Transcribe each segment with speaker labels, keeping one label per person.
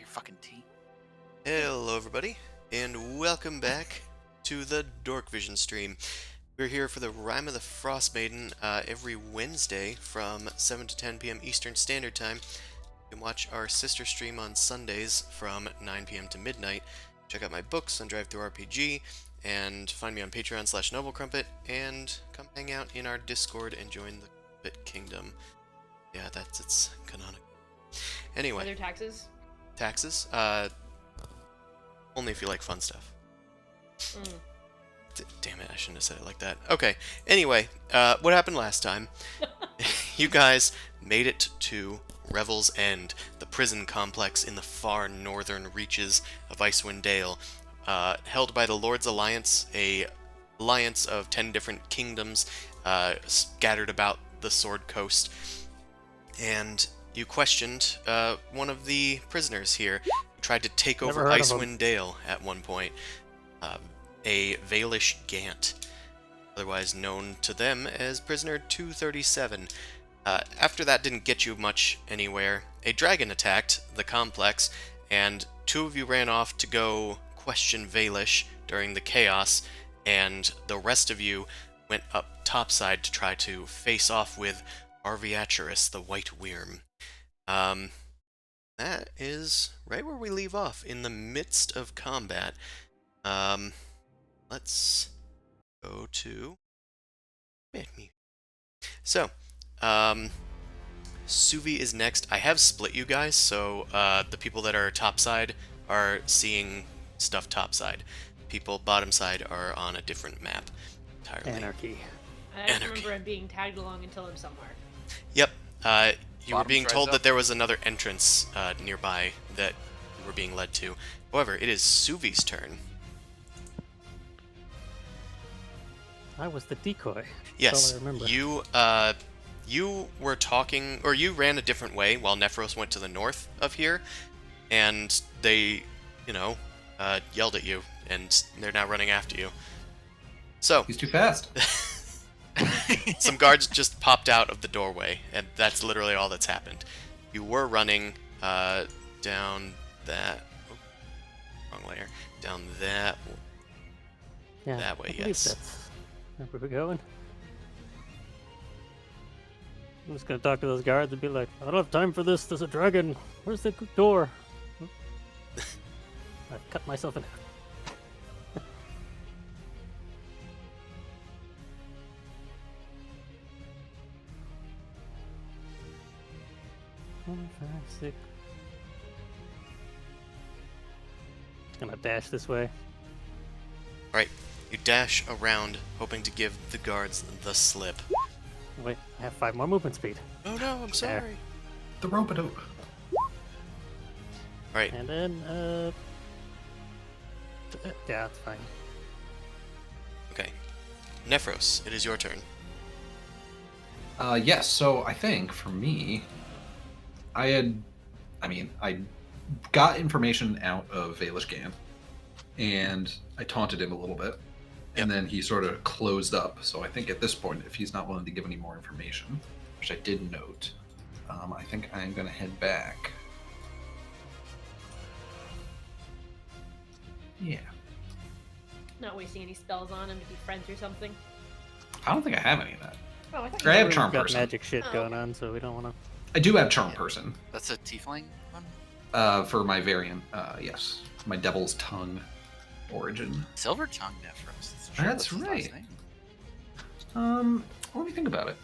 Speaker 1: fucking tea.
Speaker 2: Hello everybody, and welcome back to the Dork Vision stream. We're here for the Rime of the Frostmaiden every Wednesday from 7 to 10 p.m. Eastern Standard Time. You can watch our sister stream on Sundays from 9 p.m. to midnight. Check out my books on DriveThruRPG, and find me on Patreon/NobleCrumpet, and come hang out in our Discord and join the Crumpet Kingdom. Yeah, it's canonical. Anyway.
Speaker 3: Are there taxes?
Speaker 2: Taxes? Only if you like fun stuff. Damn it, I shouldn't have said it like that. Okay, anyway, what happened last time? You guys made it to Revels End, the prison complex in the far northern reaches of Icewind Dale. held by the Lord's Alliance, a alliance of 10 different kingdoms scattered about the Sword Coast. And you questioned one of the prisoners here, who tried to take over Icewind Dale at one point, a Valish Gant, otherwise known to them as Prisoner 237. After that didn't get you much anywhere, a dragon attacked the complex, and 2 of you ran off to go question Valish during the chaos, and the rest of you went up topside to try to face off with Arviaturus, the White Wyrm. That is right where we leave off, in the midst of combat. Let's go to... So, Suvi is next. I have split you guys, so the people that are topside are seeing stuff topside. People bottom side are on a different map entirely.
Speaker 3: Anarchy.
Speaker 4: I don't remember him being tagged along until I'm somewhere.
Speaker 2: Yep. You were
Speaker 1: Bottom
Speaker 2: being
Speaker 1: tries
Speaker 2: told
Speaker 1: up.
Speaker 2: that there was another entrance nearby that you were being led to. However, it is Suvi's turn.
Speaker 3: I was the decoy.
Speaker 2: Yes,
Speaker 3: That's all I remember.
Speaker 2: you were talking, or you ran a different way while Nephros went to the north of here, and they, yelled at you, and they're now running after you. So,
Speaker 5: He's too fast.
Speaker 2: some guards just popped out of the doorway, and that's literally all that's happened. You were running down that... Oh, wrong layer. Down that...
Speaker 3: Yeah,
Speaker 2: that way,
Speaker 3: I believe
Speaker 2: yes.
Speaker 3: That's where we're going. I'm just gonna talk to those guards and be like, I don't have time for this, there's a dragon. Where's the door? I've cut myself in half. 1, 5, 6. Gonna dash this way.
Speaker 2: Right. You dash around, hoping to give the guards the slip.
Speaker 3: Wait, I have 5 more movement speed.
Speaker 2: Oh no, I'm sorry.
Speaker 5: The rope-a-dope.
Speaker 2: Right.
Speaker 3: And then, yeah, that's fine.
Speaker 2: Okay. Nephros, it is your turn.
Speaker 5: Yes, so I think, for me, I got information out of Valish Gant, and I taunted him a little bit, and then he sort of closed up, so I think at this point, if he's not willing to give any more information, which I did note, I think I'm going to head back. Yeah.
Speaker 4: Not wasting any spells on him to be friends or something.
Speaker 5: I don't think I have any of that.
Speaker 4: Oh, I thought
Speaker 5: I have
Speaker 3: We've
Speaker 5: Charm
Speaker 3: got
Speaker 5: Person.
Speaker 3: magic shit
Speaker 4: Oh.
Speaker 3: going on, so we don't want to.
Speaker 5: I do have Charm Person.
Speaker 1: That's a tiefling one?
Speaker 5: For my variant, yes. My Devil's Tongue origin.
Speaker 1: Silver tongue Nephros.
Speaker 5: That's
Speaker 1: his last
Speaker 5: right.
Speaker 1: name.
Speaker 5: Let me think about it.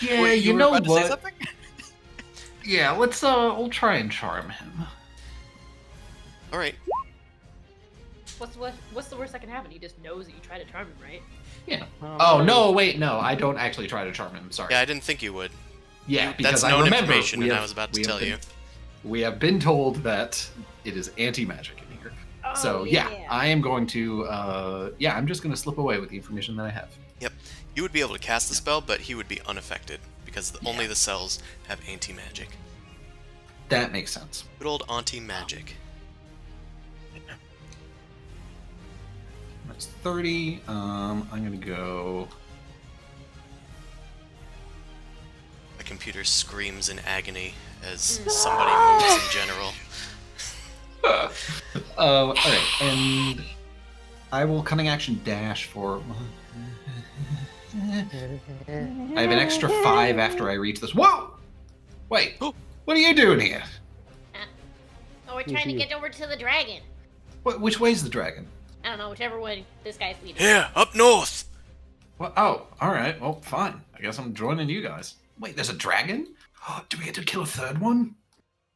Speaker 5: Yeah,
Speaker 1: Wait,
Speaker 5: you
Speaker 1: were
Speaker 5: know
Speaker 1: about to say
Speaker 5: what?
Speaker 1: something?
Speaker 5: Yeah, let's we'll try and charm him.
Speaker 2: Alright.
Speaker 4: What's the worst that can happen? He just knows that you try to charm him, right?
Speaker 5: Yeah.
Speaker 3: Oh,
Speaker 5: Oh
Speaker 3: no.
Speaker 5: no, wait, no, I don't actually try to charm him. Sorry.
Speaker 2: Yeah, I didn't think you would.
Speaker 5: Yeah, because
Speaker 2: That's
Speaker 5: I
Speaker 2: known
Speaker 5: remember
Speaker 2: information,
Speaker 5: we
Speaker 2: and
Speaker 5: have-
Speaker 2: I was about to
Speaker 5: we have
Speaker 2: tell
Speaker 5: been-
Speaker 2: you.
Speaker 5: We have been told that it is anti-magic in here.
Speaker 4: Oh,
Speaker 5: So yeah, I am going to. I'm just going to slip away with the information that I have.
Speaker 2: Yep. You would be able to cast the spell, but he would be unaffected, because only the cells have anti-magic.
Speaker 5: That makes sense.
Speaker 2: Good old anti-magic.
Speaker 5: That's 30. I'm going to go.
Speaker 2: The computer screams in agony as somebody moves in general.
Speaker 5: Alright, and I will cunning action dash for. I have an extra 5 after I reach this. Whoa! Wait,
Speaker 2: Oh.
Speaker 5: what are you doing here?
Speaker 4: Oh, we're trying to get over to the dragon.
Speaker 5: Which way's the dragon?
Speaker 4: I don't know, whichever way this guy's leading.
Speaker 2: Here, up north!
Speaker 5: Well, oh, alright, well, fine. I guess I'm joining you guys. Wait, there's a dragon? Do we get to kill a third one?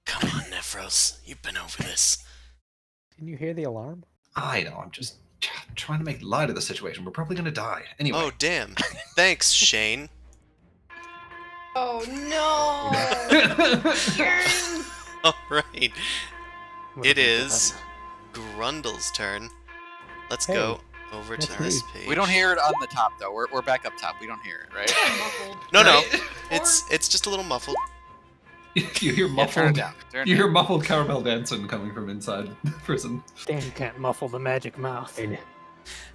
Speaker 2: Come on, Nephros. You've been over this.
Speaker 6: Can you hear the alarm?
Speaker 5: I know, I'm just trying to make light of the situation. We're probably gonna die. Anyway.
Speaker 2: Oh, damn. Thanks, Shane.
Speaker 4: Oh no!
Speaker 2: Alright.
Speaker 3: Whatever
Speaker 2: it
Speaker 3: you
Speaker 2: is Grundle's turn. Let's
Speaker 6: Hey,
Speaker 2: go over to
Speaker 6: that's
Speaker 2: this
Speaker 6: me.
Speaker 2: page.
Speaker 1: We don't hear it on the top though. We're back up top. We don't hear it, right?
Speaker 4: Muffled.
Speaker 2: No, no.
Speaker 5: Right?
Speaker 2: It's just a little muffled.
Speaker 5: You hear
Speaker 1: Yeah, turn it
Speaker 5: muffled.
Speaker 1: down. Turn it
Speaker 5: You hear
Speaker 1: down.
Speaker 5: muffled caramel dancing coming from inside prison.
Speaker 6: Damn.
Speaker 3: You can't muffle the magic mouth.
Speaker 2: All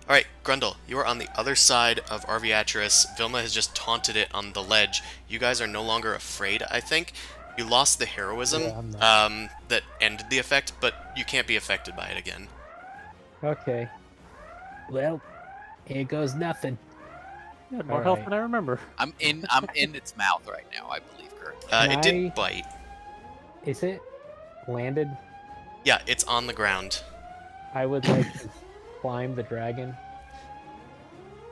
Speaker 2: right, Grundle, you are on the other side of Arviatris. Vilma has just taunted it on the ledge. You guys are no longer afraid, I think. You lost the heroism
Speaker 6: Yeah, I'm not.
Speaker 2: that ended the effect, but you can't be affected by it again.
Speaker 6: Okay. Well, here goes nothing.
Speaker 3: You had more health
Speaker 6: Alright.
Speaker 3: than I remember.
Speaker 1: I'm in its mouth right now, I believe, currently.
Speaker 6: Can
Speaker 2: It
Speaker 6: I-
Speaker 2: did bite.
Speaker 6: Is it landed?
Speaker 2: Yeah, it's on the ground.
Speaker 6: I would like to climb the dragon.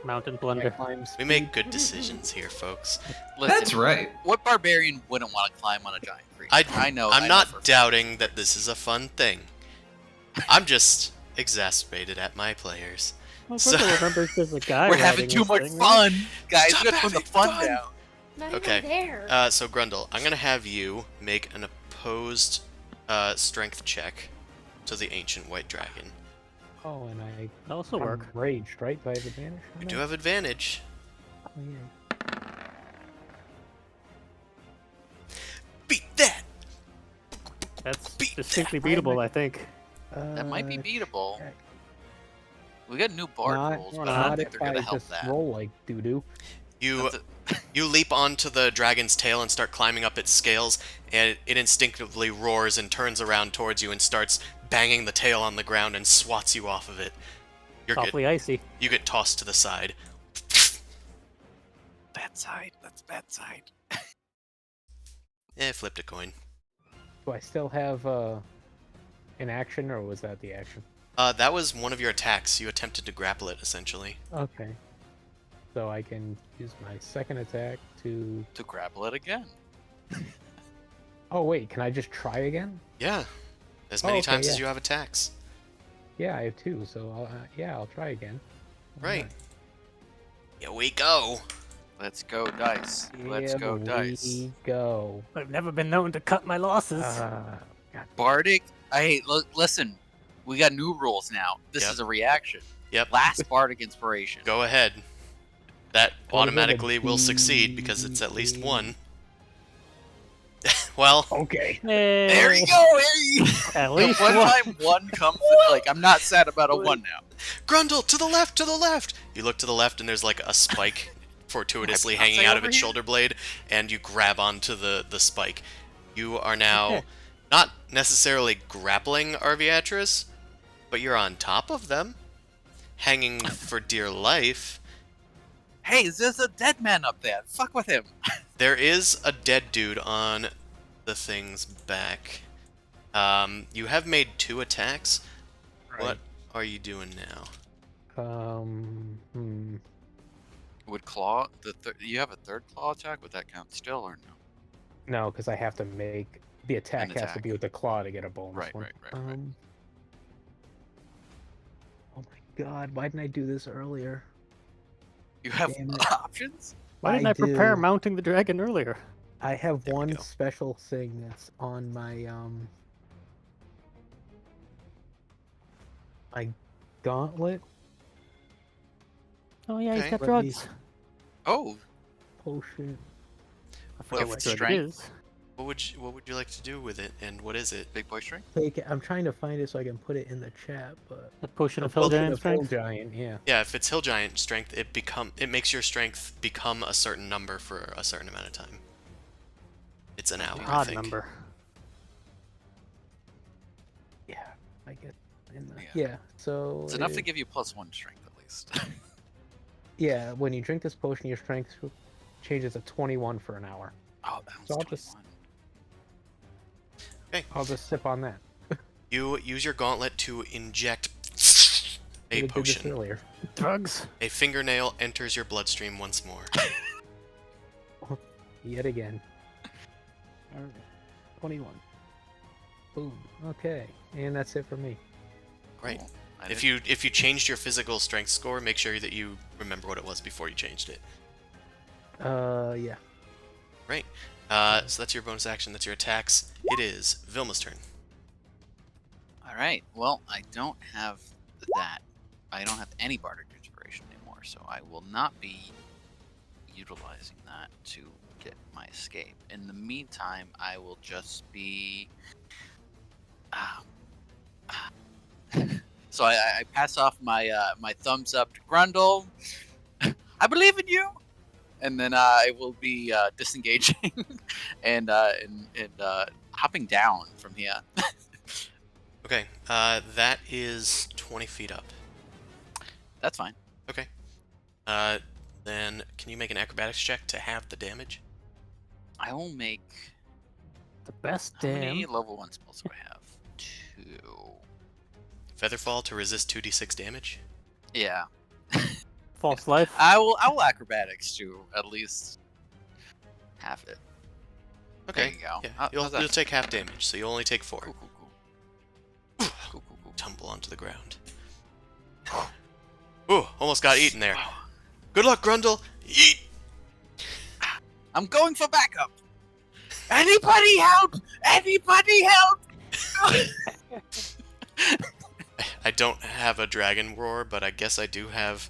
Speaker 3: Mountain
Speaker 6: Can I
Speaker 3: blunder.
Speaker 6: climb
Speaker 2: We make
Speaker 6: speed?
Speaker 2: good decisions here, folks.
Speaker 1: Listen,
Speaker 5: That's right.
Speaker 1: what barbarian wouldn't want to climb on a giant creature? I know.
Speaker 2: I'm
Speaker 1: I know
Speaker 2: not
Speaker 1: for a fact.
Speaker 2: doubting that this is a fun thing. I'm just exasperated at my players.
Speaker 3: Well,
Speaker 2: So-
Speaker 3: Grundle remembers there's a guy
Speaker 1: We're having
Speaker 3: riding
Speaker 1: too
Speaker 3: this
Speaker 1: much
Speaker 3: thing, right?
Speaker 1: fun, guys.
Speaker 2: Stop
Speaker 1: We gotta put the
Speaker 2: having
Speaker 1: fun
Speaker 2: fun.
Speaker 1: down.
Speaker 4: Not
Speaker 2: Okay.
Speaker 4: even there.
Speaker 2: So Grundle, I'm gonna have you make an opposed strength check to the ancient white dragon.
Speaker 6: Oh, and
Speaker 3: That'll also
Speaker 6: I'm
Speaker 3: work.
Speaker 6: raged, right? Do I have advantage? on
Speaker 2: You
Speaker 6: that?
Speaker 2: do have advantage.
Speaker 6: Oh, yeah.
Speaker 2: Beat that!
Speaker 3: That's
Speaker 2: Beat
Speaker 3: distinctly
Speaker 6: that.
Speaker 3: beatable, I think.
Speaker 1: That might be beatable.
Speaker 6: check.
Speaker 1: We got new bard
Speaker 6: Not,
Speaker 1: rules, but
Speaker 3: not
Speaker 1: I don't
Speaker 6: not
Speaker 1: think
Speaker 6: if
Speaker 1: they're
Speaker 6: I
Speaker 1: gonna help
Speaker 6: just
Speaker 1: that.
Speaker 6: roll like doo-doo.
Speaker 2: You
Speaker 1: That's
Speaker 2: you leap onto the dragon's tail and start climbing up its scales, and it instinctively roars and turns around towards you and starts banging the tail on the ground and swats you off of it. You're good.
Speaker 3: Awfully icy.
Speaker 2: You get tossed to the side.
Speaker 1: Bad side. That's bad side.
Speaker 2: Flipped a coin.
Speaker 6: Do I still have an action, or was that the action?
Speaker 2: That was one of your attacks. You attempted to grapple it, essentially.
Speaker 6: Okay. So I can use my second attack to...
Speaker 1: To grapple it again.
Speaker 6: Oh, wait, can I just try again?
Speaker 2: Yeah. As many
Speaker 6: okay,
Speaker 2: times as
Speaker 6: yeah.
Speaker 2: you have attacks.
Speaker 6: Yeah, I have two, so I'll try again.
Speaker 2: Right. Here we go.
Speaker 1: Let's go dice. Let's go dice.
Speaker 6: We go.
Speaker 3: I've never been known to cut my losses.
Speaker 1: Bardic. Hey, listen. We got new rules now. This
Speaker 2: Yep.
Speaker 1: is a reaction.
Speaker 2: Yep.
Speaker 1: Last Bardic inspiration.
Speaker 2: Go ahead. That
Speaker 6: What is it, a
Speaker 2: automatically will succeed because it's at least
Speaker 6: D-
Speaker 2: one. Well,
Speaker 6: Okay.
Speaker 3: Hey,
Speaker 1: There you go. Hey.
Speaker 3: At
Speaker 1: The
Speaker 3: least
Speaker 1: one
Speaker 3: one.
Speaker 1: time one comes, like I'm not sad about a one now.
Speaker 2: Grundle, to the left, to the left! You look to the left and there's like a spike fortuitously
Speaker 1: Can I
Speaker 2: hanging
Speaker 1: say
Speaker 2: out of
Speaker 1: over
Speaker 2: its
Speaker 1: here?
Speaker 2: shoulder blade, and you grab onto the spike. You are now not necessarily grappling Arviatris, but you're on top of them, hanging for dear life.
Speaker 1: Hey, there's a dead man up there. Fuck with him.
Speaker 2: There is a dead dude on the thing's back. You have made 2 attacks. What are you doing now?
Speaker 1: Would claw you have a third claw attack? Would that count still or no?
Speaker 6: No, because I have to make the attack has to
Speaker 1: attack.
Speaker 6: be with the claw to get a bonus
Speaker 1: Right,
Speaker 6: one.
Speaker 1: right.
Speaker 6: Oh my god, why didn't I do this earlier?
Speaker 1: You have
Speaker 6: Damn it.
Speaker 1: options?
Speaker 3: Why didn't I prepare
Speaker 6: do.
Speaker 3: mounting the dragon earlier?
Speaker 6: I have
Speaker 2: There we
Speaker 6: one
Speaker 2: go.
Speaker 6: special thing that's on my gauntlet
Speaker 3: Oh yeah, he's
Speaker 2: Okay.
Speaker 3: got
Speaker 6: Let me-
Speaker 3: drugs.
Speaker 1: Oh,
Speaker 6: potion.
Speaker 3: I forget
Speaker 2: If
Speaker 3: what
Speaker 2: it's
Speaker 3: drug it
Speaker 1: strength?
Speaker 3: is.
Speaker 2: What would you like to do with it, and what is it?
Speaker 1: big boy string?
Speaker 6: Take it. I'm trying to find it so I can put it in the chat, but
Speaker 3: A potion of
Speaker 2: Well,
Speaker 3: hill giant
Speaker 6: the full
Speaker 3: strength.
Speaker 6: giant, yeah.
Speaker 2: Yeah, if it's hill giant strength, it makes your strength become a certain number for a certain amount of time. It's an hour, I
Speaker 3: Odd
Speaker 2: think.
Speaker 3: number.
Speaker 6: Yeah, I get in the,
Speaker 1: Yeah.
Speaker 6: yeah. So
Speaker 1: It's enough to
Speaker 6: it-
Speaker 1: give you +1 strength at least.
Speaker 6: yeah. When you drink this potion, your strength changes to 21 for an hour.
Speaker 1: Oh, that was
Speaker 6: So I'll just-
Speaker 1: 21.
Speaker 6: I'll just sip on that.
Speaker 2: You use your gauntlet to inject a
Speaker 6: Could've did this
Speaker 2: potion.
Speaker 6: earlier.
Speaker 3: Drugs.
Speaker 2: A fingernail enters your bloodstream once more.
Speaker 6: Yet again. Alright. 21. Boom. Okay, and that's it for me.
Speaker 2: Right.
Speaker 1: Cool. I
Speaker 2: If
Speaker 1: didn't-
Speaker 2: you changed your physical strength score, make sure that you remember what it was before you changed it.
Speaker 6: Yeah.
Speaker 2: So that's your bonus action. That's your attacks. It is Vilma's turn.
Speaker 1: All right. Well, I don't have that. I don't have any bardic inspiration anymore, so I will not be utilizing that to get my escape. In the meantime, I will just be. So I pass off my my thumbs up to Grundle. I believe in you. And then I will be disengaging and hopping down from here.
Speaker 2: Okay, that is 20 feet up.
Speaker 1: That's fine.
Speaker 2: Okay. Then can you make an acrobatics check to halve the damage?
Speaker 1: I will make.
Speaker 3: The best
Speaker 1: How many
Speaker 3: damn.
Speaker 1: level 1 spells do I have? 2.
Speaker 2: Featherfall to resist 2d6 damage.
Speaker 1: Yeah.
Speaker 3: False life.
Speaker 1: I will acrobatics to at least half it.
Speaker 2: Okay.
Speaker 1: There you go.
Speaker 2: Yeah,
Speaker 1: How's
Speaker 2: you'll
Speaker 1: that?
Speaker 2: take half damage, so you'll only take 4.
Speaker 1: Cool, cool, cool. Cool, cool, cool.
Speaker 2: Tumble onto the ground. Ooh, almost got eaten there. Good luck, Grundle. Eat.
Speaker 1: I'm going for backup. Anybody help! Anybody help!
Speaker 2: I don't have a dragon roar, but I guess I do have.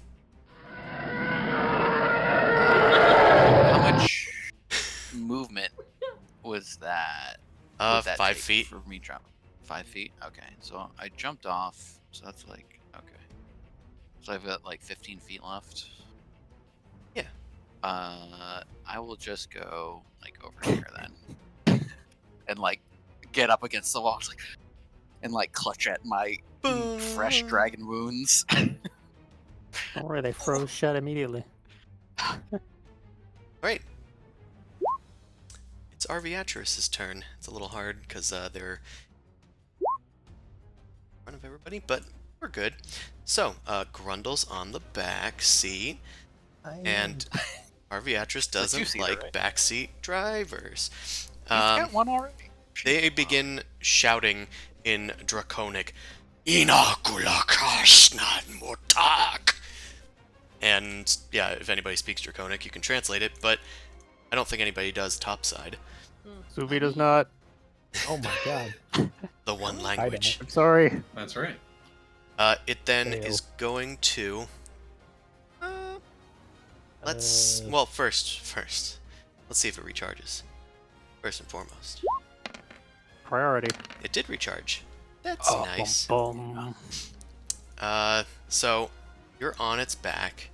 Speaker 1: How much movement was that? Would that
Speaker 2: 5
Speaker 1: take
Speaker 2: feet.
Speaker 1: for me jump. 5 feet. Okay, so I jumped off. So that's like okay. So I've got like 15 feet left.
Speaker 2: Yeah.
Speaker 1: I will just go like over here then, and like get up against the wall, like, and like clutch at my fresh dragon wounds.
Speaker 3: Don't worry, they froze shut immediately.
Speaker 2: Right. It's Arviatris's turn. It's a little hard because they're in front of everybody, but we're good. So, Grundle's on the back seat, and Arviatris doesn't
Speaker 1: two-seater,
Speaker 2: like
Speaker 1: right?
Speaker 2: backseat drivers.
Speaker 1: He's got one already.
Speaker 2: They begin shouting in Draconic, Inakula Kashnad Motak. And yeah, if anybody speaks Draconic, you can translate it, but I don't think anybody does topside.
Speaker 3: Suvi does not.
Speaker 6: Oh my god.
Speaker 2: The one
Speaker 6: don't.
Speaker 2: language.
Speaker 3: I'm sorry.
Speaker 5: That's right.
Speaker 2: It then
Speaker 6: Ew.
Speaker 2: is going to. Well, first, let's see if it recharges. First and foremost,
Speaker 3: Priority.
Speaker 2: it did recharge. That's
Speaker 3: Oh,
Speaker 2: nice.
Speaker 3: Boom, boom.
Speaker 2: So you're on its back.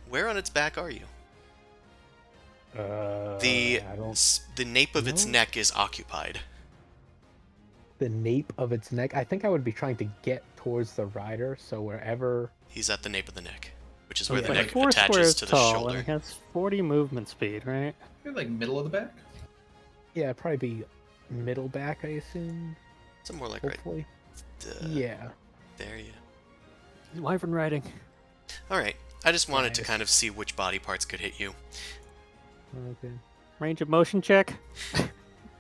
Speaker 2: Where on its back are you? The
Speaker 6: I don't.
Speaker 2: the nape of its
Speaker 6: know.
Speaker 2: neck is occupied.
Speaker 6: The nape of its neck. I think I would be trying to get towards the rider, so wherever.
Speaker 2: He's at the nape of the neck, which is where
Speaker 3: He's
Speaker 2: the
Speaker 3: like
Speaker 2: neck
Speaker 3: 4
Speaker 2: attaches
Speaker 3: squares
Speaker 2: to the
Speaker 3: tall,
Speaker 2: shoulder.
Speaker 3: and he has 40 movement speed, right?
Speaker 5: You're like middle of the back.
Speaker 6: Yeah, it'd probably be middle back, I assume.
Speaker 2: So more like right
Speaker 6: Hopefully.
Speaker 2: there.
Speaker 6: Yeah.
Speaker 3: He's wyvern riding.
Speaker 2: All right. I just wanted to
Speaker 6: Nice.
Speaker 2: kind of see which body parts could hit you.
Speaker 6: Okay.
Speaker 3: Range of motion check.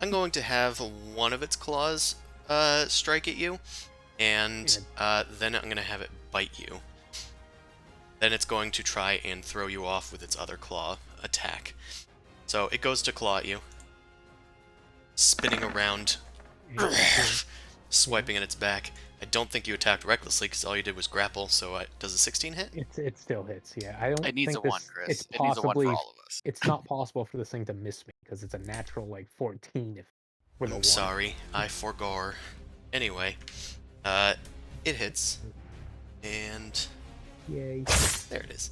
Speaker 2: I'm going to have one of its claws strike at you, and then I'm going to have it bite you. Then it's going to try and throw you off with its other claw attack. So it goes to claw at you, spinning around, swiping at its back. I don't think you attacked recklessly because all you did was grapple, so does a 16 hit?
Speaker 6: It still hits. Yeah, I don't.
Speaker 1: It needs
Speaker 6: think
Speaker 1: a 1,
Speaker 6: this,
Speaker 1: Chris.
Speaker 6: It's
Speaker 1: It needs a 1
Speaker 6: possibly.
Speaker 1: for all of us.
Speaker 6: It's not possible for this thing to miss me because it's a natural like 14 if with a
Speaker 2: I'm
Speaker 6: 1.
Speaker 2: sorry, I forgore. Anyway, it hits, and
Speaker 6: Yay.
Speaker 2: there it is.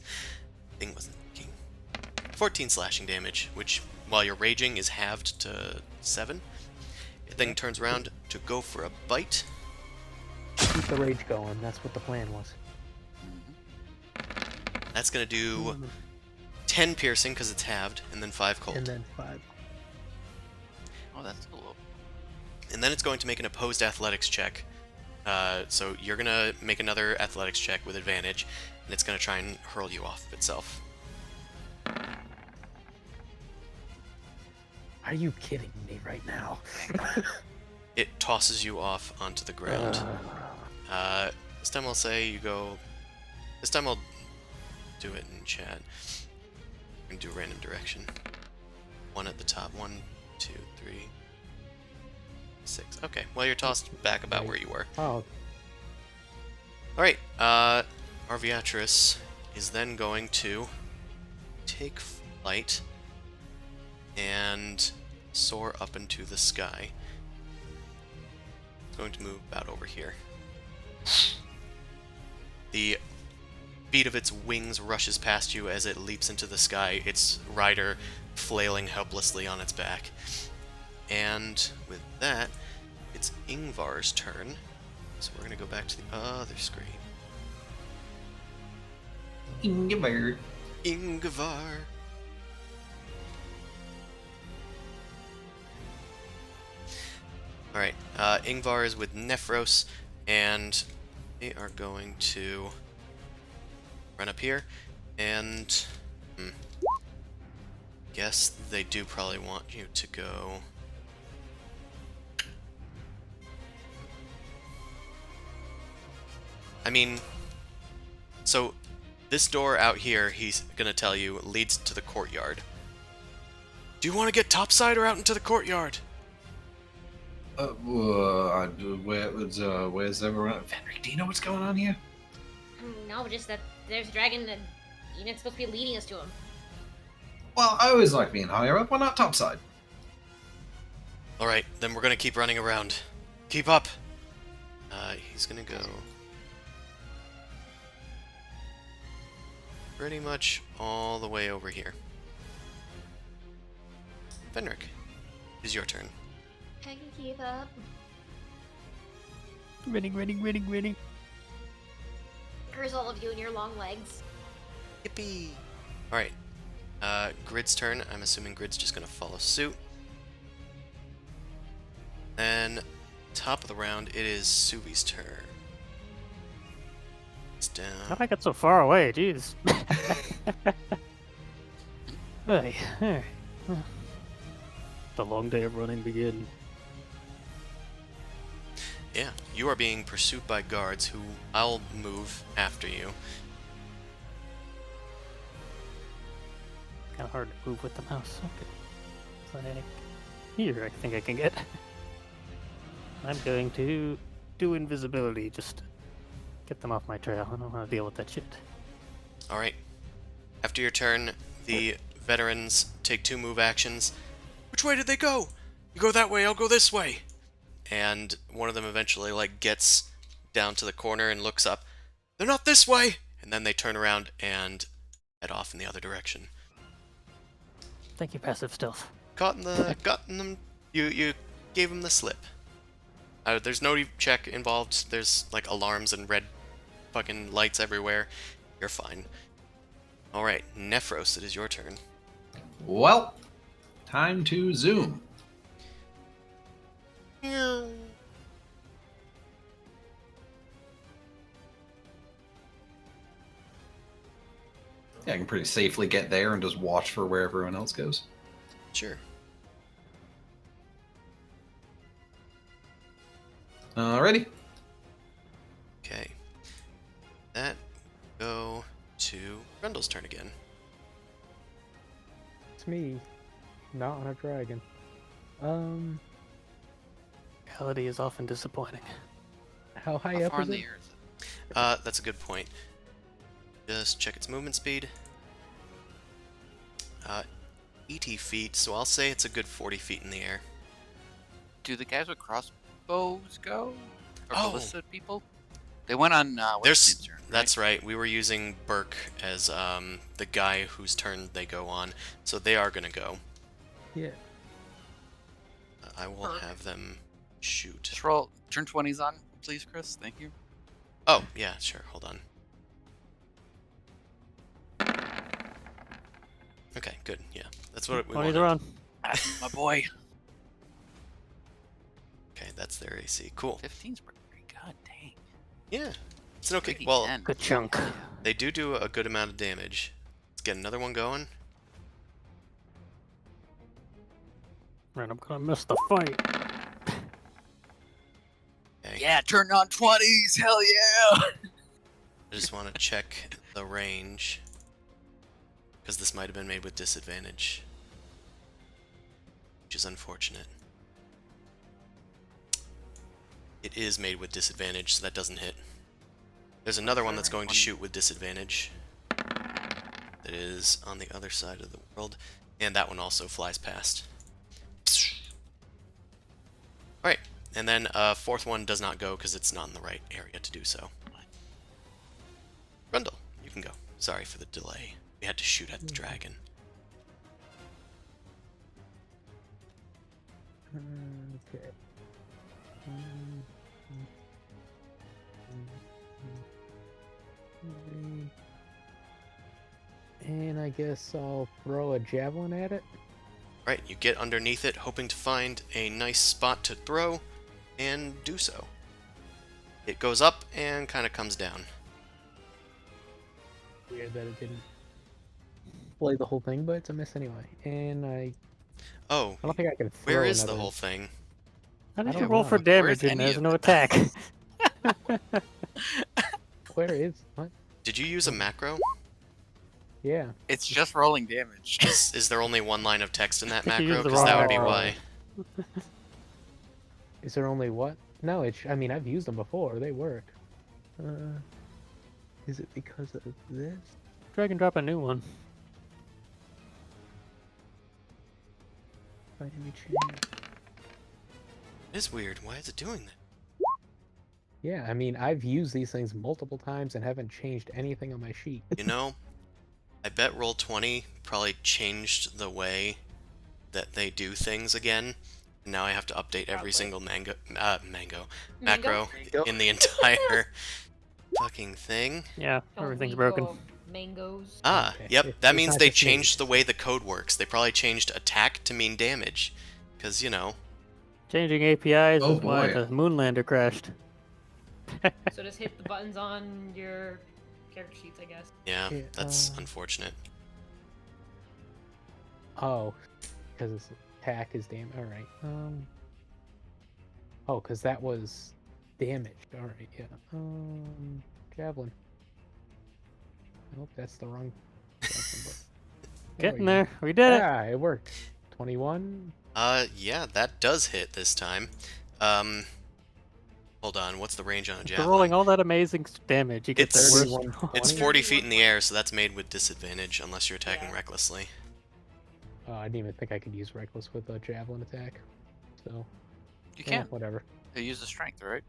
Speaker 2: Thing wasn't working. 14 slashing damage, which, while you're raging, is halved to 7. It then turns around to go for a bite.
Speaker 6: Keep the rage going. That's what the plan was.
Speaker 2: That's gonna do 10 piercing because it's halved, and then 5 cold.
Speaker 6: And then 5.
Speaker 1: Oh, that's a little.
Speaker 2: And then it's going to make an opposed athletics check. So you're gonna make another athletics check with advantage, and it's gonna try and hurl you off of itself.
Speaker 6: Are you kidding me right now?
Speaker 2: It tosses you off onto the ground. This time I'll say you go. This time I'll do it in chat. I'm gonna do random direction. 1 at the top. 1, 2, 3, 6. Okay, well, you're tossed back about
Speaker 6: Right.
Speaker 2: where you were.
Speaker 6: Oh,
Speaker 2: Alright, Arviatris is then going to take flight and soar up into the sky. It's going to move about over here. The beat of its wings rushes past you as it leaps into the sky, its rider flailing helplessly on its back. And with that, it's Ingvar's turn. So we're going to go back to the other screen.
Speaker 5: Ingvar.
Speaker 2: Ingvar. Alright, Ingvar is with Nephros, and they are going to run up here, and guess they do probably want you to go. I mean, so this door out here, he's gonna tell you, leads to the courtyard. Do you want to get topside or out into the courtyard?
Speaker 5: Where's everyone? Fenric, do you know what's going on here?
Speaker 4: No, just that there's a dragon that you're not supposed to be leading us to him.
Speaker 5: Well, I always like being higher up. Why not topside?
Speaker 2: Alright, then we're gonna keep running around. Keep up! He's gonna go pretty much all the way over here. Fenric, it's your turn.
Speaker 4: I can keep up.
Speaker 3: Ready.
Speaker 4: Curse all of you and your long legs.
Speaker 2: Yippee! Alright, Grid's turn. I'm assuming Grid's just gonna follow suit. Then, top of the round, it is Suvi's turn. It's down.
Speaker 3: How'd I get so far away? Jeez. Hey. The long day of running begin.
Speaker 2: Yeah, you are being pursued by guards who I'll move after you.
Speaker 3: Kind of hard to move with the mouse. Okay. So here, I think I can get. I'm going to do invisibility just to get them off my trail. I don't want to deal with that shit.
Speaker 2: Alright. After your turn, the veterans take 2 move actions. Which way did they go? You go that way, I'll go this way. And one of them eventually, gets down to the corner and looks up. They're not this way! And then they turn around and head off in the other direction.
Speaker 3: Thank you, passive stealth.
Speaker 2: Gotten them. You gave them the slip. There's no check involved. There's alarms and red fucking lights everywhere. You're fine. Alright, Nephros, it is your turn.
Speaker 5: Well, time to zoom. Yeah, I can pretty safely get there and just watch for where everyone else goes.
Speaker 2: Sure.
Speaker 5: Alrighty.
Speaker 2: Okay. That go to Grundle's turn again.
Speaker 6: it's me. Not on a dragon.
Speaker 3: Reality is often disappointing.
Speaker 6: How high
Speaker 1: How
Speaker 6: up
Speaker 1: far
Speaker 6: is
Speaker 1: in the
Speaker 6: it?
Speaker 1: air is it?
Speaker 2: That's a good point. Just check its movement speed. 80 feet, so I'll say it's a good 40 feet in the air.
Speaker 1: Do the guys with crossbows go? Or
Speaker 2: Oh.
Speaker 1: ballista people? They went on. What's his turn, right?
Speaker 2: That's right. We were using Burke as the guy whose turn they go on, so they are gonna go.
Speaker 6: Yeah.
Speaker 2: I will
Speaker 4: Burke.
Speaker 2: have them shoot.
Speaker 1: Just roll. Turn 20s on, please, Chris. Thank you.
Speaker 2: Oh yeah, sure. Hold on. Okay, good. Yeah, that's what we
Speaker 3: 20s
Speaker 2: wanted.
Speaker 3: are on.
Speaker 1: My boy.
Speaker 2: Okay, that's their AC. Cool.
Speaker 1: 15's pretty good. Dang.
Speaker 2: Yeah, it's an okay.
Speaker 1: Biggie
Speaker 2: Well,
Speaker 1: 10.
Speaker 3: Good chunk.
Speaker 2: they do a good amount of damage. Let's get another one going.
Speaker 3: Man, I'm gonna miss the fight.
Speaker 2: Okay.
Speaker 1: Yeah, turn on 20s. Hell yeah.
Speaker 2: I just want to check the range. Because this might have been made with disadvantage. Which is unfortunate. It is made with disadvantage, so that doesn't hit. There's another one that's going to shoot with disadvantage. That is on the other side of the world, and that one also flies past. Alright, and then fourth one does not go because it's not in the right area to do so. Grundle, you can go. Sorry for the delay. We had to shoot at the dragon.
Speaker 6: Okay. And I guess I'll throw a javelin at it.
Speaker 2: Right, you get underneath it, hoping to find a nice spot to throw, and do so. It goes up and kind of comes down.
Speaker 6: Weird that it didn't play the whole thing, but it's a miss anyway. And I
Speaker 2: Oh,
Speaker 6: don't think I can throw
Speaker 2: where is the
Speaker 6: another-
Speaker 2: whole thing?
Speaker 3: How did
Speaker 6: I
Speaker 3: you
Speaker 6: don't
Speaker 3: roll
Speaker 6: know.
Speaker 3: for damage
Speaker 1: Where's
Speaker 3: and
Speaker 1: any
Speaker 3: there's
Speaker 1: of
Speaker 3: no
Speaker 1: it?
Speaker 3: attack?
Speaker 6: Where is what?
Speaker 2: Did you use a macro?
Speaker 6: Yeah.
Speaker 1: It's just rolling damage.
Speaker 2: Is there only one line of text in that
Speaker 3: I think you
Speaker 2: macro?
Speaker 3: used the
Speaker 2: Because that would be
Speaker 6: wrong-
Speaker 2: why.
Speaker 6: Is there only what? No, it's. I mean, I've used them before. They work. Is it because of this?
Speaker 3: Drag and drop a new one.
Speaker 6: Let me change.
Speaker 2: It is weird. Why is it doing that?
Speaker 6: Yeah, I mean, I've used these things multiple times and haven't changed anything on my sheet.
Speaker 2: You know, I bet Roll20 probably changed the way that they do things again. And now I have to update every
Speaker 4: Probably.
Speaker 2: single macro
Speaker 4: Mango?
Speaker 2: in the entire fucking thing.
Speaker 3: Yeah,
Speaker 4: Don't
Speaker 3: everything's
Speaker 4: we
Speaker 3: broken.
Speaker 4: go Mangoes.
Speaker 2: Ah,
Speaker 6: Okay.
Speaker 2: yep.
Speaker 6: It's
Speaker 2: That
Speaker 6: not
Speaker 2: means they
Speaker 6: just me.
Speaker 2: changed the way the code works. They probably changed attack to mean damage. Because, you know,
Speaker 3: Changing APIs
Speaker 5: Oh,
Speaker 3: is why
Speaker 5: boy.
Speaker 3: the Moonlander crashed.
Speaker 4: So just hit the buttons on your character sheets, I guess.
Speaker 2: yeah,
Speaker 6: Yeah,
Speaker 2: that's unfortunate.
Speaker 6: Oh, because its attack is damage. All right. Oh, because that was damaged. All right. Yeah. Javelin. I hope that's the wrong. javelin, but- There we
Speaker 3: Getting
Speaker 6: go.
Speaker 3: there. We did it.
Speaker 6: Yeah, it worked. 21.
Speaker 2: Yeah, that does hit this time. Hold on, what's the range on a
Speaker 3: After
Speaker 2: javelin?
Speaker 3: rolling all that amazing damage, you get
Speaker 2: It's-
Speaker 3: the
Speaker 6: 31,
Speaker 3: worst.
Speaker 2: It's
Speaker 6: 20.
Speaker 2: 40 feet in the air, so that's made with disadvantage unless you're attacking
Speaker 4: Yeah.
Speaker 2: recklessly.
Speaker 6: Oh, I didn't even think I could use reckless with a javelin attack. So
Speaker 1: You
Speaker 6: yeah,
Speaker 1: can.
Speaker 6: whatever.
Speaker 1: You use the strength, right?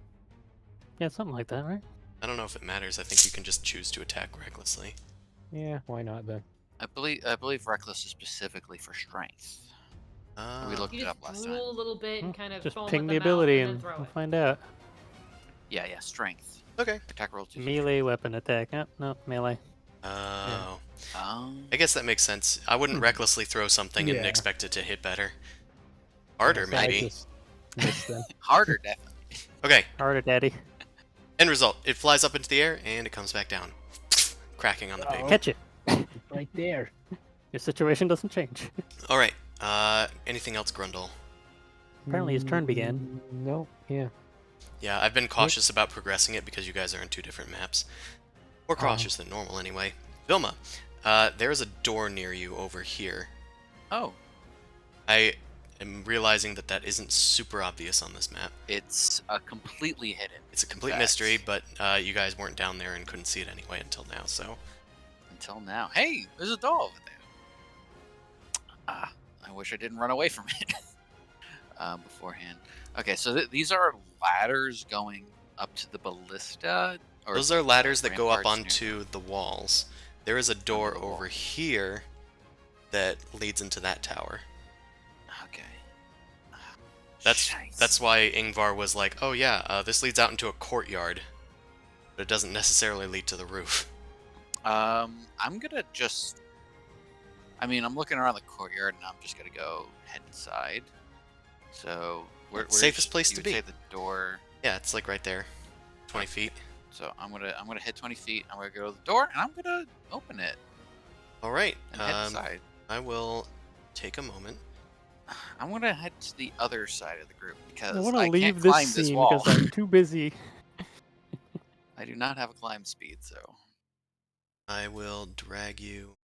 Speaker 3: Yeah, something like that, right?
Speaker 2: I don't know if it matters. I think you can just choose to attack recklessly.
Speaker 6: Yeah, why not then?
Speaker 1: I believe reckless is specifically for strength. We looked
Speaker 4: You
Speaker 1: it
Speaker 4: just
Speaker 1: up last
Speaker 4: drool
Speaker 1: time.
Speaker 4: a little bit and
Speaker 3: Hmm,
Speaker 4: kind of
Speaker 3: Just
Speaker 4: foam
Speaker 3: ping
Speaker 4: with
Speaker 3: the
Speaker 4: the mouth
Speaker 3: ability
Speaker 4: and
Speaker 3: and
Speaker 4: then throw
Speaker 3: we'll
Speaker 4: it.
Speaker 3: find out.
Speaker 1: Yeah, strength.
Speaker 2: Okay.
Speaker 1: Attack roll 2.
Speaker 3: Melee weapon attack. Yep, no, melee.
Speaker 2: Oh.
Speaker 1: Um,
Speaker 2: I guess that makes sense. I wouldn't recklessly throw something and
Speaker 6: Yeah.
Speaker 2: expect it to hit better. Harder,
Speaker 6: So I
Speaker 2: maybe.
Speaker 6: just missed them.
Speaker 1: harder, definitely.
Speaker 2: Okay,
Speaker 3: Harder, daddy.
Speaker 2: end result. It flies up into the air, and it comes back down. Cracking on the
Speaker 6: Oh.
Speaker 2: pavement.
Speaker 3: Catch it.
Speaker 6: Right there.
Speaker 3: Your situation doesn't change.
Speaker 2: Alright, anything else, Grundle?
Speaker 3: Apparently his turn began.
Speaker 6: No, yeah.
Speaker 2: Yeah, I've been cautious about progressing it because you guys are in two different maps. More cautious than normal, anyway. Vilma, there's a door near you over here.
Speaker 1: Oh,
Speaker 2: I am realizing that that isn't super obvious on this map.
Speaker 1: it's completely hidden.
Speaker 2: It's a complete
Speaker 1: Facts.
Speaker 2: mystery, but you guys weren't down there and couldn't see it anyway until now, so...
Speaker 1: Until now. Hey, there's a door over there. Ah, I wish I didn't run away from it beforehand. Okay, so these are ladders going up to the ballista? Or
Speaker 2: Those are ladders that go up
Speaker 1: ramparts near-
Speaker 2: onto the walls. There is a door over here that leads into that tower.
Speaker 1: Okay.
Speaker 2: That's
Speaker 1: Shites.
Speaker 2: why Ingvar was like, oh yeah, this leads out into a courtyard. But it doesn't necessarily lead to the roof.
Speaker 1: I'm gonna just... I mean, I'm looking around the courtyard, and I'm just gonna go head inside. So, where's
Speaker 2: Safest place
Speaker 1: you
Speaker 2: to
Speaker 1: would
Speaker 2: be.
Speaker 1: say the door?
Speaker 2: Yeah, it's like right there. 20 feet.
Speaker 1: So I'm gonna head 20 feet. I'm gonna go to the door, and I'm gonna open it
Speaker 2: Alright,
Speaker 1: and head inside.
Speaker 2: I will take a moment.
Speaker 1: I'm gonna head to the other side of the group because
Speaker 3: I want to
Speaker 1: can't
Speaker 3: leave
Speaker 1: climb
Speaker 3: this
Speaker 1: this
Speaker 3: scene
Speaker 1: wall.
Speaker 3: because I'm too busy.
Speaker 1: I do not have a climb speed, so
Speaker 2: I will drag you.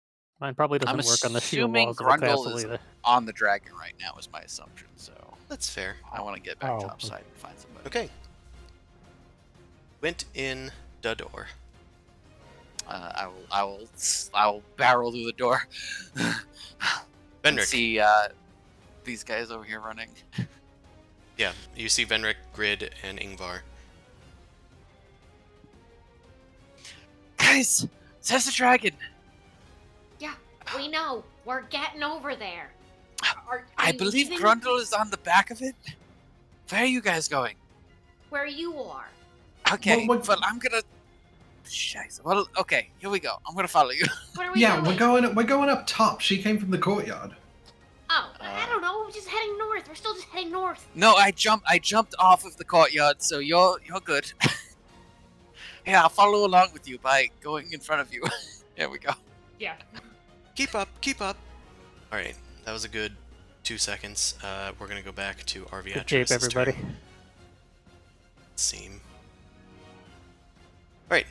Speaker 3: Mine probably doesn't
Speaker 1: I'm
Speaker 3: work on the shield
Speaker 1: assuming
Speaker 3: walls of the
Speaker 1: Grundle
Speaker 3: castle
Speaker 1: is
Speaker 3: either.
Speaker 1: on the dragon right now is my assumption. So
Speaker 2: That's fair.
Speaker 1: I want to get back
Speaker 6: Oh,
Speaker 1: topside and find somebody.
Speaker 2: Okay. went in the door.
Speaker 1: I will barrel through the door. And
Speaker 2: Venric.
Speaker 1: see these guys over here running.
Speaker 2: Yeah, you see Venric, Grid, and Ingvar.
Speaker 1: Guys, there's a dragon.
Speaker 4: Yeah, we know. We're getting over there. Are
Speaker 1: I
Speaker 4: you
Speaker 1: believe
Speaker 4: leaving
Speaker 1: Grundle is on the back of it. Where are you guys going?
Speaker 4: where you are?
Speaker 1: Okay,
Speaker 5: Well, what-
Speaker 1: but I'm gonna. Scheiße. Well, okay, here we go. I'm gonna follow you.
Speaker 4: What are we
Speaker 5: Yeah,
Speaker 4: doing?
Speaker 5: we're going up top. She came from the courtyard.
Speaker 4: Oh, I don't know. We're just heading north. We're still just heading north.
Speaker 1: No, I jumped off of the courtyard, so you're good. Yeah, I'll follow along with you by going in front of you. Here we go.
Speaker 4: Yeah.
Speaker 2: Keep up, keep up. Alright, that was a good 2 seconds. We're gonna go back to RV
Speaker 3: Good shape, everybody.
Speaker 2: Seem. Alright,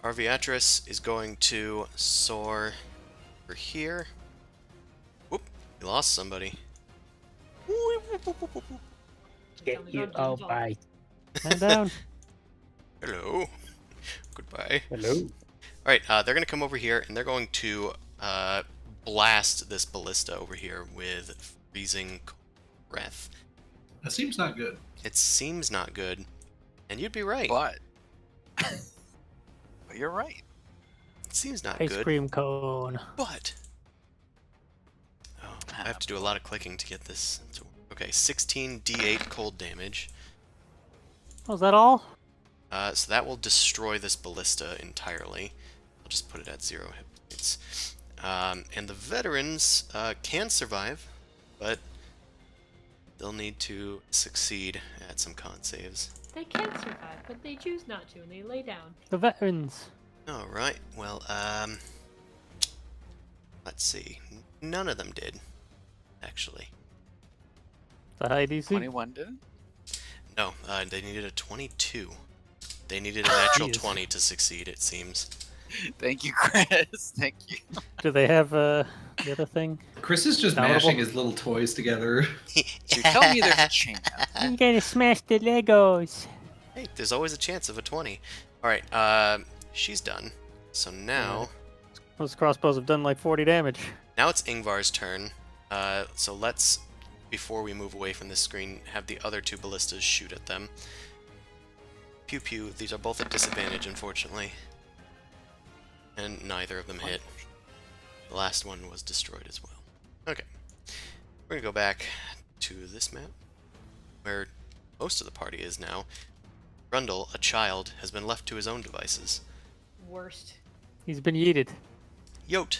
Speaker 2: Arviatris is going to soar over here. Whoop, we lost somebody.
Speaker 6: Get you. Oh, bye.
Speaker 3: Man down.
Speaker 2: Hello. Goodbye.
Speaker 6: Hello.
Speaker 2: Alright, they're going to come over here, and they're going to blast this ballista over here with freezing breath.
Speaker 5: That seems not good.
Speaker 2: It seems not good, and you'd be right.
Speaker 1: But, but you're right.
Speaker 2: It seems not
Speaker 3: Ice
Speaker 2: good,
Speaker 3: cream cone.
Speaker 2: but... Oh, I have to do a lot of clicking to get this to work. Okay, 16 d8 cold damage.
Speaker 3: Oh, is that all?
Speaker 2: So that will destroy this ballista entirely. I'll just put it at 0 hit points. And the veterans can survive, but they'll need to succeed at some con saves.
Speaker 7: They can survive, but they choose not to, and they lay down.
Speaker 3: The veterans.
Speaker 2: Alright, well, let's see. None of them did, actually.
Speaker 3: The high DC.
Speaker 1: 21 didn't?
Speaker 2: No, they needed a 22. They needed a natural
Speaker 3: Jeez.
Speaker 2: 20 to succeed, it seems.
Speaker 1: Thank you, Chris. Thank you.
Speaker 3: Do they have the other thing?
Speaker 5: Chris is just
Speaker 3: Palatable.
Speaker 5: mashing his little toys together.
Speaker 1: So you're telling me there's a chance.
Speaker 3: I'm gonna smash the Legos.
Speaker 2: Hey, there's always a chance of a 20. Alright, she's done. So now...
Speaker 3: Those crossbows have done like 40 damage.
Speaker 2: Now it's Ingvar's turn. So let's, before we move away from this screen, have the other two ballistas shoot at them. Pew pew. These are both at disadvantage, unfortunately. And neither of them hit. The last one was destroyed as well. Okay. We're gonna go back to this map, where most of the party is now. Grundle, a child, has been left to his own devices.
Speaker 7: Worst.
Speaker 3: He's been yeeted.
Speaker 2: Yote!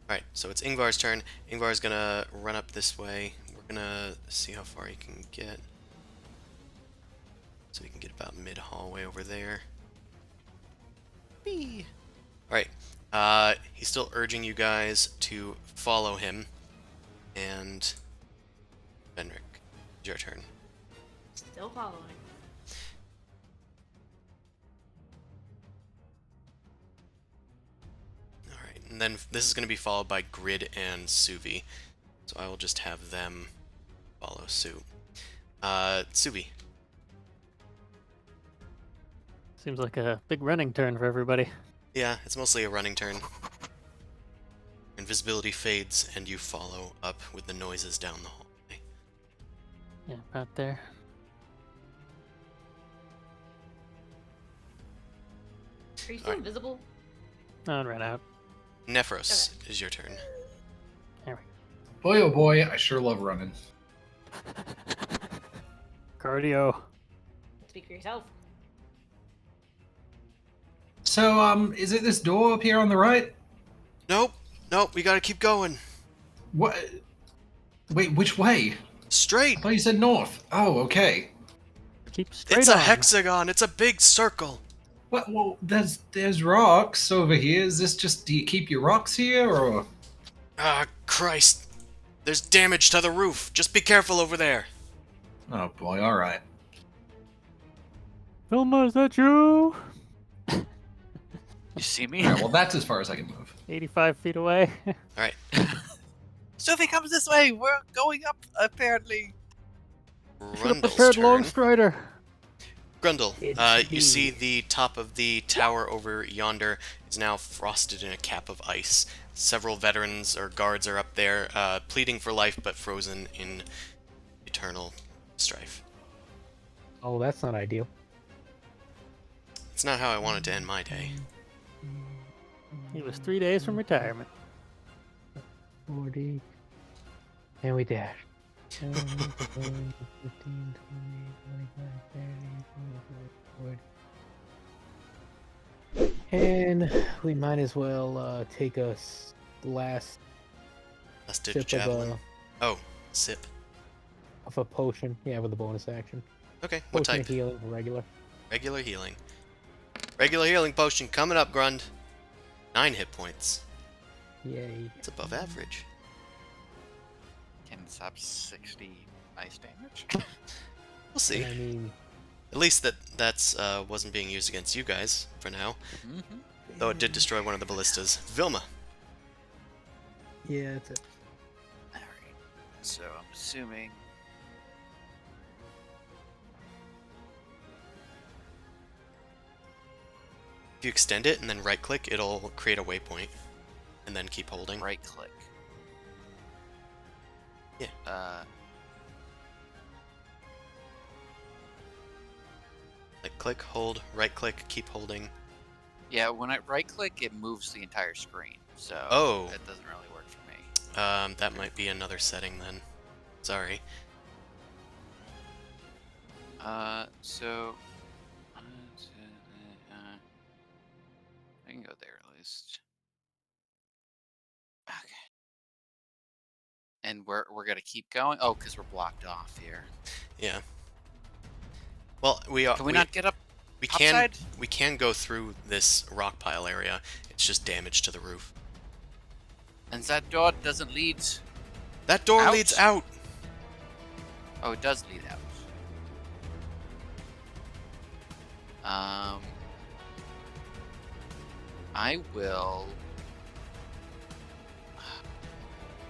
Speaker 2: Alright, so it's Ingvar's turn. Ingvar's gonna run up this way. We're gonna see how far he can get. So he can get about mid-hallway over there. Whee! Alright, he's still urging you guys to follow him. And... Benric, it's your turn.
Speaker 7: Still following.
Speaker 2: Alright, and then this is going to be followed by Grid and Suvi. So I will just have them follow suit. Suvi.
Speaker 3: Seems like a big running turn for everybody.
Speaker 2: Yeah, it's mostly a running turn. Invisibility fades, and you follow up with the noises down the hallway.
Speaker 3: Yeah, about there.
Speaker 4: Are you still
Speaker 2: Alright.
Speaker 4: invisible?
Speaker 3: Oh, it ran out.
Speaker 2: Nephros is your turn.
Speaker 5: Boy, oh boy, I sure love running.
Speaker 3: Cardio.
Speaker 4: Speak for yourself.
Speaker 5: So, is it this door up here on the right?
Speaker 2: Nope, nope, we gotta keep going.
Speaker 5: What? Wait, which way?
Speaker 2: Straight!
Speaker 5: I thought you said north. Oh, okay.
Speaker 3: Keep straight
Speaker 2: It's
Speaker 3: on.
Speaker 2: a hexagon, it's a big circle!
Speaker 5: What? Well, there's rocks over here. Is this just? Do you keep your rocks here, or?
Speaker 2: Ah, Christ. There's damage to the roof. Just be careful over there.
Speaker 5: Oh boy, all right.
Speaker 3: Wilma, is that you?
Speaker 1: You see me?
Speaker 5: Yeah, well, that's as far as I can move.
Speaker 3: 85 feet away.
Speaker 2: Alright,
Speaker 1: Sophie comes this way. We're going up, apparently.
Speaker 3: Should have
Speaker 2: Rundle's
Speaker 3: prepared long
Speaker 2: turn.
Speaker 3: strider.
Speaker 2: Grundle,
Speaker 6: It's
Speaker 2: you see
Speaker 6: me.
Speaker 2: the top of the tower over yonder is now frosted in a cap of ice. Several veterans or guards are up there, pleading for life, but frozen in eternal strife.
Speaker 6: Oh, that's not ideal.
Speaker 2: It's not how I wanted to end my day.
Speaker 3: He was 3 days from retirement.
Speaker 6: 40. And we dash. 10, 15, 20, 25, 30, 40. And we might as well take a last
Speaker 2: Last ditch
Speaker 6: sip
Speaker 2: javelin. Oh, sip.
Speaker 6: of a potion. Yeah, with a bonus action.
Speaker 2: Okay, what
Speaker 6: Potion
Speaker 2: type?
Speaker 6: of healing, regular.
Speaker 2: Regular healing. Regular healing potion coming up, Grund. 9 hit points.
Speaker 6: Yay.
Speaker 2: It's above average.
Speaker 1: Can it stop 60 ice damage?
Speaker 2: We'll see.
Speaker 6: I mean,
Speaker 2: At least that's wasn't being used against you guys for now.
Speaker 1: Mm-hmm.
Speaker 2: Though it did destroy one of the ballistas. Vilma.
Speaker 6: yeah, that's it.
Speaker 1: Alright. So I'm assuming.
Speaker 2: If you extend it and then right click, it'll create a waypoint. And then keep holding.
Speaker 1: Right click.
Speaker 2: Yeah. Like click, hold, right click, keep holding.
Speaker 1: Yeah, when I right click, it moves the entire screen. So
Speaker 2: Oh.
Speaker 1: that doesn't really work for me.
Speaker 2: That might be another setting then. Sorry.
Speaker 1: So I can go there at least. Okay. And we're gonna keep going. Oh, because we're blocked off here.
Speaker 2: Yeah. Well, we are.
Speaker 1: Can we not get up?
Speaker 2: We can.
Speaker 1: upside?
Speaker 2: We can go through this rock pile area. It's just damage to the roof.
Speaker 1: And that door doesn't lead.
Speaker 2: That door
Speaker 1: Out?
Speaker 2: leads out.
Speaker 1: Oh, it does lead out. I will.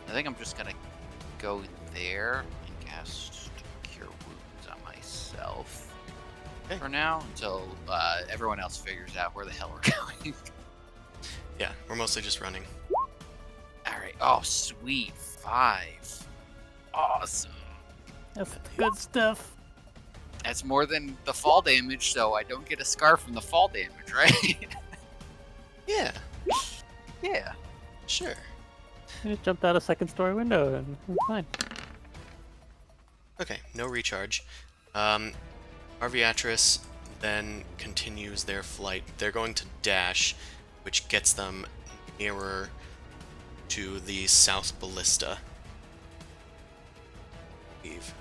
Speaker 1: I think I'm just gonna go there and cast Cure Wounds on myself
Speaker 2: Okay.
Speaker 1: for now until everyone else figures out where the hell we're going.
Speaker 2: Yeah, we're mostly just running.
Speaker 1: All right. Oh, sweet 5. Awesome.
Speaker 3: That's the good stuff.
Speaker 1: That's more than the fall damage, so I don't get a scar from the fall damage, right?
Speaker 2: Yeah,
Speaker 1: Yeah.
Speaker 2: sure.
Speaker 3: I just jumped out a second story window and it's fine.
Speaker 2: Okay, no recharge. Arviatris then continues their flight. They're going to dash, which gets them nearer to the south ballista. Eve.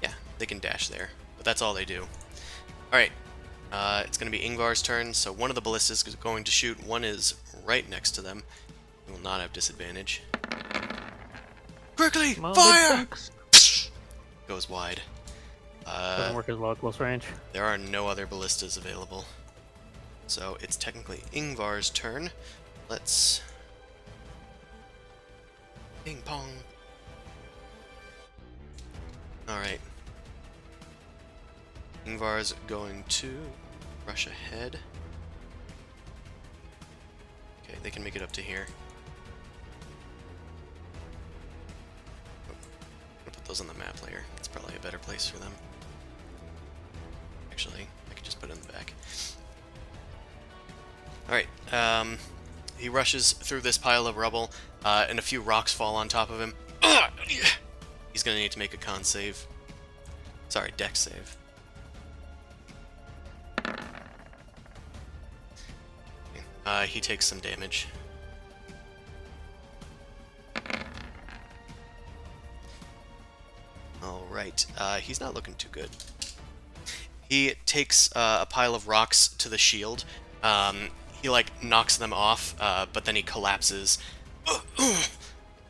Speaker 2: Yeah, they can dash there, but that's all they do. Alright, it's going to be Ingvar's turn, so one of the ballistas is going to shoot. One is right next to them. He will not have disadvantage. Quickly!
Speaker 3: Come on,
Speaker 2: Fire!
Speaker 3: big bucks.
Speaker 2: Goes wide.
Speaker 3: Doesn't work as well at close range.
Speaker 2: There are no other ballistas available. So it's technically Ingvar's turn. Let's... Ping pong. Alright. Ingvar's going to rush ahead. Okay, they can make it up to here. I'll put those on the map later. It's probably a better place for them. Actually, I could just put it in the back. Alright, he rushes through this pile of rubble, and a few rocks fall on top of him. He's gonna need to make a con save. Sorry, dex save. He takes some damage. Alright, he's not looking too good. He takes a pile of rocks to the shield. He, like, knocks them off, but then he collapses.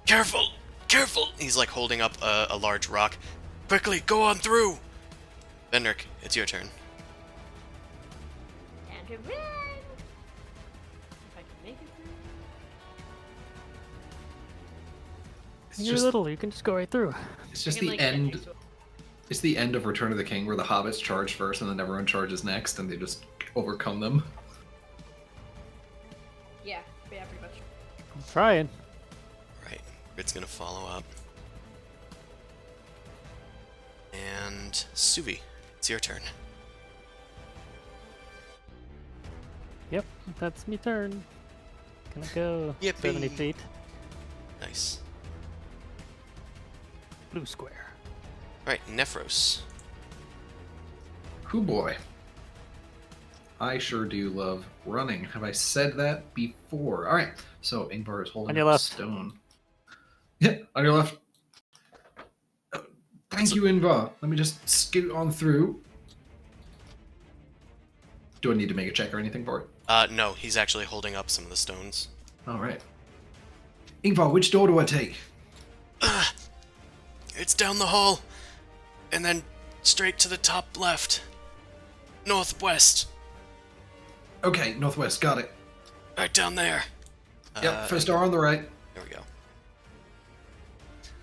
Speaker 2: Careful! Careful! He's, like, holding up a large rock. Quickly, go on through! Vendrick, it's your turn.
Speaker 4: Time to run.
Speaker 7: If I can make it through.
Speaker 5: It's
Speaker 3: You're
Speaker 5: just,
Speaker 3: little, you can just go right through.
Speaker 5: it's just
Speaker 7: I can,
Speaker 5: the
Speaker 7: like, get
Speaker 5: end.
Speaker 7: next to it.
Speaker 5: It's the end of Return of the King where the hobbits charge first and then everyone charges next and they just overcome them.
Speaker 7: Yeah, pretty much.
Speaker 3: I'm trying.
Speaker 2: Right. Grit's gonna follow up. And Suvi, it's your turn.
Speaker 3: Yep, that's me turn. Gonna go
Speaker 2: Yippee.
Speaker 3: 70 feet.
Speaker 2: Nice.
Speaker 3: Blue square.
Speaker 2: Alright, Nephros.
Speaker 5: Hoo boy. I sure do love running. Have I said that before? All right. So Ingvar is holding
Speaker 3: On your
Speaker 5: up a
Speaker 3: left.
Speaker 5: stone. Yeah, on your left. Thank you, Ingvar. Let me just scoot on through. Do I need to make a check or anything for it?
Speaker 2: No, he's actually holding up some of the stones.
Speaker 5: All right. Ingvar, which door do I take?
Speaker 2: It's down the hall, and then straight to the top left. Northwest.
Speaker 5: Okay, northwest. Got it.
Speaker 2: Right down there.
Speaker 5: Yep, first door on the right.
Speaker 2: There we go.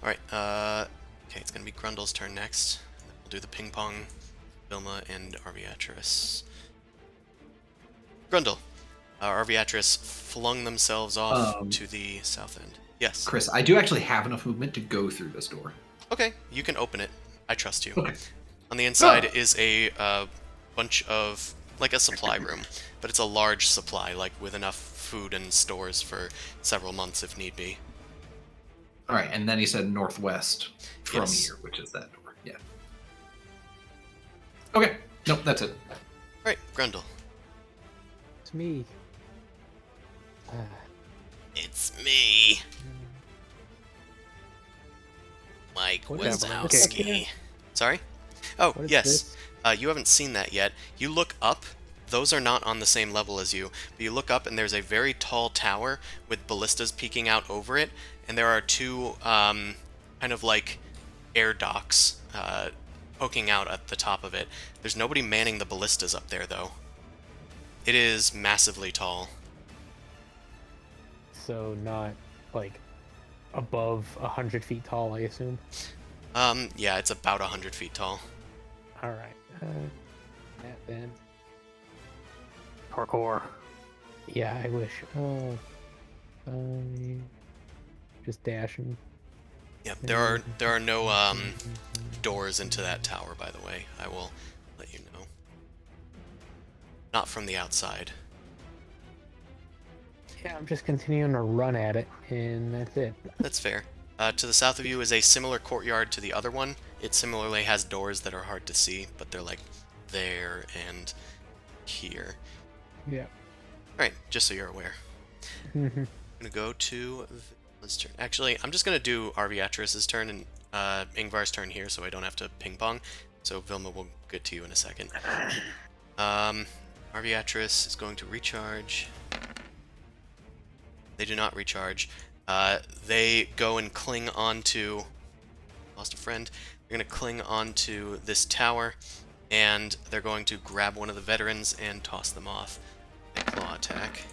Speaker 2: Alright, okay, it's gonna be Grundle's turn next. We'll do the ping pong, Vilma, and Arviatris. Grundle. Arviatris flung themselves off to the south end. Yes.
Speaker 5: Chris, I do actually have enough movement to go through this door.
Speaker 2: Okay, you can open it. I trust you.
Speaker 5: Okay.
Speaker 2: On the inside is a bunch of, like a supply room, but it's a large supply, like with enough food and stores for several months if need be.
Speaker 5: All right, and then he said northwest from
Speaker 2: Yes.
Speaker 5: here, which is that door. Yeah. Okay. Nope, that's it.
Speaker 2: Right, Grundle.
Speaker 6: It's me.
Speaker 2: It's me, Mike
Speaker 6: What is
Speaker 2: Wazowski. Sorry? Oh,
Speaker 6: What is
Speaker 2: yes.
Speaker 6: this?
Speaker 2: You haven't seen that yet. You look up. Those are not on the same level as you, but you look up and there's a very tall tower with ballistas peeking out over it, and there are two kind of like air docks poking out at the top of it. There's nobody manning the ballistas up there, though. It is massively tall.
Speaker 6: So not like above 100 feet tall, I assume.
Speaker 2: Yeah, it's about 100 feet tall.
Speaker 6: All right. That then.
Speaker 3: Parkour.
Speaker 6: Yeah, I wish. I just dashing.
Speaker 2: Yep, there are no doors into that tower, by the way. I will let you know. Not from the outside.
Speaker 6: Yeah, I'm just continuing to run at it, and that's it.
Speaker 2: That's fair. To the south of you is a similar courtyard to the other one. It similarly has doors that are hard to see, but they're like there and here.
Speaker 6: Yeah.
Speaker 2: Alright, just so you're aware. I'm gonna go to Vilma's turn. Actually, I'm just gonna do Arviatris' turn and Ingvar's turn here so I don't have to ping pong. So Vilma will get to you in a second. Arviatris is going to recharge. They do not recharge. They go and cling onto... Lost a friend. They're going to cling onto this tower, and they're going to grab one of the veterans and toss them off. A claw attack.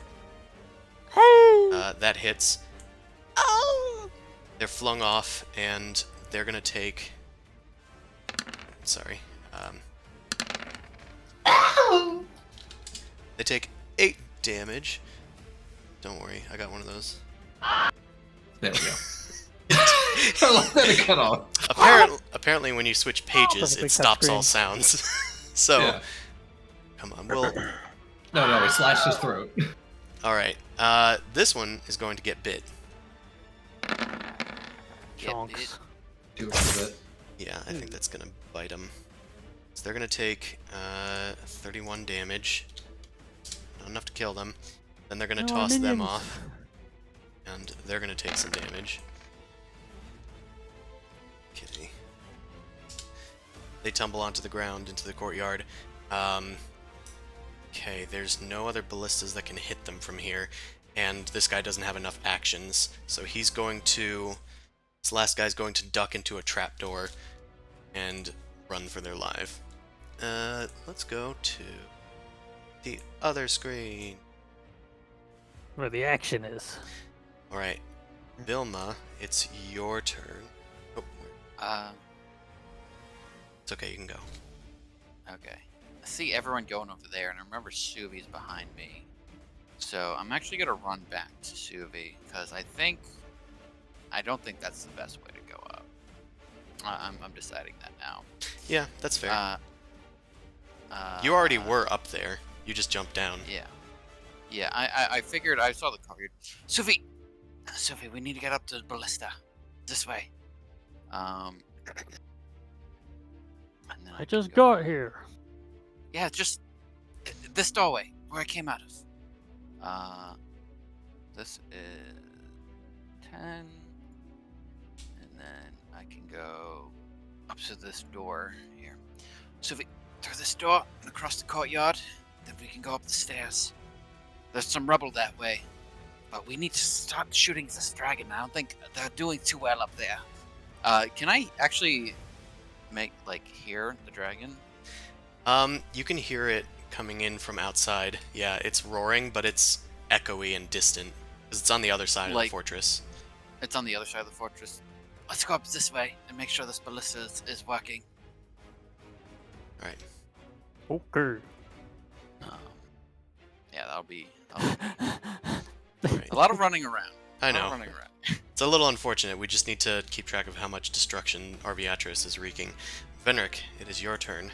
Speaker 2: That hits. Oh! They're flung off, and they're going to take... Sorry. They take 8 damage. Don't worry, I got one of those.
Speaker 5: There we go. I like that it cut off.
Speaker 2: Apparently, when you switch pages,
Speaker 3: Perfectly
Speaker 2: it stops all
Speaker 3: touchscreen.
Speaker 2: sounds. So,
Speaker 5: Yeah.
Speaker 2: come on, we'll...
Speaker 5: No, he slashed his throat.
Speaker 2: Alright, this one is going to get bit.
Speaker 3: Chonks.
Speaker 5: Do it for a bit.
Speaker 2: Yeah, I think that's gonna bite them. So they're gonna take 31 damage. Not enough to kill them. Then they're gonna
Speaker 3: No,
Speaker 2: toss them
Speaker 3: minions.
Speaker 2: off. And they're gonna take some damage. Okay. They tumble onto the ground into the courtyard. Okay, there's no other ballistas that can hit them from here. And this guy doesn't have enough actions. So he's going to... This last guy's going to duck into a trapdoor and run for their life. Let's go to the other screen.
Speaker 3: Where the action is.
Speaker 2: Alright, Vilma, it's your turn. Oh, it's okay. You can go.
Speaker 1: Okay. I see everyone going over there, and I remember Suvi's behind me. So I'm actually gonna run back to Suvi because I don't think that's the best way to go up. I'm deciding that now.
Speaker 2: Yeah, that's fair. You
Speaker 1: Uh,
Speaker 2: already were up there. You just jumped down.
Speaker 1: Yeah. Yeah, I figured I saw the cover. Suvi, we need to get up to the ballista. This way. And then
Speaker 3: I
Speaker 1: can
Speaker 3: just
Speaker 1: go.
Speaker 3: got here.
Speaker 1: Yeah, just this doorway where I came out of. This is 10, and then I can go up to this door here. Suvi, through this door and across the courtyard, then we can go up the stairs. There's some rubble that way, but we need to start shooting this dragon. I don't think they're doing too well up there. Can I actually hear the dragon?
Speaker 2: You can hear it coming in from outside. Yeah, it's roaring, but it's echoey and distant because it's on the other side of the fortress.
Speaker 1: It's on the other side of the fortress. Let's go up this way and make sure this ballista is working.
Speaker 2: All right.
Speaker 3: Okay.
Speaker 1: Yeah, that'll be
Speaker 2: All right.
Speaker 1: a lot of running around.
Speaker 2: I know.
Speaker 1: A lot of running around.
Speaker 2: It's a little unfortunate. We just need to keep track of how much destruction our Beatrice is wreaking. Venric, it is your turn.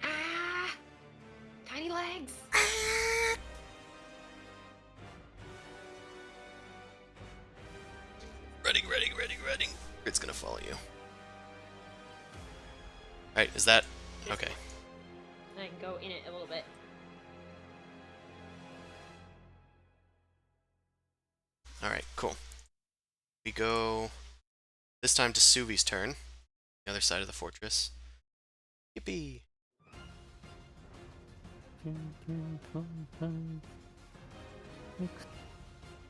Speaker 4: Ah! Tiny legs!
Speaker 2: Ready. It's gonna follow you. Alright, is that... Okay.
Speaker 4: I can go in it a little bit.
Speaker 2: Alright, cool. We go... This time to Suvi's turn. The other side of the fortress. Yippee!
Speaker 3: 2, 3, 4, 5, 6,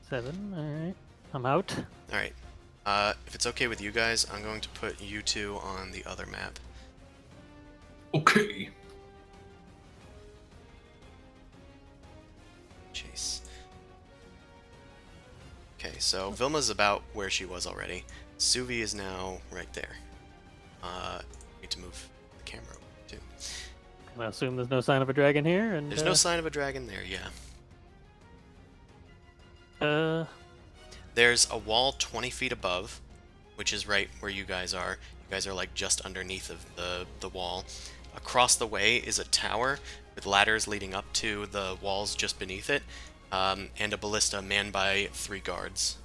Speaker 3: 7. Alright. I'm out.
Speaker 2: Alright. If it's okay with you guys, I'm going to put you two on the other map.
Speaker 5: Okay.
Speaker 2: Chase. Okay, so Vilma's about where she was already. Suvi is now right there. Need to move the camera too.
Speaker 3: I assume there's no sign of a dragon here, and
Speaker 2: There's no sign of a dragon there, yeah. There's a wall 20 feet above, which is right where you guys are. You guys are like just underneath of the wall. Across the way is a tower with ladders leading up to the walls just beneath it, and a ballista manned by 3 guards.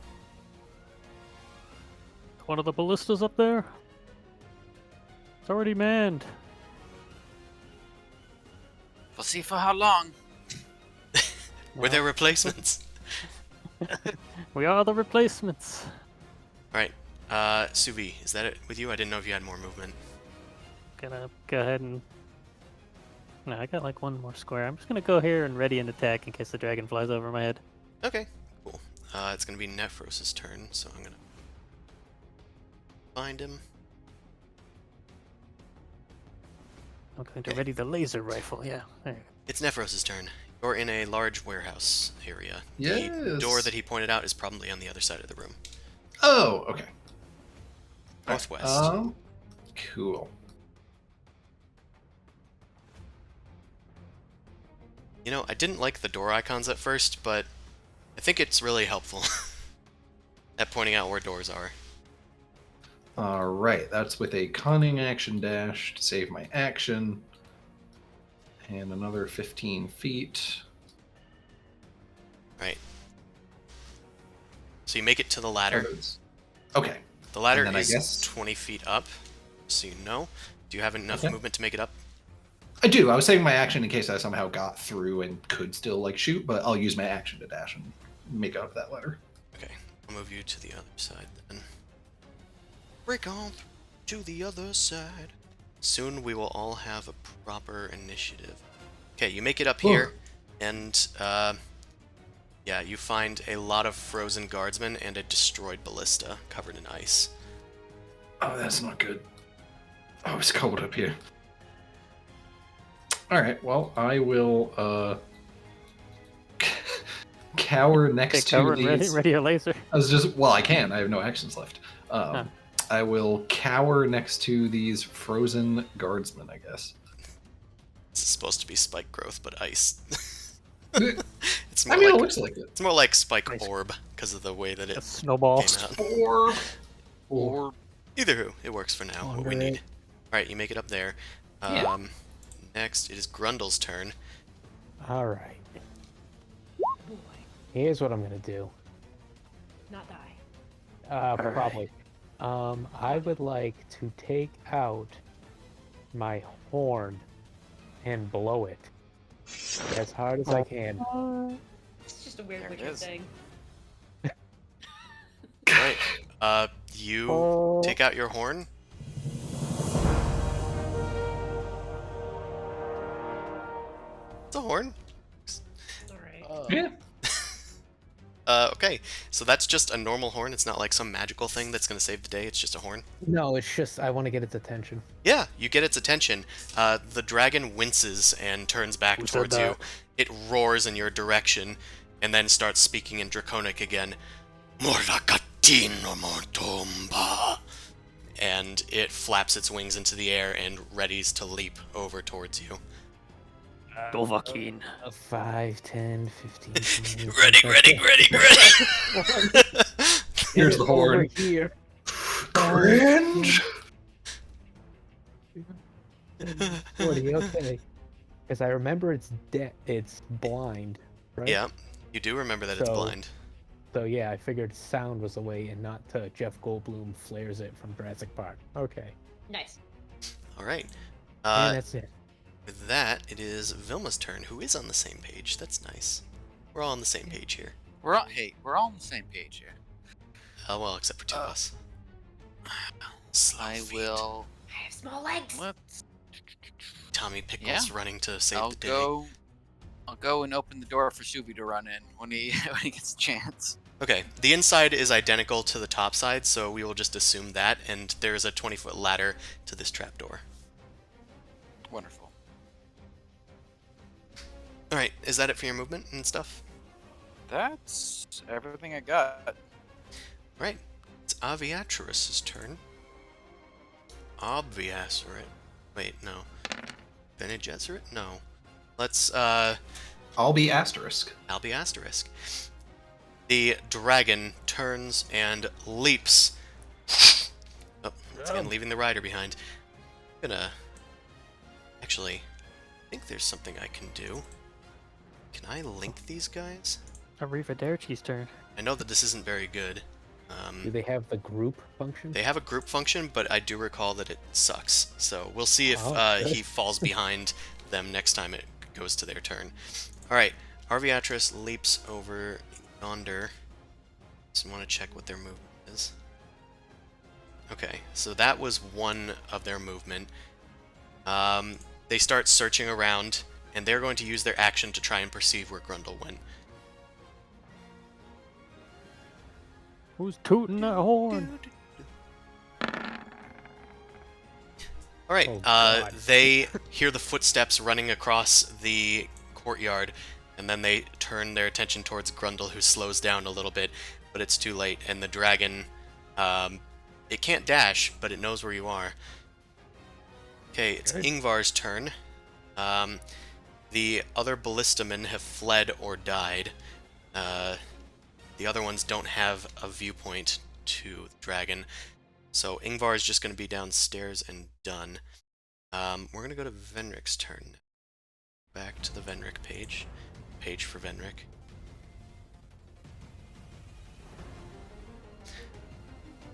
Speaker 3: one of the ballistas up there. It's already manned.
Speaker 1: We'll see for how long.
Speaker 2: Were there replacements?
Speaker 3: We are the replacements.
Speaker 2: Alright, Suvi, is that it with you? I didn't know if you had more movement.
Speaker 3: Gonna go ahead and... No, I got like one more square. I'm just gonna go here and ready an attack in case the dragon flies over my head.
Speaker 2: Okay, cool. It's gonna be Nephros' turn, so I'm gonna find him.
Speaker 3: I'm going to ready the laser rifle. Yeah, there.
Speaker 2: It's Nephros' turn. You're in a large warehouse area. The
Speaker 5: Yes.
Speaker 2: door that he pointed out is probably on the other side of the room.
Speaker 5: Oh, okay.
Speaker 2: Northwest.
Speaker 5: Cool.
Speaker 2: You know, I didn't like the door icons at first, but I think it's really helpful at pointing out where doors are.
Speaker 5: Alright, that's with a cunning action dash to save my action. And another 15 feet.
Speaker 2: Right. So you make it to the ladder.
Speaker 5: Okay.
Speaker 2: The ladder
Speaker 5: And then I
Speaker 2: is
Speaker 5: guess-
Speaker 2: 20 feet up, so you know. Do you have enough
Speaker 5: Okay.
Speaker 2: movement to make it up?
Speaker 5: I do. I was saving my action in case I somehow got through and could still like shoot, but I'll use my action to dash and make up that ladder.
Speaker 2: Okay, I'll move you to the other side then. Break on to the other side. Soon we will all have a proper initiative. Okay, you make it up here, and yeah, you find a lot of frozen guardsmen and a destroyed ballista covered in ice.
Speaker 5: Oh, that's not good. Oh, it's cold up here. Alright, well, I will cower next
Speaker 3: Okay, cover
Speaker 5: to
Speaker 3: and
Speaker 5: these.
Speaker 3: ready a laser.
Speaker 5: I was just, well, I can. I have no actions left. I will cower next to these frozen guardsmen, I guess.
Speaker 2: This is supposed to be spike growth, but ice.
Speaker 5: I
Speaker 2: It's more
Speaker 5: mean,
Speaker 2: like
Speaker 5: it looks like it.
Speaker 2: it's more like spike
Speaker 3: Nice.
Speaker 2: orb because of the way that
Speaker 3: A
Speaker 2: it
Speaker 3: snowball.
Speaker 2: came out.
Speaker 5: Or
Speaker 2: Either who, it works for now. What we
Speaker 6: Alright.
Speaker 2: need. All right, you make it up there.
Speaker 5: Yeah.
Speaker 2: Next, it is Grundle's turn.
Speaker 6: All right.
Speaker 7: Boy,
Speaker 6: Here's what I'm gonna do.
Speaker 7: not die.
Speaker 6: Probably. I would like to take out my horn and blow it as hard as I can.
Speaker 7: It's just a weird
Speaker 1: There it
Speaker 7: Witcher
Speaker 1: is.
Speaker 7: thing.
Speaker 2: All right. You
Speaker 6: Oh.
Speaker 2: take out your horn. It's a horn.
Speaker 7: Alright.
Speaker 5: yeah.
Speaker 2: Okay, so that's just a normal horn. It's not like some magical thing that's gonna save the day. It's just a horn.
Speaker 6: No, it's just I want to get its attention.
Speaker 2: Yeah, you get its attention. The dragon winces and turns back
Speaker 3: Who said
Speaker 2: towards you.
Speaker 3: that?
Speaker 2: It roars in your direction, and then starts speaking in Draconic again. Morvakatino mortomba. And it flaps its wings into the air and readies to leap over towards you.
Speaker 3: Dovahkiin.
Speaker 6: 5, 10, 15. 20,
Speaker 2: Ready,
Speaker 6: 25,
Speaker 2: ready, ready, ready!
Speaker 5: Here's
Speaker 6: Get
Speaker 5: the
Speaker 6: it
Speaker 5: horn.
Speaker 6: over here.
Speaker 5: Cringe.
Speaker 6: 40, okay. Because I remember it's it's blind, right?
Speaker 2: Yeah, you do remember that it's
Speaker 6: So-
Speaker 2: blind.
Speaker 6: So yeah, I figured sound was the way and not to Jeff Goldblum flares it from Jurassic Park. Okay.
Speaker 7: Nice.
Speaker 2: Alright.
Speaker 6: And that's it.
Speaker 2: With that, it is Vilma's turn, who is on the same page. That's nice. We're all on the same page here.
Speaker 1: We're all on the same page here.
Speaker 2: Well, except for two of us. Slow
Speaker 1: I
Speaker 2: feet.
Speaker 1: will.
Speaker 7: I have small legs.
Speaker 1: Let's.
Speaker 2: Tommy Pickles
Speaker 1: Yeah.
Speaker 2: running to save
Speaker 1: I'll
Speaker 2: the day.
Speaker 1: go. I'll go and open the door for Subi to run in when he when he gets a chance.
Speaker 2: Okay, the inside is identical to the top side, so we will just assume that, and there's a 20-foot ladder to this trapdoor.
Speaker 1: Wonderful.
Speaker 2: Alright, is that it for your movement and stuff?
Speaker 1: That's everything I got.
Speaker 2: Alright, it's Aviatrus's turn. Obviacerit. Wait, no. Bene Gesserit? No. Let's,
Speaker 5: I'll be asterisk.
Speaker 2: Albi Asterisk. The dragon turns and leaps. Oh, once again, leaving the rider behind. I'm gonna... Actually, I think there's something I can do. Can I link these guys?
Speaker 3: Arrivederci's turn.
Speaker 2: I know that this isn't very good.
Speaker 6: Do they have the group function?
Speaker 2: They have a group function, but I do recall that it sucks. So we'll see if
Speaker 6: Oh, good.
Speaker 2: he falls behind them next time it goes to their turn. Alright, Arviatris leaps over yonder. Just want to check what their movement is. Okay, so that was one of their movement. They start searching around, and they're going to use their action to try and perceive where Grundle went.
Speaker 3: Who's tooting that horn?
Speaker 2: Alright,
Speaker 6: Oh, God.
Speaker 2: they hear the footsteps running across the courtyard, and then they turn their attention towards Grundle, who slows down a little bit, but it's too late, and the dragon, it can't dash, but it knows where you are. Okay, it's Ingvar's turn. The other ballistamen have fled or died. The other ones don't have a viewpoint to the dragon. So Ingvar is just going to be downstairs and done. We're going to go to Venric's turn. Back to the Venric page. Page for Venric.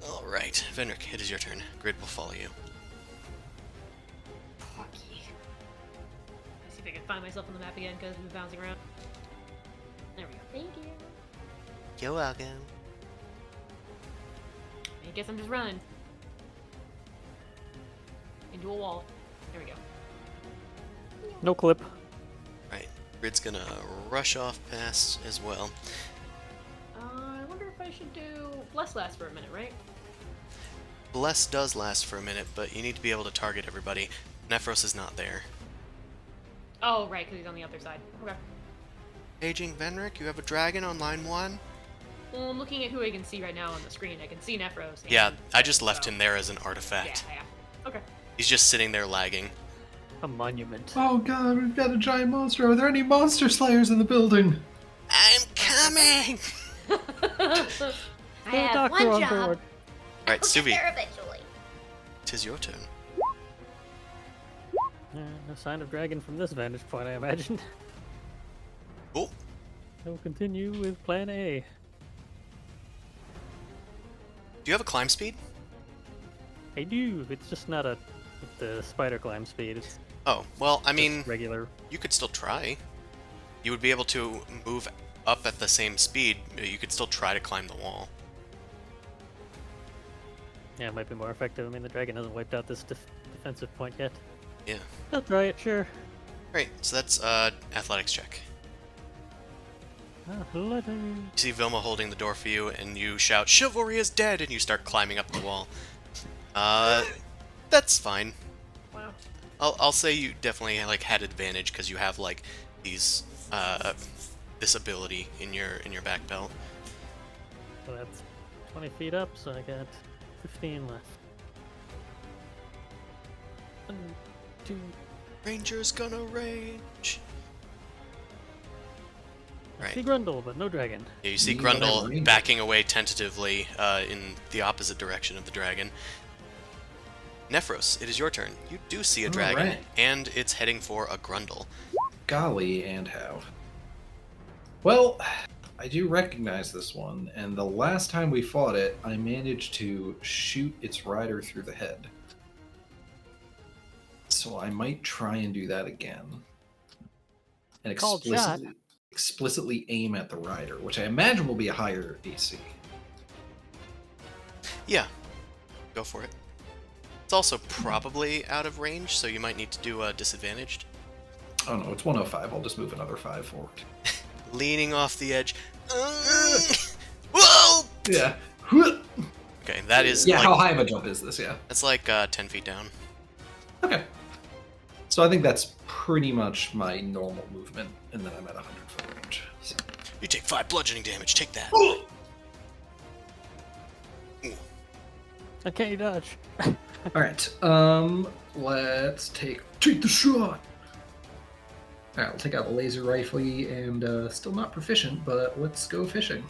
Speaker 2: Alright, Venric, it is your turn. Grid will follow you.
Speaker 7: Fuck you. Let's see if I can find myself on the map again because we've been bouncing around. There we go. Thank you.
Speaker 2: You're welcome.
Speaker 7: I guess I'm just running. Into a wall. There we go.
Speaker 3: No clip.
Speaker 2: Right, Grid's gonna rush off past as well.
Speaker 7: I wonder if I should do Bless last for a minute, right?
Speaker 2: Bless does last for a minute, but you need to be able to target everybody. Nephros is not there.
Speaker 7: Oh, right, because he's on the other side. Okay.
Speaker 2: Paging Venric, you have a dragon on line 1.
Speaker 7: Well, I'm looking at who I can see right now on the screen. I can see Nephros.
Speaker 2: Yeah,
Speaker 7: and-
Speaker 2: I just left
Speaker 7: so-
Speaker 2: him there as an
Speaker 7: Yeah,
Speaker 2: artifact.
Speaker 7: yeah. Okay.
Speaker 2: He's just sitting there lagging.
Speaker 3: A monument.
Speaker 5: Oh god, we've got a giant monster. Are there any monster slayers in the building?
Speaker 2: I'm coming!
Speaker 7: I have
Speaker 3: Doctor
Speaker 7: one
Speaker 3: on
Speaker 7: job.
Speaker 3: board.
Speaker 2: Alright,
Speaker 4: I'll get
Speaker 2: Suvi,
Speaker 4: there eventually.
Speaker 2: tis your turn.
Speaker 3: No sign of dragon from this vantage point, I imagine.
Speaker 2: Oh,
Speaker 3: I will continue with plan A.
Speaker 2: do you have a climb speed?
Speaker 3: I do. It's just not a with the spider climb speed. It's
Speaker 2: Oh, well, I
Speaker 3: just
Speaker 2: mean,
Speaker 3: regular.
Speaker 2: you could still try. You would be able to move up at the same speed. You could still try to climb the wall.
Speaker 3: Yeah, it might be more effective. I mean, the dragon hasn't wiped out this defensive point yet.
Speaker 2: Yeah.
Speaker 3: I'll try it, sure.
Speaker 2: Great, so that's athletics check.
Speaker 3: Athletics.
Speaker 2: You see Vilma holding the door for you, and you shout, "Chivalry is dead!" and you start climbing up the wall. That's fine.
Speaker 7: Wow.
Speaker 2: I'll say you definitely like had advantage because you have like these this ability in your back belt.
Speaker 3: So that's 20 feet up, so I got 15 left. 1, 2.
Speaker 2: Ranger's gonna rage.
Speaker 3: I
Speaker 2: Right.
Speaker 3: see Grundle, but no dragon.
Speaker 2: Yeah, you see
Speaker 5: You don't have a
Speaker 2: Grundle
Speaker 5: ranger.
Speaker 2: backing away tentatively in the opposite direction of the dragon. Nephros, it is your turn. You do see a
Speaker 5: All
Speaker 2: dragon,
Speaker 5: right.
Speaker 2: and it's heading for a Grundle.
Speaker 5: Golly, and how? Well, I do recognize this one, and the last time we fought it, I managed to shoot its rider through the head. So I might try and do that again. And
Speaker 3: Called shot.
Speaker 5: explicitly aim at the rider, which I imagine will be a higher AC.
Speaker 2: Yeah, go for it. It's also probably out of range, so you might need to do a disadvantaged.
Speaker 5: Oh no, it's 105. I'll just move another 5 forward.
Speaker 2: Leaning off the edge. Whoa!
Speaker 5: Yeah.
Speaker 2: Okay, that is
Speaker 5: Yeah,
Speaker 2: like,
Speaker 5: how high of a jump is this? Yeah.
Speaker 2: that's like 10 feet down.
Speaker 5: Okay. So I think that's pretty much my normal movement, and then I'm at 100-foot range. So.
Speaker 2: You take 5 bludgeoning damage. Take that.
Speaker 3: Okay, dodge.
Speaker 5: All right. Let's take the shot. All right, we'll take out the laser rifle and still not proficient, but let's go fishing.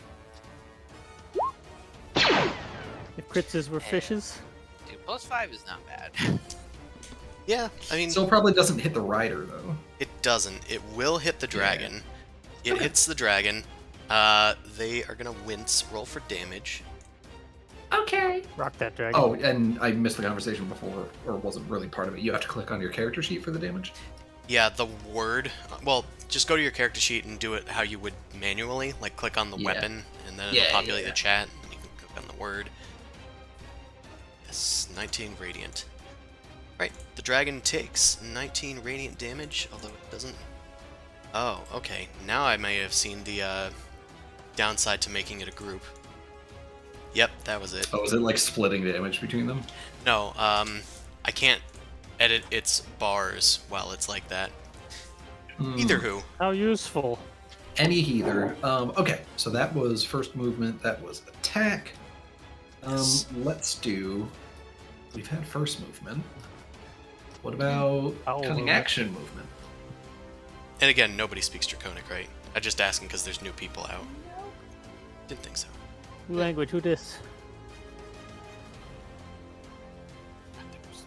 Speaker 3: If critzes were fishes,
Speaker 1: Dude, +5 is not bad.
Speaker 2: Yeah, I mean,
Speaker 5: Still probably doesn't hit the rider though.
Speaker 2: it doesn't. It will hit the dragon. It
Speaker 5: Okay.
Speaker 2: hits the dragon. They are gonna wince. Roll for damage.
Speaker 5: Okay.
Speaker 3: rock that dragon.
Speaker 5: Oh, and I missed the conversation before, or wasn't really part of it. You have to click on your character sheet for the damage.
Speaker 2: Yeah, the word. Well, just go to your character sheet and do it how you would manually. Like, click on the
Speaker 5: Yeah.
Speaker 2: weapon, and then
Speaker 5: Yeah,
Speaker 2: it'll populate
Speaker 5: yeah.
Speaker 2: the chat, and you can click on the word. Yes, 19 radiant. Right, the dragon takes 19 radiant damage, although it doesn't. Oh, okay. Now I may have seen the downside to making it a group. Yep, that was it.
Speaker 5: Oh, is it like splitting damage between them?
Speaker 2: No, I can't edit its bars while it's like that. Either who.
Speaker 3: How useful.
Speaker 5: Any either. Okay, so that was first movement. That was attack.
Speaker 2: Yes.
Speaker 5: Let's do. We've had first movement. What about
Speaker 3: Owl
Speaker 5: cunning
Speaker 3: movement.
Speaker 5: action movement?
Speaker 2: And again, nobody speaks Draconic, right? I'm just asking because there's new people out. Didn't think so.
Speaker 3: Who language? Who dis?
Speaker 1: Matters.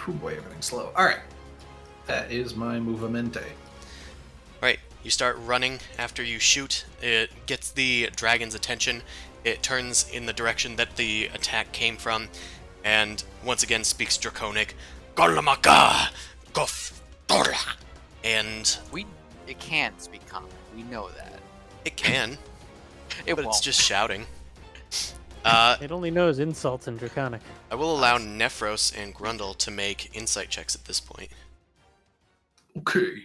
Speaker 5: Whew, boy, everything's slow. All right, that is my movamente.
Speaker 2: Right, you start running after you shoot. It gets the dragon's attention. It turns in the direction that the attack came from, and once again speaks Draconic. Golamaka! Goftora! And
Speaker 1: It can speak common. We know that.
Speaker 2: it can,
Speaker 1: It
Speaker 2: but
Speaker 1: won't.
Speaker 2: it's just shouting.
Speaker 3: It only knows insults and draconic.
Speaker 2: I will allow Nephros and Grundle to make insight checks at this point.
Speaker 5: Okay.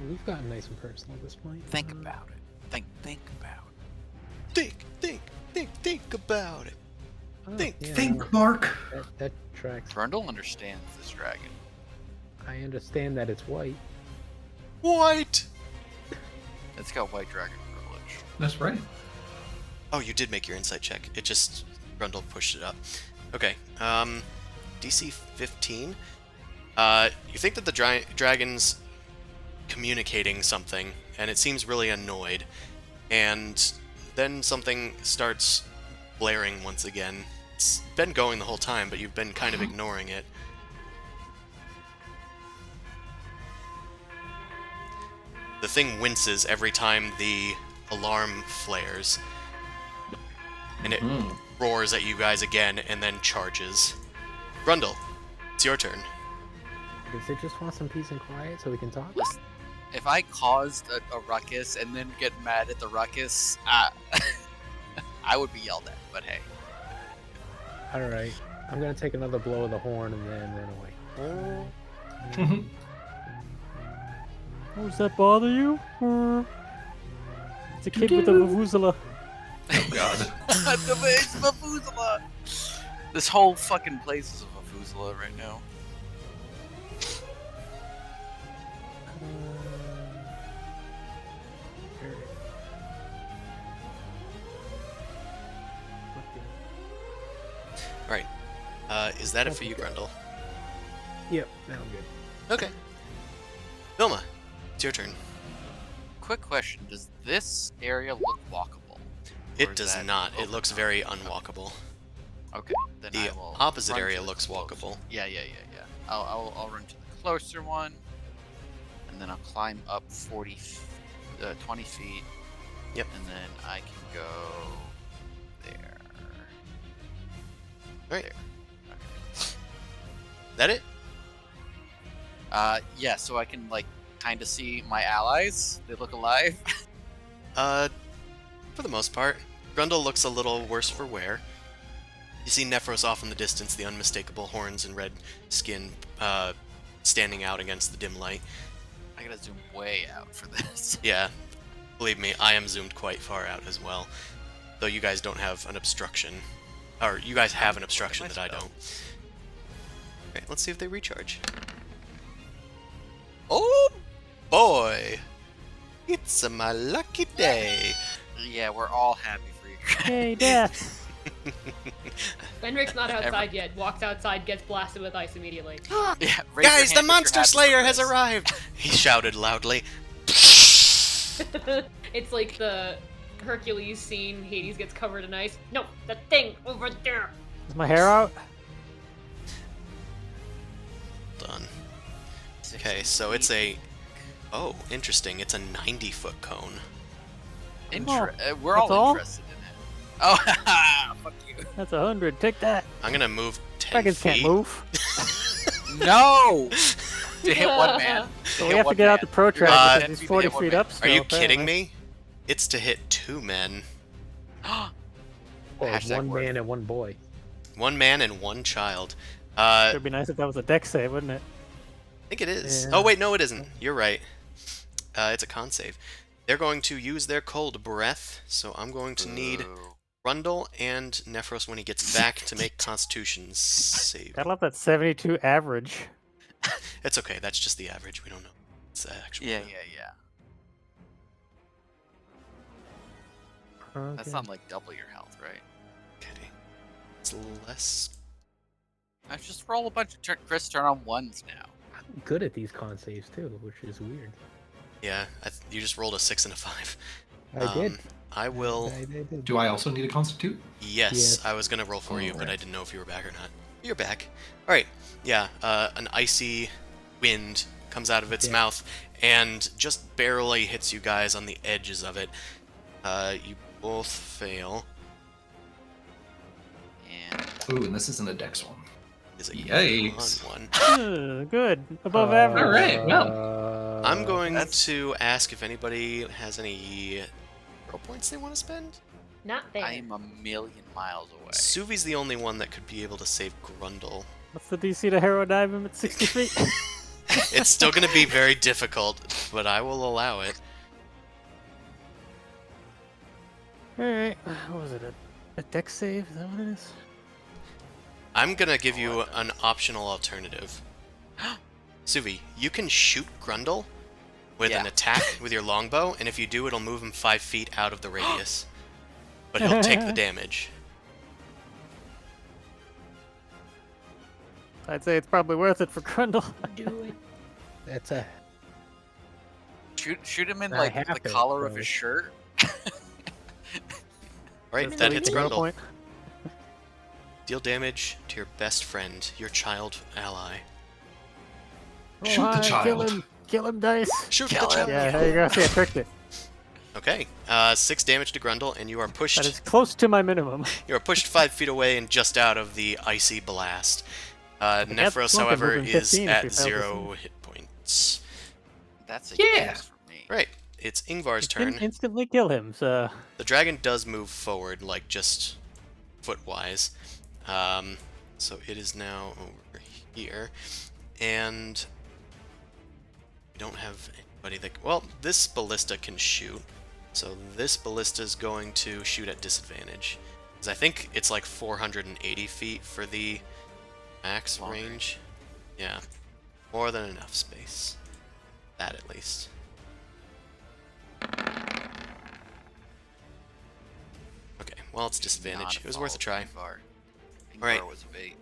Speaker 6: We've gotten nice and personal at this point.
Speaker 1: Think about it. Think about it.
Speaker 2: Think about it.
Speaker 6: Oh,
Speaker 2: think-
Speaker 6: yeah,
Speaker 5: Think,
Speaker 6: no,
Speaker 5: Mark.
Speaker 6: that tracks.
Speaker 1: Grundle understands this dragon.
Speaker 6: I understand that it's white.
Speaker 2: White!
Speaker 1: It's got white dragon privilege.
Speaker 5: That's right.
Speaker 2: Oh, you did make your insight check. It just Grundle pushed it up. Okay. DC 15. You think that the dragon's communicating something, and it seems really annoyed. And then something starts blaring once again. It's been going the whole time, but you've been kind of ignoring it. The thing winces every time the alarm flares. And it roars at you guys again, and then charges. Grundle, it's your turn.
Speaker 6: Does it just want some peace and quiet so we can talk?
Speaker 1: Listen, if I caused a ruckus and then get mad at the ruckus, I would be yelled at, but hey.
Speaker 6: Alright. I'm gonna take another blow of the horn and then run away.
Speaker 3: Oh, does that bother you? It's a kid with a vuvuzela.
Speaker 5: Oh god.
Speaker 1: It's Vuvuzela! This whole fucking place is a Vuvuzela right now.
Speaker 2: Alright. Is that it for you, Grundle?
Speaker 6: Yep, now I'm good.
Speaker 2: Okay. Vilma, it's your turn.
Speaker 1: Quick question, does this area look walkable? Or
Speaker 2: It
Speaker 1: is
Speaker 2: does
Speaker 1: that
Speaker 2: not. It looks
Speaker 1: overcome?
Speaker 2: very unwalkable.
Speaker 1: Okay, then
Speaker 2: The
Speaker 1: I will
Speaker 2: opposite
Speaker 1: run
Speaker 2: area
Speaker 1: to the
Speaker 2: looks
Speaker 1: closer-
Speaker 2: walkable.
Speaker 1: Yeah. I'll run to the closer one, and then I'll climb up 20 feet.
Speaker 2: Yep.
Speaker 1: And then I can go there.
Speaker 2: Alright.
Speaker 1: There.
Speaker 2: That it?
Speaker 1: Yeah. So I can like kind of see my allies. They look alive.
Speaker 2: For the most part. Grundle looks a little worse for wear. You see Nephros off in the distance, the unmistakable horns and red skin standing out against the dim light.
Speaker 1: I gotta zoom way out for this.
Speaker 2: Yeah, believe me, I am zoomed quite far out as well. Though you guys don't have an obstruction. Or, you guys have an obstruction that I don't. Alright, let's see if they recharge. Oh boy! It's my lucky day!
Speaker 1: Yeah, we're all happy for you.
Speaker 3: Hey, Death!
Speaker 7: Fenric's not outside yet. Walks outside, gets blasted with ice immediately.
Speaker 1: Yeah, raise your
Speaker 2: Guys, the
Speaker 1: hand if you're
Speaker 2: Monster
Speaker 1: happy
Speaker 2: Slayer
Speaker 1: for
Speaker 2: has
Speaker 1: this.
Speaker 2: arrived! He shouted loudly.
Speaker 7: It's like the Hercules scene. Hades gets covered in ice. No, the thing over there.
Speaker 3: Is my hair out?
Speaker 2: Done. Okay, so it's a... Oh, interesting. It's a 90-foot cone.
Speaker 1: We're all
Speaker 3: that's all?
Speaker 1: interested in it. Oh, fuck you.
Speaker 3: That's 100. Take that.
Speaker 2: I'm gonna move 10
Speaker 3: Dragons
Speaker 2: feet.
Speaker 3: can't move.
Speaker 1: No! To hit one man.
Speaker 3: So we have to get out the protractor
Speaker 2: Uh,
Speaker 3: because he's 40 feet up.
Speaker 2: Are
Speaker 3: still,
Speaker 2: you kidding
Speaker 3: apparently.
Speaker 2: me? It's to hit 2 men.
Speaker 6: Or
Speaker 1: Hashtag
Speaker 6: one
Speaker 1: worth.
Speaker 6: man and one boy.
Speaker 2: 1 man and 1 child.
Speaker 3: It'd be nice if that was a deck save, wouldn't it?
Speaker 2: I think it is.
Speaker 3: Yeah.
Speaker 2: Oh, wait, no, it isn't. You're right. It's a con save. They're going to use their cold breath, so I'm going to need
Speaker 1: Ooh.
Speaker 2: Rundle and Nephros when he gets back to make Constitution save.
Speaker 3: I love that 72 average.
Speaker 2: It's okay, that's just the average. We don't know. It's the actual.
Speaker 1: Yeah. That's
Speaker 3: Okay.
Speaker 1: not like double your health, right?
Speaker 2: Okay. It's less.
Speaker 1: I just roll a bunch of Chris turn on ones now.
Speaker 6: I'm good at these con saves too, which is weird.
Speaker 2: Yeah, you just rolled a 6 and a 5.
Speaker 6: I did.
Speaker 2: I will.
Speaker 6: I did.
Speaker 5: Do I also need a constitute?
Speaker 2: Yes,
Speaker 6: Yes.
Speaker 2: I was gonna roll for you, but I
Speaker 5: Alright.
Speaker 2: didn't know if you were back or not. You're back. Alright, yeah, an icy wind comes out of its
Speaker 6: Yeah.
Speaker 2: mouth and just barely hits you guys on the edges of it. You both fail.
Speaker 1: And
Speaker 5: Ooh, and this isn't a dex one.
Speaker 2: Is a
Speaker 5: Yikes.
Speaker 2: one.
Speaker 3: Good. Above average.
Speaker 5: Alright, well.
Speaker 2: I'm going
Speaker 1: That's-
Speaker 2: to ask if anybody has any hero points they want to spend.
Speaker 7: Not there.
Speaker 1: I am a million miles away.
Speaker 2: Suvi's the only one that could be able to save Grundle.
Speaker 3: What's the DC to hero dive him at 60 feet?
Speaker 2: It's still going to be very difficult, but I will allow it.
Speaker 3: Alright. What was it? A deck save? Is that what it is?
Speaker 2: I'm gonna give you an optional alternative. Suvi, you can shoot Grundle, with an
Speaker 1: Yeah.
Speaker 2: attack with your longbow, and if you do, it'll move him 5 feet out of the radius. But he'll take the damage.
Speaker 3: I'd say it's probably worth it for Grundle.
Speaker 7: Do it.
Speaker 6: That's a
Speaker 1: Shoot him in
Speaker 6: I
Speaker 1: like
Speaker 6: have
Speaker 1: the
Speaker 6: to,
Speaker 1: collar of
Speaker 6: so-
Speaker 1: his shirt.
Speaker 2: Right,
Speaker 3: Just
Speaker 2: that
Speaker 3: a
Speaker 2: hits
Speaker 3: hero
Speaker 2: Grundle.
Speaker 3: point.
Speaker 2: Deal damage to your best friend, your child ally.
Speaker 5: Shoot the child.
Speaker 3: Kill him, Dice.
Speaker 2: Shoot
Speaker 1: Kill
Speaker 2: the child!
Speaker 1: him.
Speaker 3: Yeah, there you go. See, I tricked it.
Speaker 2: Okay, 6 damage to Grundle, and you are pushed.
Speaker 3: That is close to my minimum.
Speaker 2: You are pushed 5 feet away and just out of the icy blast.
Speaker 3: got
Speaker 2: Nephros,
Speaker 3: smoke and
Speaker 2: however,
Speaker 3: moving
Speaker 2: is
Speaker 3: 15 if
Speaker 2: at
Speaker 3: you fail to
Speaker 2: 0 hit points.
Speaker 1: That's a
Speaker 5: Yeah.
Speaker 1: yes for me.
Speaker 2: Right, it's Ingvar's
Speaker 3: You can
Speaker 2: turn.
Speaker 3: instantly kill him, so...
Speaker 2: The dragon does move forward, like just foot-wise. So it is now over here, and we don't have anybody that. Well, this ballista can shoot, so this ballista is going to shoot at disadvantage, because I think it's like 480 feet for the max
Speaker 1: Longer.
Speaker 2: range. Yeah, more than enough space. That at least. Okay, well it's disadvantage. It was worth a try. Alright.
Speaker 1: Ingvar was a bait.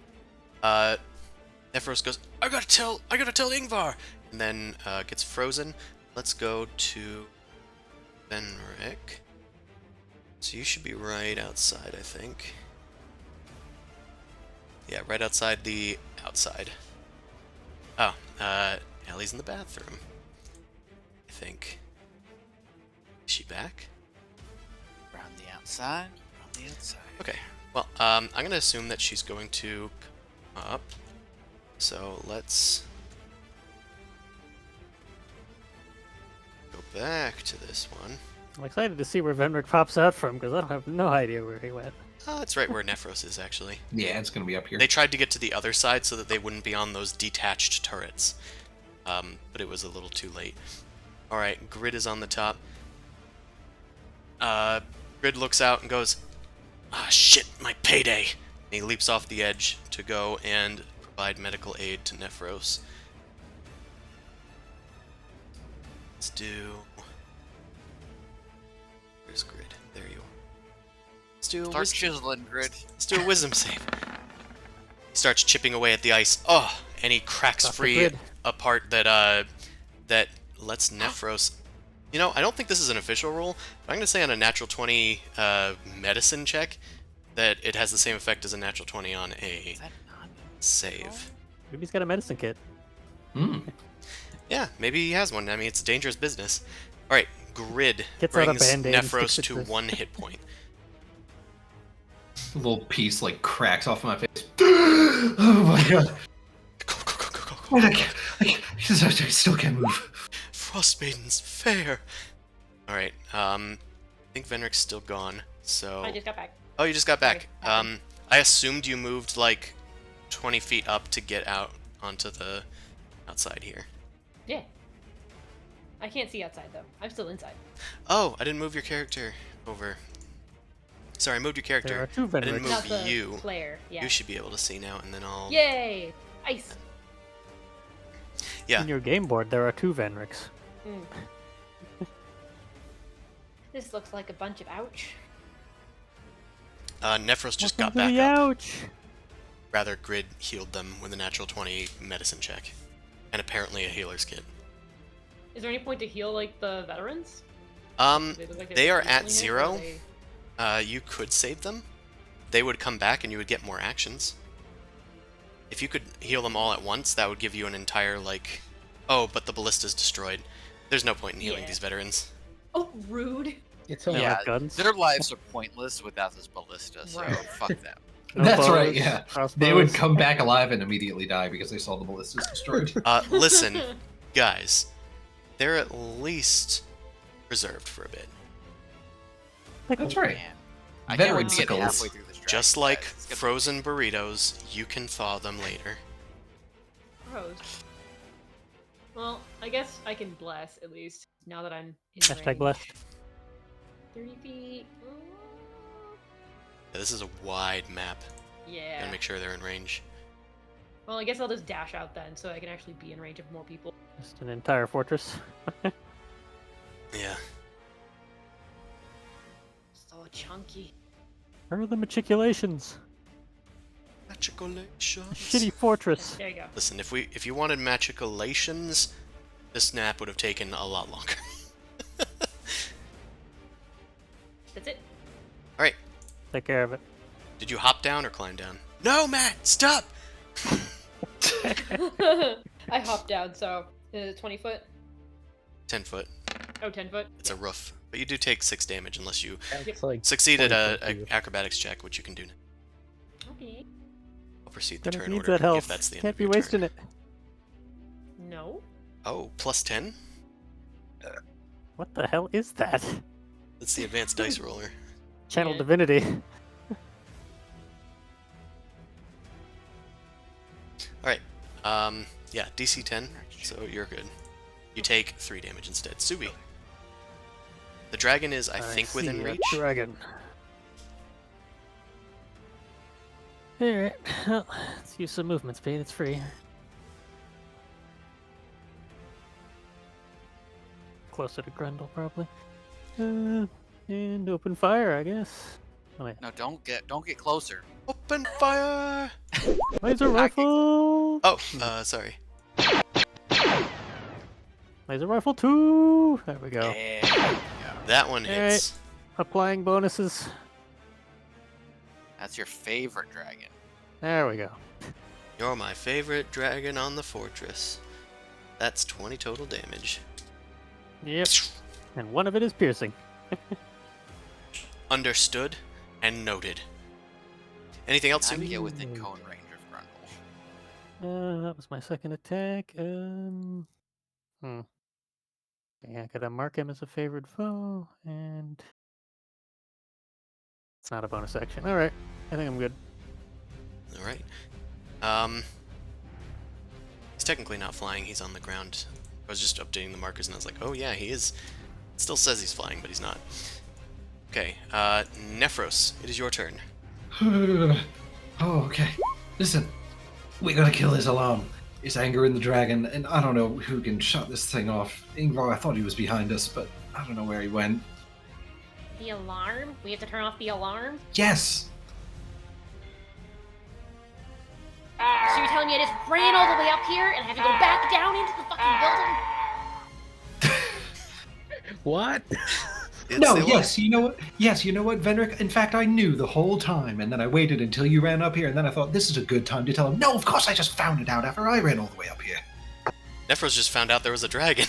Speaker 2: Nephros goes, I gotta tell Ingvar! And then gets frozen. Let's go to Venric. So you should be right outside, I think. Yeah, right outside the outside. Oh, Ellie's in the bathroom. I think. Is she back?
Speaker 1: Around the outside. Around the outside.
Speaker 2: Okay. Well, I'm gonna assume that she's going to come up. So let's go back to this one.
Speaker 3: I'm excited to see where Venric pops out from, because I have no idea where he went.
Speaker 2: It's right where Nephros is, actually.
Speaker 5: Yeah, it's gonna be up here.
Speaker 2: They tried to get to the other side so that they wouldn't be on those detached turrets. But it was a little too late. Alright, Grid is on the top. Grid looks out and goes, ah, shit, my payday! And he leaps off the edge to go and provide medical aid to Nephros. Let's do... Where's Grid? There you are. Let's do a
Speaker 1: Start
Speaker 2: wisdom,
Speaker 1: chiseling, Grid.
Speaker 2: let's do a wisdom save. He starts chipping away at the ice. Oh, and he cracks
Speaker 3: Stop the
Speaker 2: free
Speaker 3: Grid.
Speaker 2: a part that that lets Nephros. You know, I don't think this is an official rule, but I'm gonna say on a natural 20 medicine check that it has the same effect as a natural 20 on a
Speaker 1: Is that not?
Speaker 2: save.
Speaker 3: Maybe he's got a medicine kit.
Speaker 5: Hmm.
Speaker 2: Yeah, maybe he has one. I mean, it's dangerous business. All right, Grid
Speaker 3: Gets out a
Speaker 2: brings
Speaker 3: Band-Aid and
Speaker 2: Nephros
Speaker 3: sticks it
Speaker 2: to
Speaker 3: to-
Speaker 2: 1 hit point.
Speaker 5: A little piece like cracks off my face. Oh my god.
Speaker 2: Go, go, go, go, go,
Speaker 5: Wait,
Speaker 2: go.
Speaker 5: I still can't move.
Speaker 2: Frostmaiden's fair. All right. I think Venric's still gone. So.
Speaker 4: I just got back.
Speaker 2: Oh, you just got back.
Speaker 4: Sorry,
Speaker 2: I assumed you moved like 20 feet up to get out onto the outside here.
Speaker 4: Yeah. I can't see outside though. I'm still inside.
Speaker 2: Oh, I didn't move your character over. Sorry, I moved your character.
Speaker 3: There are two
Speaker 2: I didn't
Speaker 3: Venrics.
Speaker 2: move
Speaker 4: Not the
Speaker 2: you.
Speaker 4: player. Yeah.
Speaker 2: You should be able to see now, and then I'll.
Speaker 4: Yay! Ice.
Speaker 2: Yeah.
Speaker 3: In your game board, there are two Venrics.
Speaker 4: Mm. This looks like a bunch of ouch.
Speaker 2: Nephros just got
Speaker 3: Welcome to
Speaker 2: back
Speaker 3: the
Speaker 2: up.
Speaker 3: ouch.
Speaker 2: Rather, Grid healed them with a natural 20 medicine check, and apparently a healer's kit.
Speaker 7: Is there any point to heal like the veterans? They look like
Speaker 2: They
Speaker 7: were
Speaker 2: are at
Speaker 7: recently hit, or
Speaker 2: 0.
Speaker 7: they-
Speaker 2: You could save them. They would come back, and you would get more actions. If you could heal them all at once, that would give you an entire like, oh, but the ballista's destroyed. There's no point in healing
Speaker 7: Yeah.
Speaker 2: these veterans.
Speaker 7: Oh, rude.
Speaker 6: It's
Speaker 3: They
Speaker 6: a
Speaker 3: don't
Speaker 1: Yeah,
Speaker 3: have guns.
Speaker 1: Their lives are pointless without this ballista, so
Speaker 7: Right.
Speaker 1: fuck them.
Speaker 3: No
Speaker 5: That's right,
Speaker 3: bows,
Speaker 5: yeah.
Speaker 3: crossbows.
Speaker 5: They would come back alive and immediately die because they saw the ballistas destroyed.
Speaker 2: Listen, guys, they're at least preserved for a bit.
Speaker 5: That's right.
Speaker 1: Man, I can't wait to get
Speaker 5: Veterans.
Speaker 1: halfway through this.
Speaker 2: Just
Speaker 1: dragon,
Speaker 2: like
Speaker 1: guys. It's gonna be-
Speaker 2: frozen burritos, you can thaw them later.
Speaker 7: Gross. Well, I guess I can bless at least now that I'm in
Speaker 3: Hashtag
Speaker 7: range.
Speaker 3: blessed.
Speaker 7: 30 feet.
Speaker 2: Yeah, this is a wide map.
Speaker 7: Yeah.
Speaker 2: Gotta make sure they're in range.
Speaker 7: Well, I guess I'll just dash out then, so I can actually be in range of more people.
Speaker 3: Just an entire fortress.
Speaker 2: Yeah.
Speaker 7: So chunky.
Speaker 3: Where are the matriculations?
Speaker 2: Matriculations.
Speaker 3: Shitty fortress.
Speaker 7: There you go.
Speaker 2: Listen, if you wanted matriculations, this snap would have taken a lot longer.
Speaker 7: That's it.
Speaker 2: All right.
Speaker 3: Take care of it.
Speaker 2: Did you hop down or climb down? No, Matt, stop.
Speaker 7: I hopped down, so 20 foot.
Speaker 2: 10 foot.
Speaker 7: Oh, 10 foot.
Speaker 2: It's a roof, but you do take 6 damage unless you
Speaker 6: That's like
Speaker 2: succeed at
Speaker 6: 20
Speaker 2: a
Speaker 6: feet.
Speaker 2: acrobatics check, which you can do now.
Speaker 7: Okay.
Speaker 2: I'll proceed the
Speaker 3: Gonna
Speaker 2: turn
Speaker 3: need
Speaker 2: order
Speaker 3: that
Speaker 2: if
Speaker 3: health.
Speaker 2: that's the end
Speaker 3: Can't
Speaker 2: of
Speaker 3: be
Speaker 2: your
Speaker 3: wasting
Speaker 2: turn.
Speaker 3: it.
Speaker 7: No.
Speaker 2: Oh, plus 10?
Speaker 3: What the hell is that?
Speaker 2: That's the advanced dice roller.
Speaker 3: Channel
Speaker 7: Yeah.
Speaker 3: divinity.
Speaker 2: Alright, yeah, DC 10, so you're good. You take 3 damage instead. Subi. The dragon is, I think, within
Speaker 3: see a
Speaker 2: reach.
Speaker 3: Dragon. Alright, well, let's use some movement speed, it's free. Closer to Grundle, probably. And open fire, I guess. Oh, wait.
Speaker 1: No, don't get closer.
Speaker 2: Open fire!
Speaker 3: Laser
Speaker 1: Not get
Speaker 3: rifle!
Speaker 2: Oh, sorry.
Speaker 3: Laser rifle 2! There we go.
Speaker 1: Yeah.
Speaker 2: That one hits.
Speaker 3: Applying bonuses.
Speaker 1: That's your favorite dragon.
Speaker 3: There we go.
Speaker 2: You're my favorite dragon on the fortress. That's 20 total damage.
Speaker 3: Yep. And one of it is piercing.
Speaker 2: Understood and noted. Anything else,
Speaker 1: I
Speaker 2: Subi?
Speaker 1: get within cone range of Grundle.
Speaker 3: That was my second attack. Yeah, I gotta mark him as a favored foe, and it's not a bonus action. All right, I think I'm good.
Speaker 2: All right. He's technically not flying. He's on the ground. I was just updating the markers, and I was like, oh yeah, he is. It still says he's flying, but he's not. Okay. Nephros, it is your turn.
Speaker 5: Oh, okay. Listen, we gotta kill this alarm. It's anger in the dragon, and I don't know who can shut this thing off. Ingvar, I thought he was behind us, but I don't know where he went.
Speaker 4: The alarm? We have to turn off the alarm?
Speaker 5: Yes!
Speaker 4: So you're telling me I just ran all the way up here and had to go back down into the fucking building?
Speaker 6: What?
Speaker 2: It's
Speaker 5: No,
Speaker 2: the
Speaker 5: yes, you know what? Yes, you know what, Vendrick? In fact, I knew the whole time, and then I waited until you ran up here, and then I thought, this is a good time to tell him, no, of course I just found it out after I ran all the way up here.
Speaker 2: Nephros just found out there was a dragon.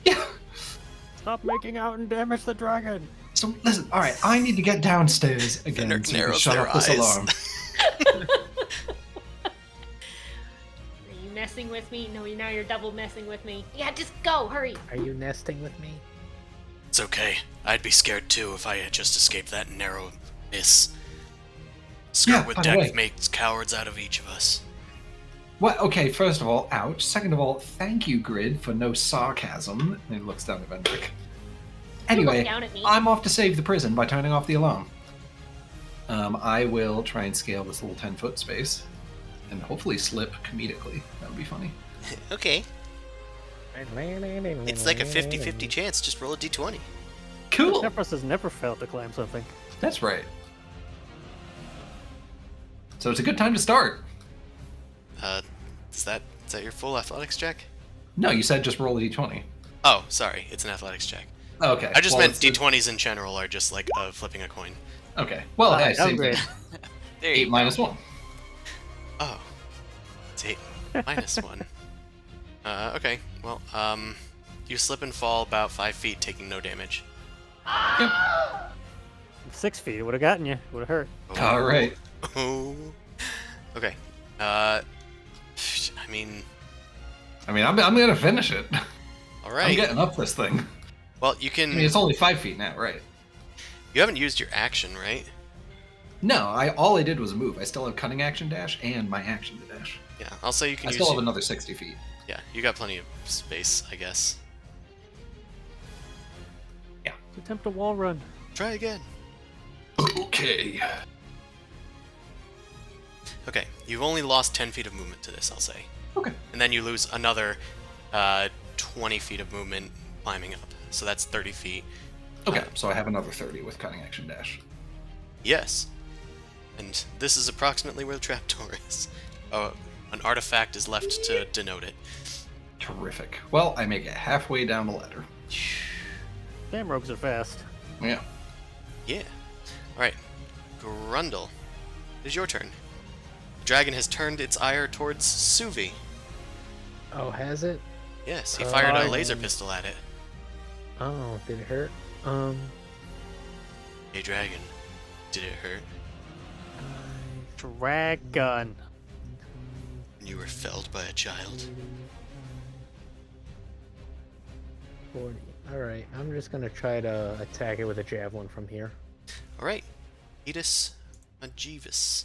Speaker 5: Yeah.
Speaker 3: Stop making out and damage the dragon.
Speaker 5: So, listen, alright, I need to get downstairs again
Speaker 2: Vendrick
Speaker 5: so you can
Speaker 2: narrows
Speaker 5: shut
Speaker 2: their
Speaker 5: off this
Speaker 2: eyes.
Speaker 5: alarm.
Speaker 4: Are you messing with me? No, now you're double messing with me. Yeah, just go, hurry.
Speaker 6: Are you nesting with me?
Speaker 2: It's okay. I'd be scared too if I had just escaped that narrow miss. Skirt
Speaker 5: Yeah,
Speaker 2: with
Speaker 5: by the way.
Speaker 2: death makes cowards out of each of us.
Speaker 5: Well, okay, first of all, ouch. Second of all, thank you, Grid, for no sarcasm. And he looks down at Vendrick. Anyway,
Speaker 4: down at me.
Speaker 5: I'm off to save the prison by turning off the alarm. I will try and scale this little 10-foot space, and hopefully slip comedically. That would be funny.
Speaker 2: Okay. It's like a 50-50 chance. Just roll a d20.
Speaker 5: Cool!
Speaker 3: Nephros has never failed to climb something.
Speaker 5: That's right. So it's a good time to start.
Speaker 2: Is that your full athletics check?
Speaker 5: No, you said just roll a d20.
Speaker 2: Oh, sorry. It's an athletics check.
Speaker 5: Okay.
Speaker 2: I just
Speaker 5: well,
Speaker 2: meant
Speaker 5: it's
Speaker 2: d20s in general are just like flipping a coin.
Speaker 5: Okay. Well, hey, same
Speaker 3: downgrade.
Speaker 5: thing.
Speaker 1: There
Speaker 5: 8
Speaker 1: you go.
Speaker 5: minus 1.
Speaker 2: Oh. It's 8 minus 1. Okay. Well, you slip and fall about 5 feet, taking no damage.
Speaker 3: 6 feet, it would have gotten you. Would have hurt.
Speaker 5: All right.
Speaker 2: Oh. Okay. I mean,
Speaker 5: I'm gonna finish it.
Speaker 2: all
Speaker 5: I'm
Speaker 2: right.
Speaker 5: getting up this thing.
Speaker 2: Well, you can.
Speaker 5: I mean, it's only 5 feet now, right?
Speaker 2: You haven't used your action, right?
Speaker 5: No, all I did was move. I still have cunning action dash and my action to dash.
Speaker 2: Yeah. I'll say you can
Speaker 5: I
Speaker 2: use.
Speaker 5: still have another 60 feet.
Speaker 2: Yeah, you got plenty of space, I guess.
Speaker 3: Attempt a wall run.
Speaker 2: Try again.
Speaker 5: Okay.
Speaker 2: Okay, you've only lost 10 feet of movement to this, I'll say.
Speaker 5: Okay.
Speaker 2: And then you lose another 20 feet of movement climbing up. so that's 30 feet.
Speaker 5: Okay, so I have another 30 with cutting action dash.
Speaker 2: Yes. And this is approximately where the trapdoor is. Oh, an artifact is left to denote it.
Speaker 5: Terrific. Well, I make it halfway down the ladder.
Speaker 3: Damn, rogues are fast.
Speaker 5: Yeah.
Speaker 2: Yeah. Alright. Grundle. It is your turn. The dragon has turned its ire towards Suvi.
Speaker 6: Oh, has it?
Speaker 2: Yes, he fired a
Speaker 6: I-
Speaker 2: laser pistol at it.
Speaker 6: Oh, did it hurt?
Speaker 2: Hey, dragon. Did it hurt?
Speaker 3: Drag gun.
Speaker 2: You were felled by a child.
Speaker 6: 40. Alright, I'm just gonna try to attack it with a javelin from here.
Speaker 2: Alright. Edis Majivis.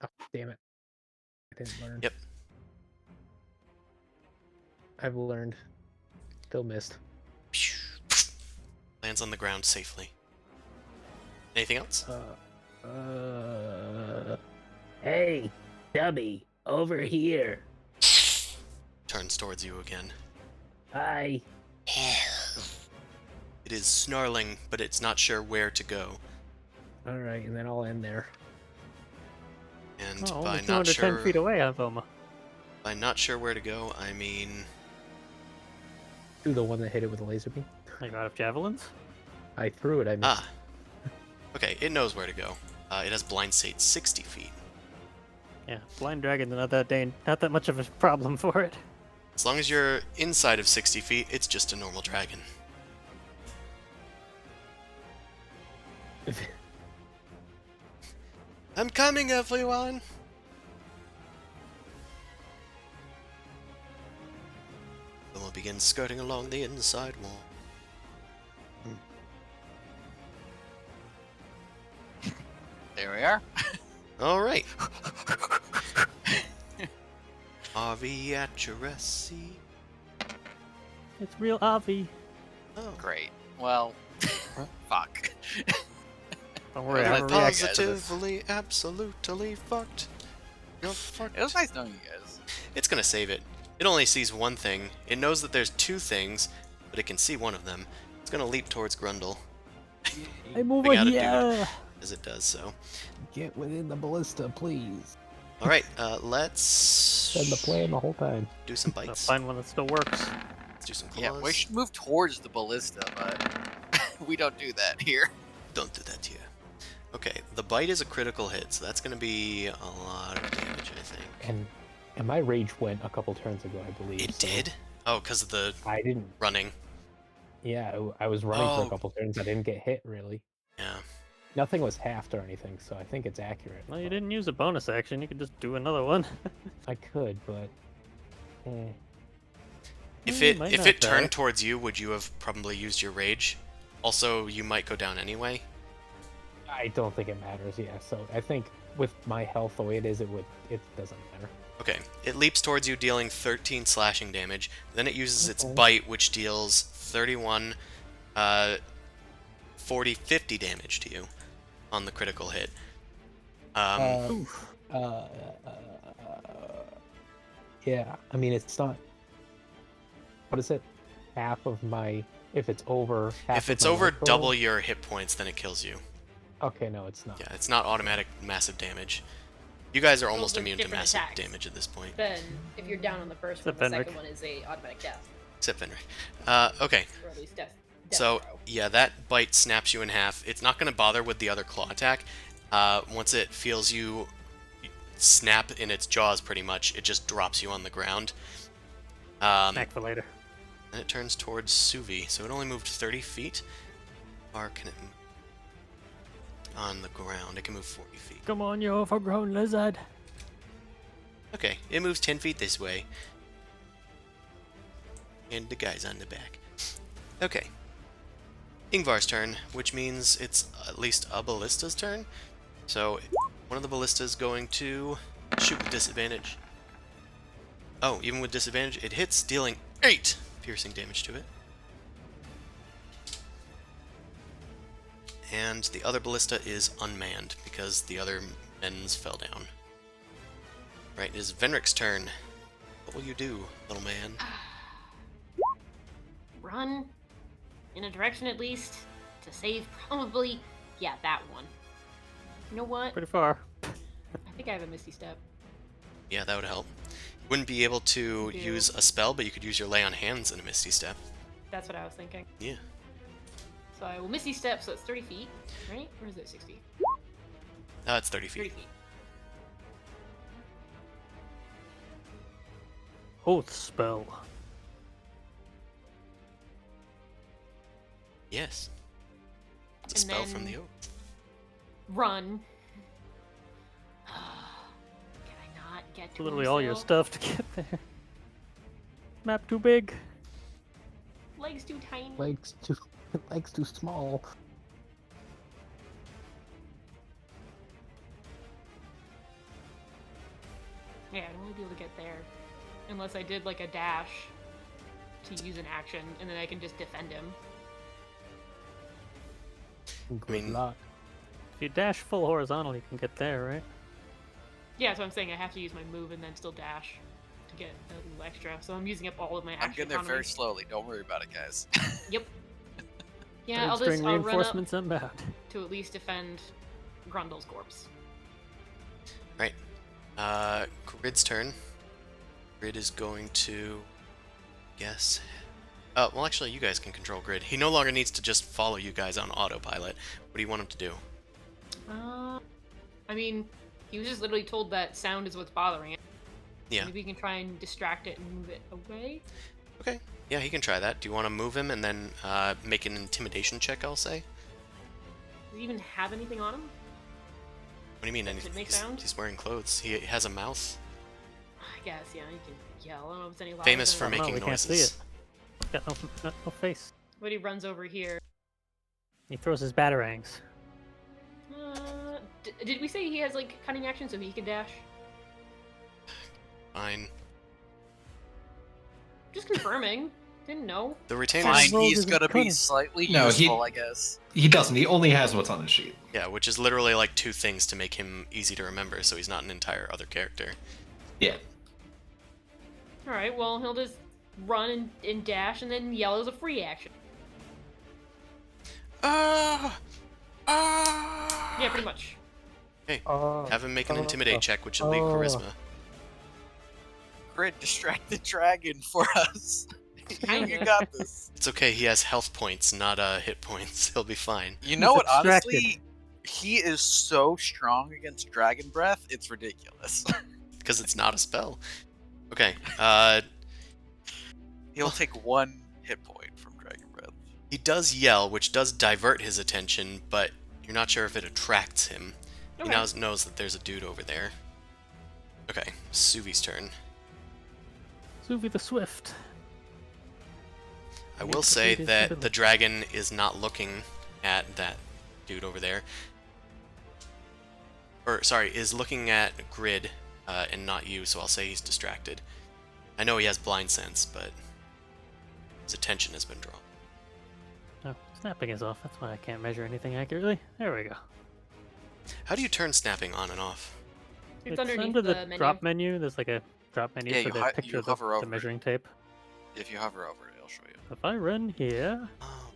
Speaker 6: Oh, damn it. I didn't learn.
Speaker 2: Yep.
Speaker 6: I've learned. Still missed.
Speaker 2: Lands on the ground safely. Anything else?
Speaker 6: Hey, Dubby, over here.
Speaker 2: Turns towards you again.
Speaker 6: Hi.
Speaker 2: It is snarling, but it's not sure where to go.
Speaker 6: Alright, and then I'll end there.
Speaker 2: And
Speaker 3: Oh,
Speaker 2: by
Speaker 3: only
Speaker 2: not
Speaker 3: 210
Speaker 2: sure,
Speaker 3: feet away, Avoma.
Speaker 2: by not sure where to go, I mean
Speaker 6: Do the one that hit it with a laser beam.
Speaker 3: Are you out of javelins?
Speaker 6: I threw it, I missed.
Speaker 2: ah. Okay, it knows where to go. It has blind sight 60 feet.
Speaker 3: Yeah, blind dragon's not that much of a problem for it.
Speaker 2: As long as you're inside of 60 feet, it's just a normal dragon. I'm coming, everyone! Then we'll begin skirting along the inside wall.
Speaker 1: There we are.
Speaker 2: Alright. RV at your sea.
Speaker 3: It's real Avi.
Speaker 2: Oh.
Speaker 1: Great. Well, fuck.
Speaker 3: Don't worry, I
Speaker 2: You're
Speaker 3: have a reaction.
Speaker 2: positively, absolutely fucked. You're fucked.
Speaker 1: It was nice knowing you guys.
Speaker 2: It's gonna save it. It only sees one thing. It knows that there's two things, but it can see one of them. It's gonna leap towards Grundle.
Speaker 3: I'm over
Speaker 2: We gotta do it.
Speaker 3: here.
Speaker 2: As it does so.
Speaker 6: Get within the ballista, please.
Speaker 2: Alright, let's
Speaker 6: Been the plan the whole time.
Speaker 2: do some
Speaker 3: I'll
Speaker 2: bites.
Speaker 3: find one that still works.
Speaker 2: Let's do some claws.
Speaker 1: Yeah, we should move towards the ballista, but we don't do that here.
Speaker 2: Don't do that to you. Okay, the bite is a critical hit, so that's gonna be a lot of damage, I think.
Speaker 6: And my rage went a couple turns ago, I believe.
Speaker 2: It
Speaker 6: so
Speaker 2: did? Oh, because of the
Speaker 6: I didn't.
Speaker 2: running.
Speaker 6: Yeah, I was running for
Speaker 2: Oh.
Speaker 6: a couple turns. I didn't get hit really.
Speaker 2: Yeah.
Speaker 6: Nothing was halved or anything, so I think it's accurate.
Speaker 3: Well, you
Speaker 6: but
Speaker 3: didn't use a bonus action. You could just do another one.
Speaker 6: I could, but.
Speaker 2: If
Speaker 3: You
Speaker 2: it
Speaker 3: might
Speaker 2: if
Speaker 3: not
Speaker 2: it
Speaker 3: die.
Speaker 2: turned towards you, would you have probably used your rage? Also, you might go down anyway.
Speaker 6: I don't think it matters. Yeah, so I think with my health the way it is, it doesn't matter.
Speaker 2: Okay, it leaps towards you, dealing 13 slashing damage. Then it uses its
Speaker 6: Okay.
Speaker 2: bite, which deals 31, 40, 50 damage to you on the critical hit.
Speaker 6: Yeah, I mean it's not. What is it? Half of my. If it's over. Half
Speaker 2: if
Speaker 6: of
Speaker 2: it's
Speaker 6: my
Speaker 2: over
Speaker 6: life total?
Speaker 2: double your hit points, then it kills you.
Speaker 6: Okay, no, it's not.
Speaker 2: Yeah, it's not automatic massive damage. You guys are
Speaker 4: Those
Speaker 2: almost
Speaker 4: are
Speaker 2: immune to
Speaker 4: different
Speaker 2: massive
Speaker 4: attacks.
Speaker 2: damage at this point.
Speaker 4: Then, if you're down on the first one,
Speaker 3: Except
Speaker 4: the
Speaker 3: Fenric.
Speaker 4: second one is a automatic death,
Speaker 2: Except Fenrir. Okay,
Speaker 4: or at least death.
Speaker 2: so
Speaker 4: throw.
Speaker 2: yeah, that bite snaps you in half. It's not going to bother with the other claw attack. Once it feels you snap in its jaws, pretty much, it just drops you on the ground.
Speaker 3: Back for later.
Speaker 2: And it turns towards Suvi, so it only moved 30 feet. Or can it move on the ground? It can move 40 feet.
Speaker 3: Come on, you overgrown lizard.
Speaker 2: Okay, it moves 10 feet this way. And the guy's on the back. Okay. Ingvar's turn, which means it's at least a ballista's turn. So, one of the ballistas going to shoot with disadvantage. Oh, even with disadvantage, it hits, dealing 8 piercing damage to it. And the other ballista is unmanned, because the other men's fell down. Right, it is Venric's turn. What will you do, little man?
Speaker 4: Run in a direction at least to save. Probably, yeah, that one. You know what?
Speaker 3: Pretty far.
Speaker 4: I think I have a Misty Step.
Speaker 2: Yeah, that would help. You wouldn't be able to
Speaker 4: I do.
Speaker 2: use a spell, but you could use your Lay on Hands in a Misty Step.
Speaker 4: That's what I was thinking.
Speaker 2: Yeah.
Speaker 4: So I will Misty Step, so it's 30 feet, right? Or is it 60?
Speaker 2: It's 30
Speaker 4: 30
Speaker 2: feet.
Speaker 4: feet.
Speaker 3: Oath spell.
Speaker 2: Yes. It's a
Speaker 4: And
Speaker 2: spell from
Speaker 4: then-
Speaker 2: the oath.
Speaker 4: Run. Can I not get to
Speaker 3: Literally
Speaker 4: him
Speaker 3: all your
Speaker 4: still?
Speaker 3: stuff to get there. Map too big.
Speaker 4: Legs too tiny.
Speaker 6: Legs too small.
Speaker 4: Yeah, I'd only be able to get there. Unless I did like a dash to use an action, and then I can just defend him.
Speaker 6: Good
Speaker 2: mean-
Speaker 6: luck.
Speaker 3: If you dash full horizontal, you can get there, right?
Speaker 4: Yeah, so I'm saying I have to use my move and then still dash to get a little extra. So I'm using up all of my action
Speaker 1: I'm getting there very
Speaker 4: economy.
Speaker 1: slowly. Don't worry about it, guys.
Speaker 4: Yep. Yeah,
Speaker 3: Third
Speaker 4: I'll
Speaker 3: string
Speaker 4: just I'll run up
Speaker 3: reinforcements inbound.
Speaker 4: to at least defend Grundle's corpse.
Speaker 2: Right. Grid's turn. Grid is going to... guess... well, actually, you guys can control Grid. He no longer needs to just follow you guys on autopilot. What do you want him to do?
Speaker 4: I mean, he was just literally told that sound is what's bothering it.
Speaker 2: Yeah.
Speaker 4: Maybe we can try and distract it and move it away.
Speaker 2: Okay. Yeah, he can try that. Do you want to move him and then make an intimidation check, I'll say?
Speaker 4: Does he even have anything on him?
Speaker 2: What do you mean?
Speaker 4: Does it make sound?
Speaker 2: He's wearing clothes. He has a mouth.
Speaker 4: I guess, yeah, you can yell. I don't know if it's any louder.
Speaker 2: Famous
Speaker 4: than-
Speaker 2: for
Speaker 3: I don't know,
Speaker 2: making
Speaker 3: we can't see
Speaker 2: noises.
Speaker 3: it. Got no face.
Speaker 4: But he runs over here.
Speaker 3: He throws his batarangs.
Speaker 4: Did we say he has like cunning action so he can dash?
Speaker 2: Fine.
Speaker 4: Just confirming. Didn't know.
Speaker 2: The retainers...
Speaker 1: Fine,
Speaker 3: rolled
Speaker 1: he's
Speaker 3: his
Speaker 1: gonna be
Speaker 3: cunning.
Speaker 1: slightly
Speaker 5: No, he-
Speaker 1: useful, I guess.
Speaker 5: He doesn't. He only has what's on his sheet.
Speaker 2: Yeah, which is literally like 2 things to make him easy to remember, so he's not an entire other character.
Speaker 5: Yeah.
Speaker 4: Alright, well, he'll just run and dash and then yell as a free action.
Speaker 2: Ah! Ah!
Speaker 4: Yeah, pretty much.
Speaker 2: Have him make an intimidate check, which will be charisma.
Speaker 1: Grid, distract the dragon for us. you
Speaker 4: Kinda.
Speaker 1: got this.
Speaker 2: It's okay, he has health points, not hit points. He'll be fine.
Speaker 1: You know what?
Speaker 3: distracted.
Speaker 1: Honestly, he is so strong against dragon breath. It's ridiculous.
Speaker 2: Because it's not a spell. Okay,
Speaker 1: He'll take 1 hit point from dragon breath.
Speaker 2: he does yell, which does divert his attention, but you're not sure if it attracts him. He
Speaker 4: Okay.
Speaker 2: now knows that there's a dude over there. Okay, Suvi's turn.
Speaker 3: Suvi the Swift.
Speaker 2: I
Speaker 3: Need
Speaker 2: will
Speaker 3: to
Speaker 2: say
Speaker 3: beat his
Speaker 2: that
Speaker 3: ability.
Speaker 2: the dragon is not looking at that dude over there. Or, sorry, is looking at Grid and not you, so I'll say he's distracted. I know he has blind sense, but his attention has been drawn.
Speaker 3: Oh, snapping is off. That's why I can't measure anything accurately. There we go.
Speaker 2: How do you turn snapping on and off?
Speaker 4: It's underneath
Speaker 3: under the
Speaker 4: menu.
Speaker 3: drop menu. There's like a drop menu
Speaker 1: Yeah,
Speaker 3: for
Speaker 1: you
Speaker 3: the
Speaker 1: ho-
Speaker 3: picture
Speaker 1: you
Speaker 3: of
Speaker 1: hover
Speaker 3: the
Speaker 1: over it.
Speaker 3: measuring tape.
Speaker 1: If you hover over it, it'll show you.
Speaker 3: If I run here
Speaker 2: Oh,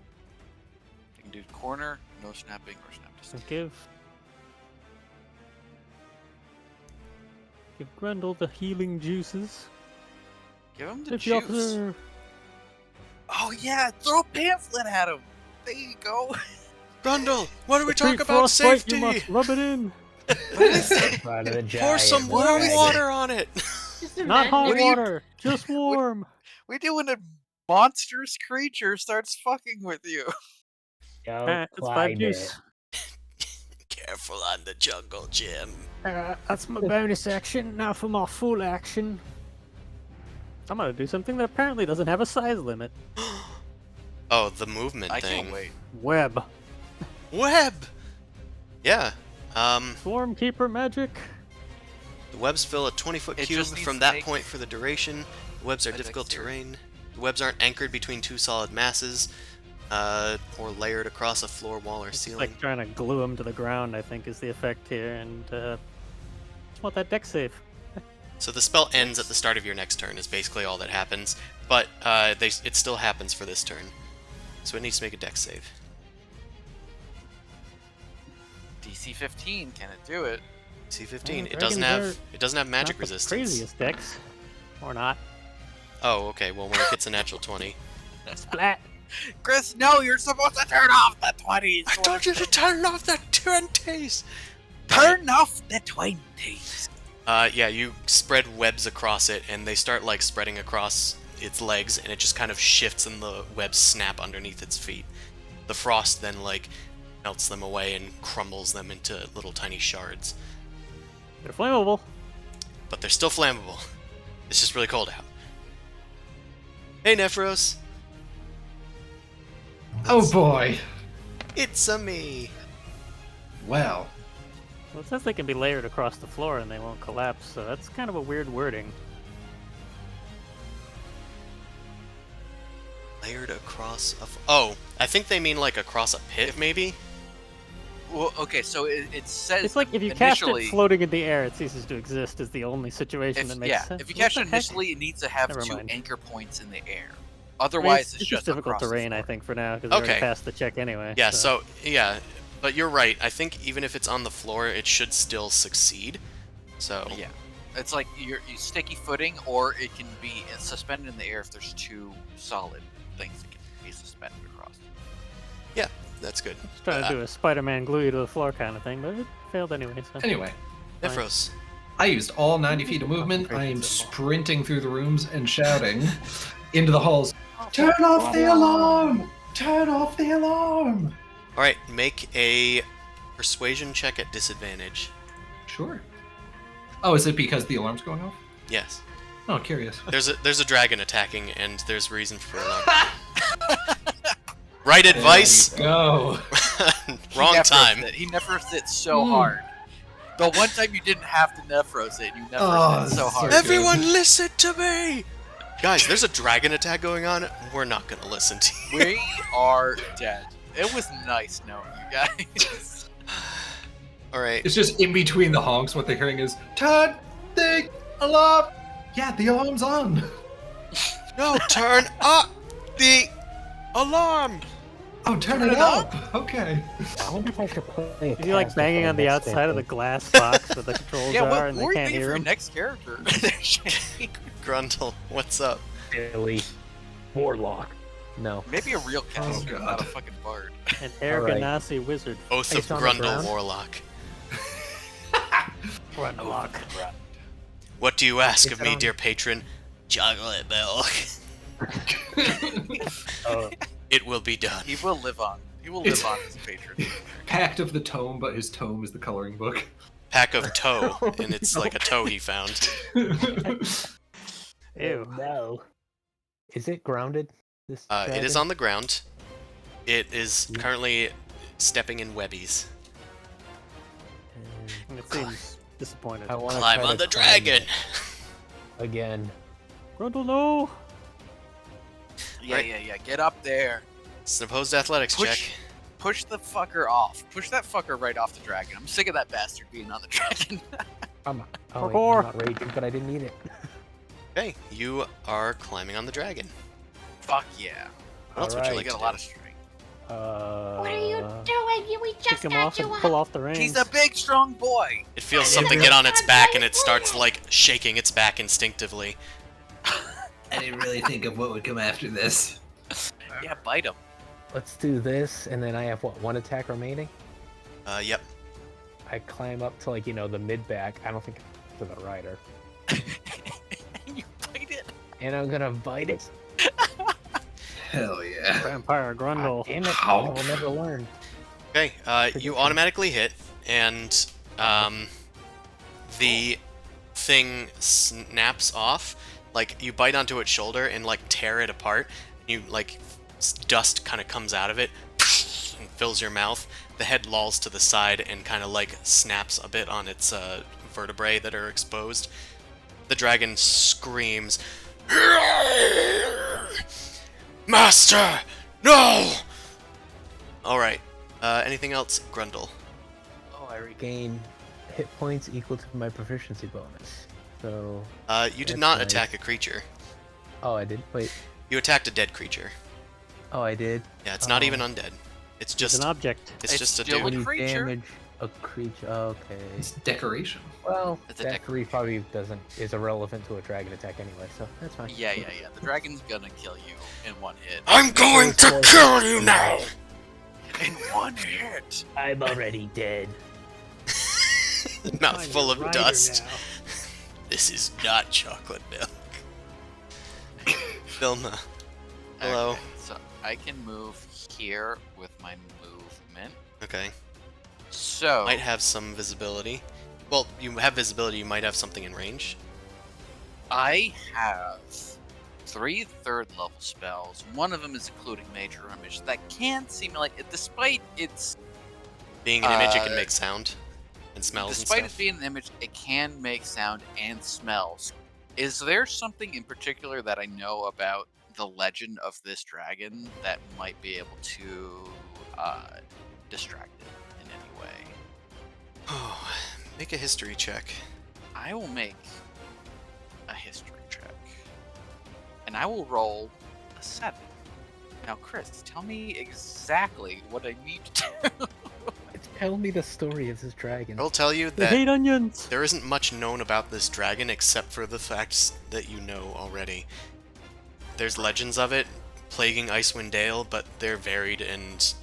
Speaker 1: You can do corner, no snapping, or snap distance.
Speaker 3: and give Grundle the healing juices.
Speaker 1: Give him the
Speaker 3: If the
Speaker 1: juice.
Speaker 3: officer
Speaker 1: Oh yeah, throw a pamphlet at him. There you go.
Speaker 2: Grundle, why do we talk
Speaker 3: treat
Speaker 2: about
Speaker 3: frostbite,
Speaker 2: safety?
Speaker 3: you must rub it in.
Speaker 1: What did I say?
Speaker 6: Right, the
Speaker 2: Pour
Speaker 6: giant
Speaker 2: some warm
Speaker 6: dragon.
Speaker 2: water on it.
Speaker 4: Just
Speaker 3: Not hot
Speaker 1: What do you-
Speaker 3: water, just warm.
Speaker 1: We do when a monstrous creature starts fucking with you.
Speaker 6: Yo,
Speaker 3: That's 5
Speaker 6: climb
Speaker 3: juice.
Speaker 2: Careful on the jungle, Jim.
Speaker 3: That's my bonus action. Now for my full action. I'm gonna do something that apparently doesn't have a size limit.
Speaker 2: Oh, the movement
Speaker 1: I
Speaker 2: thing.
Speaker 1: can't wait.
Speaker 3: Web.
Speaker 2: Web! Yeah.
Speaker 3: Swarm Keeper magic.
Speaker 2: The webs fill a 20-foot
Speaker 1: It
Speaker 2: cube
Speaker 1: just needs
Speaker 2: from
Speaker 1: to
Speaker 2: that
Speaker 1: make
Speaker 2: point for the duration. The webs are
Speaker 1: a
Speaker 2: difficult
Speaker 1: dexterity.
Speaker 2: terrain. The webs aren't anchored between 2 solid masses, or layered across a floor, wall, or
Speaker 3: It's
Speaker 2: ceiling.
Speaker 3: like trying to glue him to the ground, I think, is the effect here. And just want that deck save.
Speaker 2: So the spell ends at the start of your next turn is basically all that happens, but it still happens for this turn. So it needs to make a dex save.
Speaker 1: DC 15, can it do it?
Speaker 2: C15. It
Speaker 3: dragons
Speaker 2: doesn't have magic
Speaker 3: Not the
Speaker 2: resistance.
Speaker 3: craziest decks. Or not.
Speaker 2: Oh, okay. Well, when it gets a natural 20.
Speaker 3: Splat!
Speaker 1: Chris, no, you're supposed to turn off the 20s.
Speaker 2: I told you to turn off the 20s.
Speaker 1: Turn off the 20s.
Speaker 2: Yeah, you spread webs across it, and they start like spreading across its legs, and it just kind of shifts, and the webs snap underneath its feet. The frost then like melts them away and crumbles them into little tiny shards.
Speaker 3: They're flammable.
Speaker 2: But they're still flammable. It's just really cold out. Hey, Nephros.
Speaker 5: Oh boy.
Speaker 2: It's a me.
Speaker 5: Well,
Speaker 3: Well, it says they can be layered across the floor and they won't collapse, so that's kind of a weird wording.
Speaker 2: Layered across a... Oh, I think they mean like across a pit, maybe?
Speaker 1: Well, okay, so it says
Speaker 3: It's like if you cast
Speaker 1: initially,
Speaker 3: it floating in the air, it ceases to exist is the only situation that makes sense.
Speaker 1: if you
Speaker 3: What
Speaker 1: cast
Speaker 3: the
Speaker 1: it
Speaker 3: heck?
Speaker 1: initially, it needs to have
Speaker 3: Never
Speaker 1: 2
Speaker 3: mind.
Speaker 1: anchor points in the air.
Speaker 3: I mean,
Speaker 1: Otherwise,
Speaker 3: it's
Speaker 1: it's
Speaker 3: just difficult
Speaker 1: across the
Speaker 3: terrain, I
Speaker 1: floor.
Speaker 3: think, for now, because we
Speaker 2: Okay.
Speaker 3: already passed the check anyway.
Speaker 2: Yeah, so, yeah. But you're right. I think even if it's on the floor, it should still succeed. So,
Speaker 1: Yeah, it's like you sticky footing, or it can be suspended in the air if there's 2 solid things that can be suspended across.
Speaker 2: yeah, that's good.
Speaker 3: Just trying to do a Spider-Man glue you to the floor kind of thing, but it failed anyway. So.
Speaker 5: anyway,
Speaker 2: Nephros.
Speaker 5: I used all 90 feet of movement. I am sprinting through the rooms and shouting into the halls, "Turn off the alarm! Turn off the alarm!"
Speaker 2: Alright, make a persuasion check at disadvantage.
Speaker 5: Sure. Oh, is it because the alarm's going off?
Speaker 2: Yes.
Speaker 5: Oh, curious.
Speaker 2: There's a dragon attacking, and there's reason for it. Right advice,
Speaker 5: There you go.
Speaker 2: wrong
Speaker 1: He
Speaker 2: time.
Speaker 1: Nephros it. He Nephros it so hard. The one time you didn't have to Nephros it, you Nephros
Speaker 5: Oh,
Speaker 1: it so
Speaker 5: so
Speaker 1: hard.
Speaker 5: good.
Speaker 2: Everyone listen to me! Guys, there's a dragon attack going on. We're not gonna listen to you.
Speaker 1: We are dead. It was nice knowing you guys.
Speaker 2: Alright.
Speaker 5: It's just in between the honks, what they're hearing is, "Turn the alarm!" Yeah, the alarm's on.
Speaker 2: No, turn up the alarm!
Speaker 5: Oh, turn
Speaker 1: Turn
Speaker 5: it
Speaker 1: it
Speaker 5: up. Okay.
Speaker 6: I wonder if I should play a
Speaker 3: Is he like
Speaker 6: cast
Speaker 3: banging
Speaker 6: if I
Speaker 3: on the
Speaker 6: missed
Speaker 3: outside of the
Speaker 6: anything.
Speaker 3: glass box where the controls
Speaker 1: Yeah,
Speaker 3: are
Speaker 1: what
Speaker 3: and
Speaker 1: were
Speaker 3: they
Speaker 1: you
Speaker 3: can't
Speaker 1: thinking
Speaker 3: hear
Speaker 1: for your
Speaker 3: him?
Speaker 1: next character?
Speaker 2: Grundle, what's up?
Speaker 6: Billy. Warlock. No.
Speaker 1: Maybe a real caster,
Speaker 5: God.
Speaker 1: not a fucking bard.
Speaker 3: An
Speaker 6: Alright.
Speaker 3: Ganassi wizard.
Speaker 2: Oath of
Speaker 6: It's on the
Speaker 2: Grundle
Speaker 6: ground?
Speaker 2: Warlock.
Speaker 3: Grundlock.
Speaker 2: What do you ask
Speaker 6: It's
Speaker 2: of me,
Speaker 6: on-
Speaker 2: dear patron? Chocolate milk.
Speaker 6: Oh,
Speaker 2: It will be done.
Speaker 1: He will live on. He will
Speaker 5: It's-
Speaker 1: live on as a patron.
Speaker 5: Pact of the Tome, but his tome is the coloring book.
Speaker 2: Pack of toe, and it's like a toe he found.
Speaker 3: Ew.
Speaker 6: no. Is it grounded? This
Speaker 2: It is
Speaker 6: dragon?
Speaker 2: on the ground. It is currently stepping in webbies.
Speaker 3: And it seems disappointed.
Speaker 6: I wanna
Speaker 2: Climb
Speaker 6: try
Speaker 2: on
Speaker 6: to
Speaker 2: the
Speaker 6: climb
Speaker 2: dragon!
Speaker 6: it again.
Speaker 3: Grundle, no!
Speaker 1: Yeah,
Speaker 2: Right.
Speaker 1: yeah. Get up there.
Speaker 2: It's an opposed athletics
Speaker 1: Push,
Speaker 2: check.
Speaker 1: push the fucker off. Push that fucker right off the dragon. I'm sick of that bastard being on the dragon.
Speaker 6: Oh, wait,
Speaker 3: Parkour.
Speaker 6: I'm not raging, but I didn't need it.
Speaker 2: Okay, you are climbing on the dragon.
Speaker 1: Fuck yeah.
Speaker 2: What else would you
Speaker 6: Alright.
Speaker 2: like
Speaker 1: You
Speaker 2: to
Speaker 1: got a
Speaker 2: do?
Speaker 1: lot of strength.
Speaker 7: What are you doing? We
Speaker 3: Kick
Speaker 7: just
Speaker 3: him
Speaker 7: got
Speaker 3: off
Speaker 7: you
Speaker 3: and
Speaker 7: up.
Speaker 3: pull off the reins.
Speaker 1: He's a big, strong boy.
Speaker 2: It feels
Speaker 5: And
Speaker 2: something
Speaker 5: it-
Speaker 2: get on its back, and it starts like shaking its back instinctively.
Speaker 8: I didn't really think of what would come after this.
Speaker 1: Yeah, bite him.
Speaker 6: Let's do this, and then I have, what, 1 attack remaining?
Speaker 2: Yep.
Speaker 6: I climb up to, like, the mid-back. I don't think to the rider.
Speaker 1: You bite it.
Speaker 6: And I'm gonna bite it.
Speaker 8: Hell yeah.
Speaker 3: Vampire Grundle.
Speaker 6: Damn it,
Speaker 5: Ow.
Speaker 6: I will never learn.
Speaker 2: Okay, you
Speaker 6: Prediction.
Speaker 2: automatically hit, and the thing snaps off. Like, you bite onto its shoulder and, like, tear it apart. You, like, dust kind of comes out of it and fills your mouth. The head lolls to the side and kind of, like, snaps a bit on its vertebrae that are exposed. The dragon screams, "Master, no!" Alright, anything else, Grundle?
Speaker 6: Oh, I regain hit points equal to my proficiency bonus. So.
Speaker 2: You did
Speaker 6: That's
Speaker 2: not
Speaker 6: nice.
Speaker 2: attack a creature.
Speaker 6: Oh, I did. Wait.
Speaker 2: You attacked a dead creature.
Speaker 6: Oh, I did.
Speaker 2: Yeah, it's not even
Speaker 6: Oh.
Speaker 2: undead. It's
Speaker 3: It's
Speaker 2: just
Speaker 3: an object.
Speaker 2: it's just a
Speaker 1: still
Speaker 2: dude.
Speaker 6: When you
Speaker 1: creature.
Speaker 6: damage a creature. Okay.
Speaker 5: It's decoration.
Speaker 6: Well,
Speaker 1: It's a
Speaker 6: that
Speaker 1: decoration.
Speaker 6: 3 probably is irrelevant to a dragon attack anyway, so that's fine.
Speaker 1: Yeah. The dragon's gonna kill you in one hit.
Speaker 2: I'm going to kill you now.
Speaker 1: In one hit.
Speaker 6: I'm already dead.
Speaker 2: Mouth full of
Speaker 3: Rider
Speaker 2: dust.
Speaker 3: now.
Speaker 2: This is not chocolate milk. Vilma. Hello.
Speaker 1: Okay, so I can move here with my movement.
Speaker 2: Okay.
Speaker 1: So
Speaker 2: Might have some visibility. Well, you have visibility, you might have something in range.
Speaker 1: I have 3 third-level spells. One of them is including major image. That can seem like, despite its
Speaker 2: Being an image, it can
Speaker 1: Uh,
Speaker 2: make sound and smells
Speaker 1: despite
Speaker 2: and
Speaker 1: it
Speaker 2: stuff.
Speaker 1: being an image, it can make sound and smells. Is there something in particular that I know about the legend of this dragon that might be able to distract it in any way?
Speaker 2: Oh, make a history check.
Speaker 1: I will make a history check. And I will roll a 7. Now, Chris, tell me exactly what I need to do.
Speaker 6: Tell me the story of this dragon.
Speaker 2: I will tell you
Speaker 3: They
Speaker 2: that
Speaker 3: hate onions.
Speaker 2: there isn't much known about this dragon except for the facts that you know already. There's legends of it plaguing Icewind Dale, but they're varied and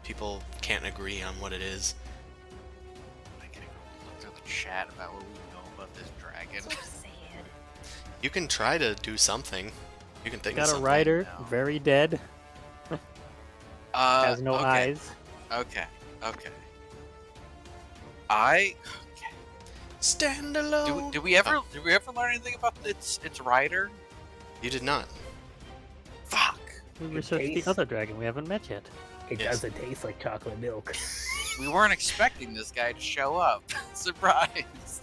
Speaker 2: people can't agree on what it is.
Speaker 1: I gotta go look through the chat about what we know about this dragon.
Speaker 7: So sad.
Speaker 2: You can try to do something. You can think of
Speaker 3: Got a
Speaker 2: something.
Speaker 3: rider,
Speaker 1: now.
Speaker 3: very dead, has no
Speaker 1: okay,
Speaker 3: eyes.
Speaker 1: Okay. Okay.
Speaker 2: Stand alone.
Speaker 1: Did we ever learn anything about its rider?
Speaker 2: You did not.
Speaker 1: Fuck.
Speaker 3: We
Speaker 6: It
Speaker 3: researched the
Speaker 6: tastes-
Speaker 3: other dragon we haven't met yet.
Speaker 6: It
Speaker 2: Yes.
Speaker 6: doesn't taste like chocolate milk.
Speaker 1: We weren't expecting this guy to show up. Surprise.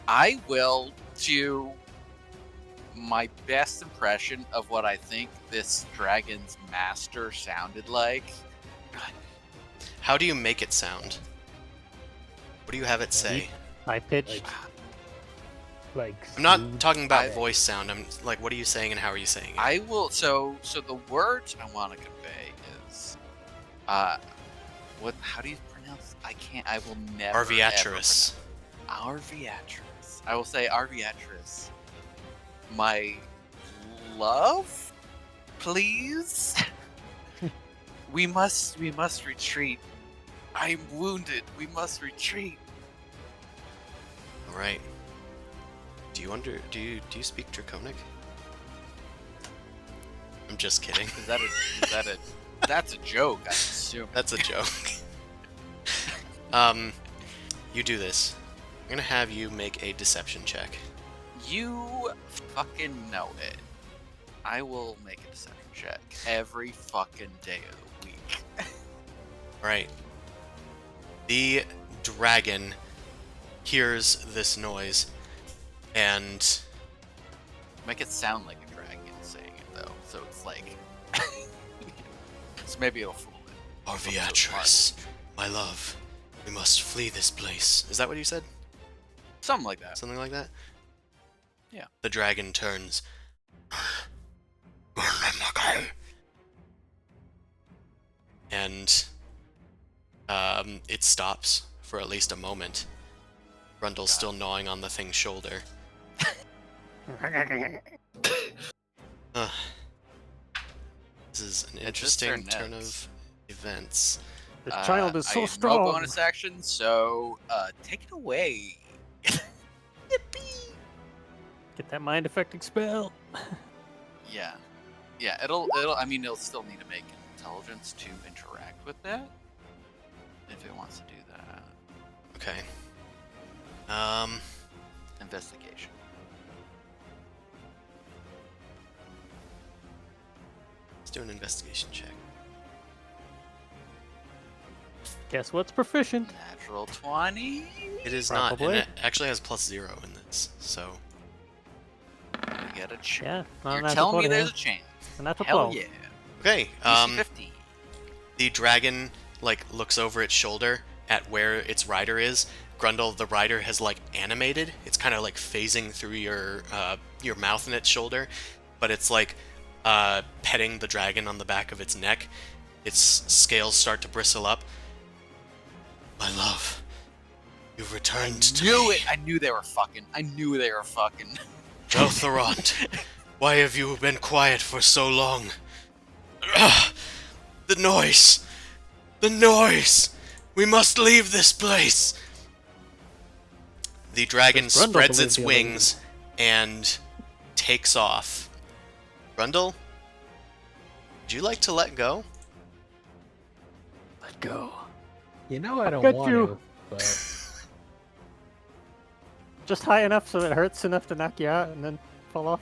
Speaker 1: I will do my best impression of what I think this dragon's master sounded like.
Speaker 2: How do you make it sound? What do you have it say?
Speaker 3: High pitched.
Speaker 6: Like
Speaker 2: I'm not
Speaker 6: smooth-
Speaker 2: talking about
Speaker 1: I-
Speaker 2: voice sound. I'm like, what are you saying and how are you saying it?
Speaker 1: I will. So the words I want to convey is, what? How do you pronounce? I can't. I will never.
Speaker 2: Arviatrus.
Speaker 1: Arviatrus. I will say Arviatrus. My love, please. we must retreat. I'm wounded. We must retreat.
Speaker 2: All right. Do you speak Draconic? I'm just kidding.
Speaker 1: Is that a? That's a joke. I assume.
Speaker 2: That's a joke. You do this. I'm gonna have you make a deception check.
Speaker 1: You fucking know it. I will make a deception check every fucking day of the week.
Speaker 2: All right. The dragon hears this noise, and
Speaker 1: Make it sound like a dragon saying it though, so it's like. So maybe it'll fool it.
Speaker 2: Arviatrus, my love, we must flee this place. Is that what you said?
Speaker 1: Something like that.
Speaker 2: Something like that?
Speaker 1: Yeah.
Speaker 2: The dragon turns. And it stops for at least a moment. Rundle's still gnawing on the thing's shoulder. This is an interesting turn
Speaker 1: next.
Speaker 2: of events.
Speaker 3: This child is
Speaker 1: I
Speaker 3: so
Speaker 1: have
Speaker 3: strong.
Speaker 1: No bonus action, so take it away.
Speaker 3: Get that mind affecting spell.
Speaker 1: Yeah, yeah. It'll. I mean, it'll still need to make intelligence to interact with that, if it wants to do that.
Speaker 2: Okay.
Speaker 1: Investigation.
Speaker 2: Let's do an investigation check.
Speaker 3: Guess what's proficient?
Speaker 1: Natural 20.
Speaker 2: It is not, and
Speaker 3: Probably.
Speaker 2: it actually has +0 in this, so
Speaker 1: We get a chance.
Speaker 3: Yeah, not
Speaker 1: You're
Speaker 3: a natural
Speaker 1: telling me
Speaker 3: 20,
Speaker 1: there's
Speaker 3: huh?
Speaker 1: a chance.
Speaker 3: A natural
Speaker 1: Hell
Speaker 3: 12.
Speaker 1: yeah.
Speaker 2: okay.
Speaker 1: DC 50.
Speaker 2: The dragon looks over its shoulder at where its rider is, Grundle, the rider, has like animated. It's kind of like phasing through your mouth and its shoulder, but it's like petting the dragon on the back of its neck. Its scales start to bristle up. My love, you've returned to
Speaker 1: Knew
Speaker 2: me.
Speaker 1: it. I knew they were fucking. I knew they were fucking.
Speaker 2: Jotharont, why have you been quiet for so long? Ugh, the noise! The noise! We must leave this place! The dragon
Speaker 3: Does Grundle
Speaker 2: spreads
Speaker 3: believe
Speaker 2: its
Speaker 3: the
Speaker 2: wings and takes off. Grundle, would you like to let go?
Speaker 3: Let go.
Speaker 6: You know I don't
Speaker 3: got
Speaker 6: want
Speaker 3: you.
Speaker 6: to, but
Speaker 3: Just high enough so it hurts enough to knock you out and then fall off.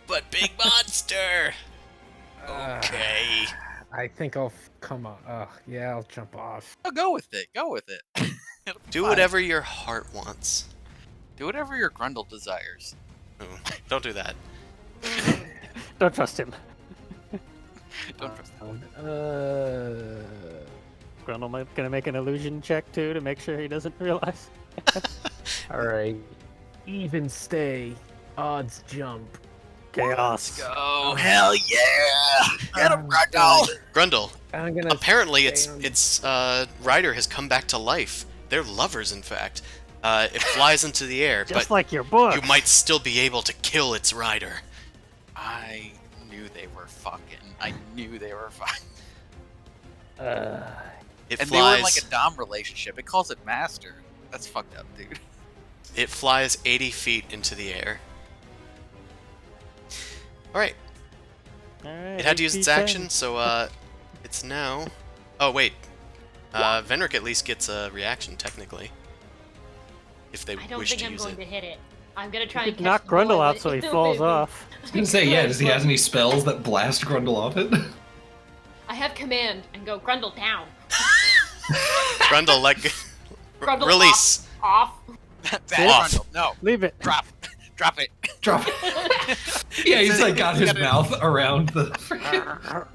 Speaker 2: But big monster! Okay.
Speaker 6: I think I'll come on. Yeah, I'll jump off.
Speaker 1: Oh, go with it. Go with it. It'll be
Speaker 2: Do
Speaker 1: fine.
Speaker 2: whatever your heart wants.
Speaker 1: Do whatever your Grundle desires.
Speaker 2: Ooh, don't do that.
Speaker 3: Don't trust him.
Speaker 1: Don't trust him.
Speaker 3: Grundle gonna make an illusion check too to make sure he doesn't realize.
Speaker 6: All right. Even stay. Odds jump.
Speaker 3: Chaos.
Speaker 1: Go. Hell yeah! Get him, Grundle!
Speaker 2: Grundle,
Speaker 6: I'm gonna.
Speaker 2: apparently
Speaker 6: stay on-
Speaker 2: its rider has come back to life. They're lovers, in fact. It flies into the air,
Speaker 3: Just
Speaker 2: but
Speaker 3: like your book.
Speaker 2: you might still be able to kill its rider.
Speaker 1: I knew they were fucking. I knew they were fucking.
Speaker 2: It
Speaker 1: And they were in
Speaker 2: flies.
Speaker 1: like a dom relationship. It calls it master. That's fucked up, dude.
Speaker 2: It flies 80 feet into the air. All right.
Speaker 3: Alright,
Speaker 2: It had to use its
Speaker 3: 8d10.
Speaker 2: action, so it's now. Oh wait. Venric at least gets a reaction technically. If they
Speaker 7: I don't
Speaker 2: wish
Speaker 7: think
Speaker 2: to
Speaker 7: I'm
Speaker 2: use
Speaker 7: going
Speaker 2: it.
Speaker 7: to hit it. I'm gonna try
Speaker 3: You
Speaker 7: and
Speaker 3: could
Speaker 7: catch
Speaker 3: knock
Speaker 7: the boy
Speaker 3: Grundle out
Speaker 7: when
Speaker 3: so he
Speaker 7: it
Speaker 3: falls
Speaker 7: moves.
Speaker 3: off.
Speaker 5: I was gonna say, yeah, does he have any spells that blast Grundle off it?
Speaker 7: I have command and go Grundle down.
Speaker 2: Grundle,
Speaker 7: Grundle
Speaker 2: release.
Speaker 7: Off.
Speaker 1: Bad
Speaker 2: Off.
Speaker 1: Grundle. No.
Speaker 3: Leave it.
Speaker 1: Drop. Drop it.
Speaker 5: Drop it. Yeah, he's like got his mouth around the freaking.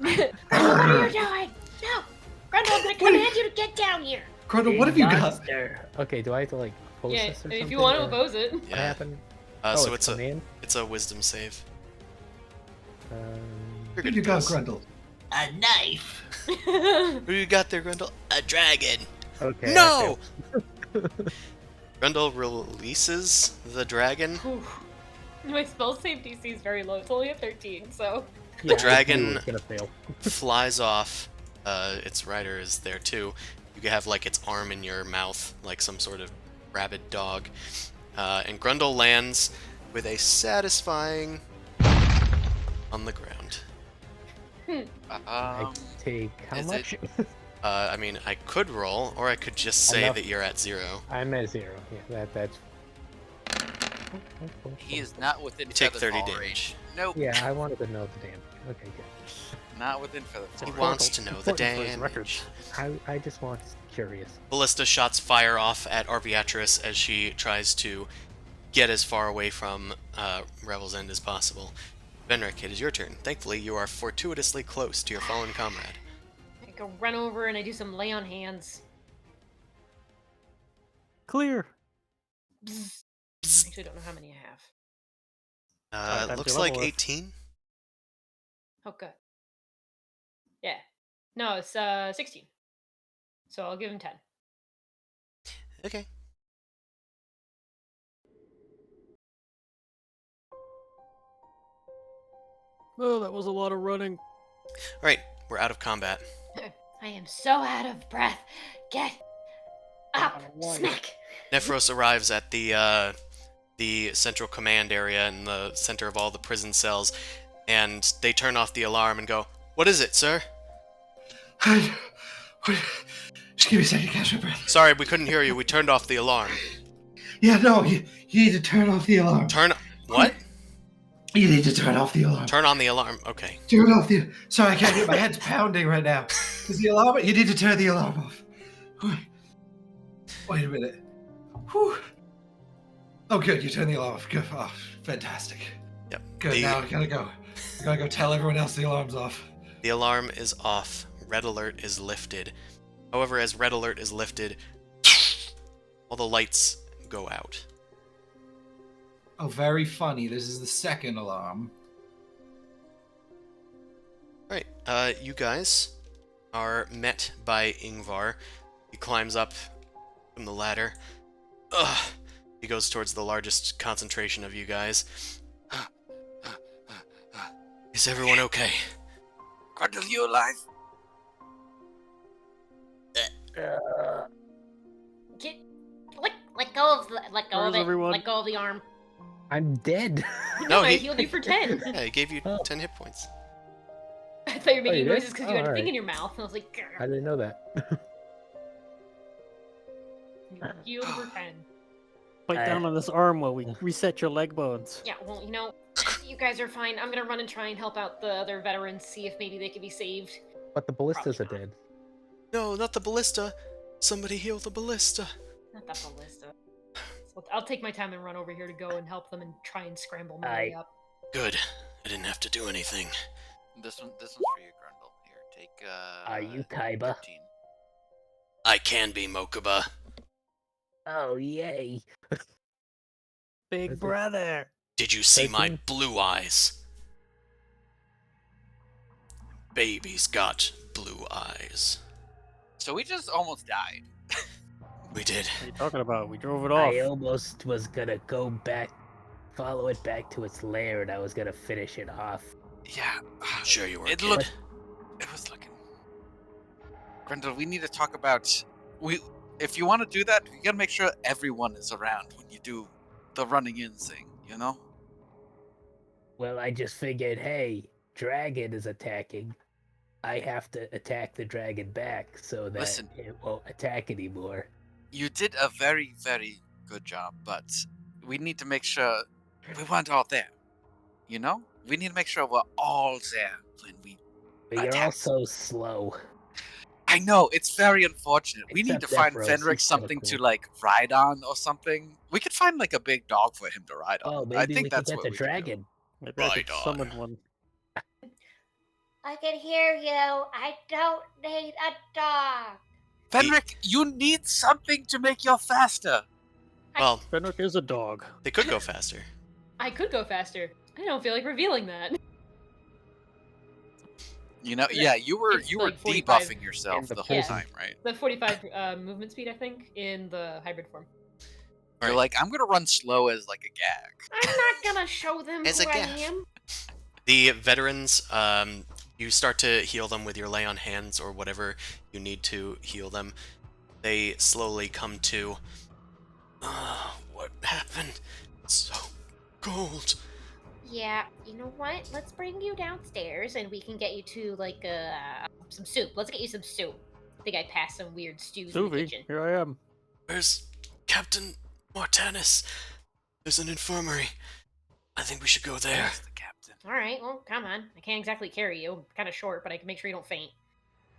Speaker 7: What are you doing? No! Grundle, I'm gonna command you to get down here!
Speaker 5: Grundle, what have you got?
Speaker 6: Monster. Okay, do I have to like post
Speaker 7: Yeah,
Speaker 6: this or something?
Speaker 7: if you want to
Speaker 6: or
Speaker 7: oppose it.
Speaker 6: What
Speaker 2: Yeah.
Speaker 6: happened?
Speaker 2: So it's
Speaker 6: command?
Speaker 2: a wisdom save.
Speaker 6: Um,
Speaker 2: You're
Speaker 5: What
Speaker 2: good,
Speaker 5: you got,
Speaker 2: Chris.
Speaker 5: Grundle?
Speaker 8: A knife.
Speaker 2: What do you got there, Grundle? A dragon.
Speaker 6: okay. I
Speaker 2: No!
Speaker 6: failed.
Speaker 2: Grundle releases the dragon.
Speaker 7: Whew. My spell save DC is very low. It's only a 13, so.
Speaker 6: Yeah, I
Speaker 2: dragon-
Speaker 6: knew it was gonna fail.
Speaker 2: Flies off. Its rider is there too. You can have like its arm in your mouth, like some sort of rabid dog. And Grundle lands with a satisfying on the ground.
Speaker 6: I take how
Speaker 1: is
Speaker 6: much?
Speaker 2: I mean, I could roll, or I could just say
Speaker 6: Enough.
Speaker 2: that you're at 0.
Speaker 6: I'm at 0. Yeah, that's.
Speaker 1: He is not within
Speaker 2: You take
Speaker 1: feather
Speaker 2: 30
Speaker 1: fall
Speaker 2: damage.
Speaker 1: range. Nope.
Speaker 6: Yeah, I wanted to know the damage. Okay, good.
Speaker 1: Not within feather fall
Speaker 2: He
Speaker 1: range.
Speaker 2: wants to know the
Speaker 3: Important for his
Speaker 2: damage.
Speaker 3: records.
Speaker 6: I just want curious.
Speaker 2: Ballista shots fire off at Arbiatris as she tries to get as far away from Revel's End as possible. Venric, it is your turn. Thankfully, you are fortuitously close to your fallen comrade.
Speaker 7: I go run over and I do some lay on hands.
Speaker 3: Clear.
Speaker 7: Bzz. I actually don't know how many I have.
Speaker 3: times
Speaker 2: Looks
Speaker 3: your
Speaker 2: like
Speaker 3: level of-
Speaker 2: 18.
Speaker 7: Oh, good. Yeah. No, it's 16. So I'll give him 10.
Speaker 2: Okay.
Speaker 3: Oh, that was a lot of running.
Speaker 2: Alright, we're out of combat.
Speaker 7: I am so out of breath. Get up,
Speaker 6: Why?
Speaker 7: smack.
Speaker 2: Nephros arrives at the central command area in the center of all the prison cells, and they turn off the alarm and go, "What is it, sir?"
Speaker 5: Just give me a second to catch my breath.
Speaker 2: Sorry, we couldn't hear you. We turned off the alarm.
Speaker 5: Yeah, no, you need to turn off the alarm.
Speaker 2: Turn... What?
Speaker 5: You need to turn off the alarm.
Speaker 2: Turn on the alarm. Okay.
Speaker 5: Turn off the. Sorry, I can't do it. My head's pounding right now. Is the alarm? You need to turn the alarm off. Wait a minute. Whew. Oh, good. You turned the alarm off. Good. Oh, fantastic.
Speaker 2: Yep.
Speaker 5: Good. Now I gotta go. I gotta go tell everyone else the alarm's off.
Speaker 2: The alarm is off. Red alert is lifted. However, as red alert is lifted, all the lights go out.
Speaker 9: Oh, very funny. This is the second alarm.
Speaker 2: Alright, you guys are met by Ingvar. He climbs up from the ladder. Ugh! He goes towards the largest concentration of you guys. Is everyone okay?
Speaker 1: Are you alive?
Speaker 7: Get, let go of
Speaker 3: Where's
Speaker 7: it.
Speaker 3: everyone?
Speaker 7: Let go of the arm.
Speaker 6: I'm dead.
Speaker 2: No,
Speaker 7: I
Speaker 2: he-
Speaker 7: healed you for 10.
Speaker 2: Yeah, he gave you
Speaker 6: Oh.
Speaker 2: 10 hit points.
Speaker 7: I thought you were
Speaker 6: Oh,
Speaker 7: making
Speaker 6: you did?
Speaker 7: noises because you
Speaker 6: Oh,
Speaker 7: had a thing
Speaker 6: alright.
Speaker 7: in your mouth. I was like, "Grr."
Speaker 6: I didn't know that.
Speaker 7: You healed for 10.
Speaker 3: Bite down on this arm while we reset your leg bones.
Speaker 7: Yeah, well, you guys are fine. I'm gonna run and try and help out the other veterans, see if maybe they can be saved.
Speaker 6: But the ballistas are
Speaker 7: Probably
Speaker 6: dead.
Speaker 2: No, not the ballista. Somebody heal the ballista.
Speaker 7: Not that ballista. So I'll take my time and run over here to go and help them and try and scramble my way up.
Speaker 2: Good. I didn't have to do anything.
Speaker 1: This one's for you, Grundle. Here, take
Speaker 6: Are you Kaiba?
Speaker 1: 13.
Speaker 2: I can be Mokuba.
Speaker 6: Oh, yay.
Speaker 3: Big
Speaker 6: Is it-
Speaker 3: brother.
Speaker 2: Did you see my
Speaker 6: 13?
Speaker 2: blue eyes? Baby's got blue eyes.
Speaker 1: So we just almost died.
Speaker 2: We did.
Speaker 3: What are you talking about? We drove it
Speaker 6: I
Speaker 3: off.
Speaker 6: almost was gonna go back, follow it back to its lair, and I was gonna finish it off.
Speaker 1: Yeah.
Speaker 2: Sure you were.
Speaker 1: It
Speaker 2: kid.
Speaker 1: looked. It was looking. Grundle, we need to talk about. If you want to do that, you gotta make sure everyone is around when you do the running in thing. You know.
Speaker 6: Well, I just figured, hey, dragon is attacking. I have to attack the dragon back so that
Speaker 1: Listen.
Speaker 6: it won't attack anymore.
Speaker 1: You did a very, very good job, but we need to make sure we weren't all there. You know? We need to make sure we're all there when we
Speaker 6: But you're
Speaker 1: attack.
Speaker 6: also slow.
Speaker 1: I know, it's very unfortunate. We need to
Speaker 6: Except
Speaker 1: find
Speaker 6: Zephyros,
Speaker 1: Fenric
Speaker 6: he's kinda
Speaker 1: something
Speaker 6: cool.
Speaker 1: to like ride on or something. We could find like a big dog for him to ride on.
Speaker 6: Oh,
Speaker 1: I
Speaker 6: maybe
Speaker 1: think
Speaker 6: we could
Speaker 1: that's
Speaker 6: get
Speaker 1: what
Speaker 6: the
Speaker 1: we could do.
Speaker 6: dragon.
Speaker 3: Maybe I
Speaker 2: Right
Speaker 3: could
Speaker 2: on.
Speaker 3: summon one.
Speaker 7: I can hear you. I don't need a dog.
Speaker 1: Fenric, you need something to make you faster.
Speaker 2: Well,
Speaker 3: Fenric is a dog.
Speaker 2: they could go faster.
Speaker 7: I could go faster. I don't feel like revealing that.
Speaker 1: You know, yeah, you were
Speaker 7: It's
Speaker 1: you were
Speaker 7: like 45
Speaker 1: debuffing yourself
Speaker 6: in the
Speaker 1: the whole
Speaker 7: prison.
Speaker 1: time, right?
Speaker 7: The 45 movement speed, I think, in the hybrid form.
Speaker 1: You're
Speaker 2: Right.
Speaker 1: like, I'm gonna run slow as like a gag.
Speaker 7: I'm not gonna show them
Speaker 2: As
Speaker 7: who
Speaker 2: a
Speaker 7: I
Speaker 2: gaff.
Speaker 7: am.
Speaker 2: The veterans, you start to heal them with your lay on hands or whatever you need to heal them. They slowly come to. What happened? It's so cold.
Speaker 7: Yeah, you know what? Let's bring you downstairs and we can get you to like some soup. Let's get you some soup. I think I passed some weird stews in the
Speaker 3: Suvi,
Speaker 7: kitchen.
Speaker 3: here I am.
Speaker 2: Where's Captain Martanis? There's an infirmary. I think we should go there.
Speaker 1: There's the captain.
Speaker 7: All right, well, come on. I can't exactly carry you. I'm kind of short, but I can make sure you don't faint.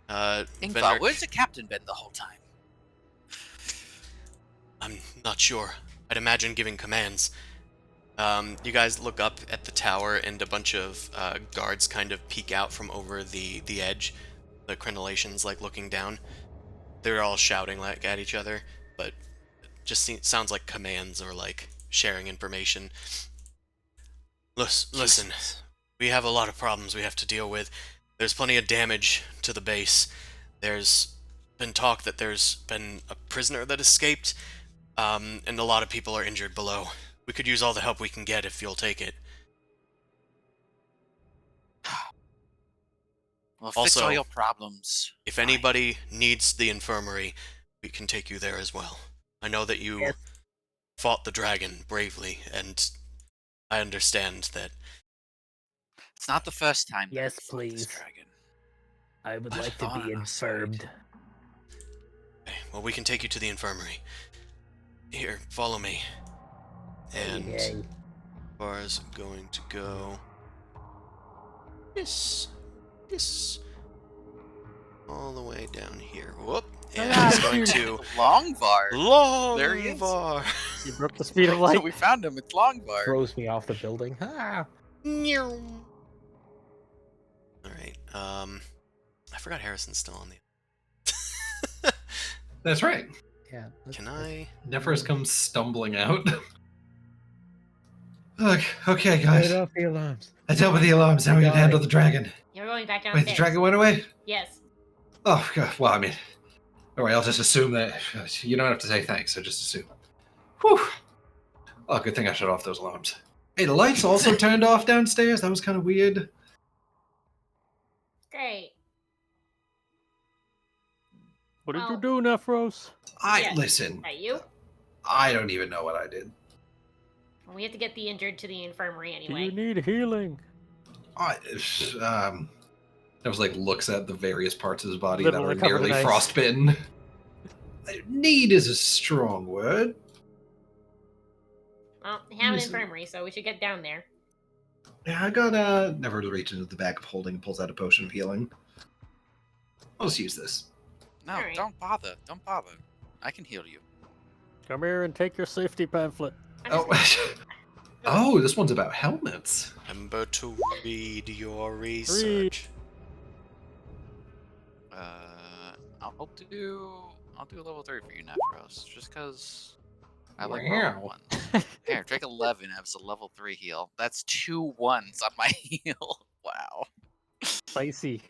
Speaker 1: Ingvar,
Speaker 2: Fenric,
Speaker 1: where's the captain been the whole time?
Speaker 2: I'm not sure. I'd imagine giving commands. You guys look up at the tower, and a bunch of guards kind of peek out from over the edge. The crenellations, like, looking down. They're all shouting, like, at each other, but it just sounds like commands or, like, sharing information. Listen,
Speaker 1: Jesus.
Speaker 2: we have a lot of problems we have to deal with. There's plenty of damage to the base. There's been talk that there's been a prisoner that escaped, and a lot of people are injured below. We could use all the help we can get if you'll take it.
Speaker 1: Well, fix all
Speaker 2: Also,
Speaker 1: your problems.
Speaker 2: If
Speaker 1: Fine.
Speaker 2: anybody needs the infirmary, we can take you there as well. I know that you
Speaker 6: Yes.
Speaker 2: fought the dragon bravely, and I understand that.
Speaker 1: It's not the first time. that
Speaker 6: Yes,
Speaker 1: we fought this
Speaker 6: please.
Speaker 1: dragon.
Speaker 6: I would
Speaker 1: Put
Speaker 6: like to
Speaker 1: thorn
Speaker 6: be
Speaker 1: in our side.
Speaker 6: infirmed.
Speaker 2: Okay, well, we can take you to the infirmary. Here, follow me. And
Speaker 6: Yay.
Speaker 2: Bar's going to go this, all the way down here. Whoop! And he's going to
Speaker 1: Longvar.
Speaker 2: long
Speaker 1: There he is.
Speaker 2: Var.
Speaker 3: You broke the speed of light.
Speaker 1: So we found him. It's Longvar.
Speaker 6: Throws me off the building. Ah.
Speaker 2: All right. I forgot Harrison's still on the.
Speaker 9: That's right.
Speaker 6: Yeah.
Speaker 2: Can I?
Speaker 5: Nephros comes stumbling out. Okay,
Speaker 6: Turn
Speaker 5: guys.
Speaker 6: off the alarms.
Speaker 5: I dealt with the alarms. Now we gotta handle the dragon.
Speaker 7: You're going back
Speaker 5: Wait,
Speaker 7: downstairs.
Speaker 5: the dragon went away?
Speaker 7: Yes.
Speaker 5: Oh, God. Well, I mean, all right, I'll just assume that you don't have to say thanks, so just assume. Whew. Oh, good thing I shut off those alarms. Hey, the lights also turned off downstairs. That was kind of weird.
Speaker 7: Great.
Speaker 3: What did you
Speaker 7: Well-
Speaker 3: do, Nephros?
Speaker 5: Listen.
Speaker 7: Are you?
Speaker 5: I don't even know what I did.
Speaker 7: We have to get the injured to the infirmary
Speaker 3: Do
Speaker 7: anyway.
Speaker 3: you need healing?
Speaker 5: That was like looks at the various parts of his body
Speaker 3: Literally
Speaker 5: that are
Speaker 3: covered in
Speaker 5: nearly
Speaker 3: ice.
Speaker 5: frostbitten. Need is a strong word.
Speaker 7: Well, they have an
Speaker 5: Listen.
Speaker 7: infirmary, so we should get down there.
Speaker 5: Yeah, I got never reach into the bag of holding and pulls out a potion of healing. I'll just use this.
Speaker 1: No,
Speaker 7: All right.
Speaker 1: don't bother. Don't bother. I can heal you.
Speaker 3: Come here and take your safety pamphlet.
Speaker 7: I'm
Speaker 5: Oh,
Speaker 7: just
Speaker 5: oh, this one's about helmets.
Speaker 2: I'm about to read your research.
Speaker 1: I'll do a level 3 for you, Nephros, just because I like
Speaker 5: Wow.
Speaker 1: level 1. Here, take 11 as a level 3 heal. That's 2 1s on my heal. Wow.
Speaker 3: Spicy.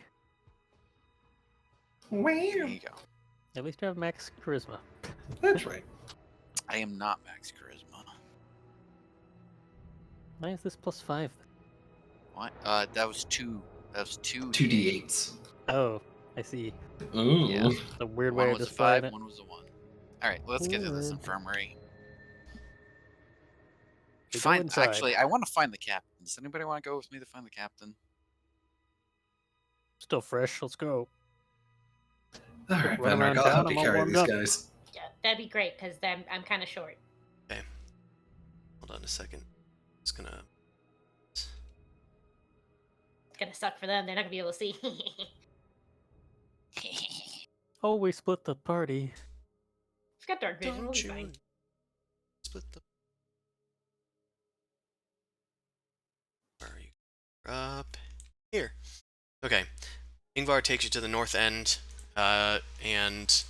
Speaker 1: There
Speaker 5: Wow.
Speaker 1: you go.
Speaker 3: At least you have max charisma.
Speaker 5: That's right.
Speaker 1: I am not max charisma.
Speaker 3: Why is this +5?
Speaker 1: What? That was 2. That was 2
Speaker 5: Two d8s.
Speaker 3: Oh, I see.
Speaker 5: Ooh.
Speaker 1: Yeah.
Speaker 3: A weird
Speaker 1: One
Speaker 3: way of
Speaker 1: was a
Speaker 3: displaying
Speaker 1: 5,
Speaker 3: it.
Speaker 1: one was a 1. Alright, let's get to this
Speaker 3: Weird.
Speaker 1: infirmary.
Speaker 3: We go inside.
Speaker 1: Actually, I want to find the captain. Does anybody want to go with me to find the captain?
Speaker 3: Still fresh. Let's go.
Speaker 5: All right,
Speaker 3: Run around
Speaker 5: Benric, I'll
Speaker 3: town,
Speaker 5: help
Speaker 3: I'm
Speaker 5: you
Speaker 3: all
Speaker 5: carry
Speaker 3: warmed
Speaker 5: these
Speaker 3: up.
Speaker 5: guys.
Speaker 7: Yeah, that'd be great because I'm kind of short.
Speaker 2: Hold on a second. Just gonna.
Speaker 7: It's gonna suck for them. They're not gonna be able to see.
Speaker 3: Oh, we split the party.
Speaker 7: It's got dark vision. We'll be
Speaker 2: Don't
Speaker 7: fine.
Speaker 2: you split the. Where are you? Up here. Okay. Ingvar takes you to the north end, and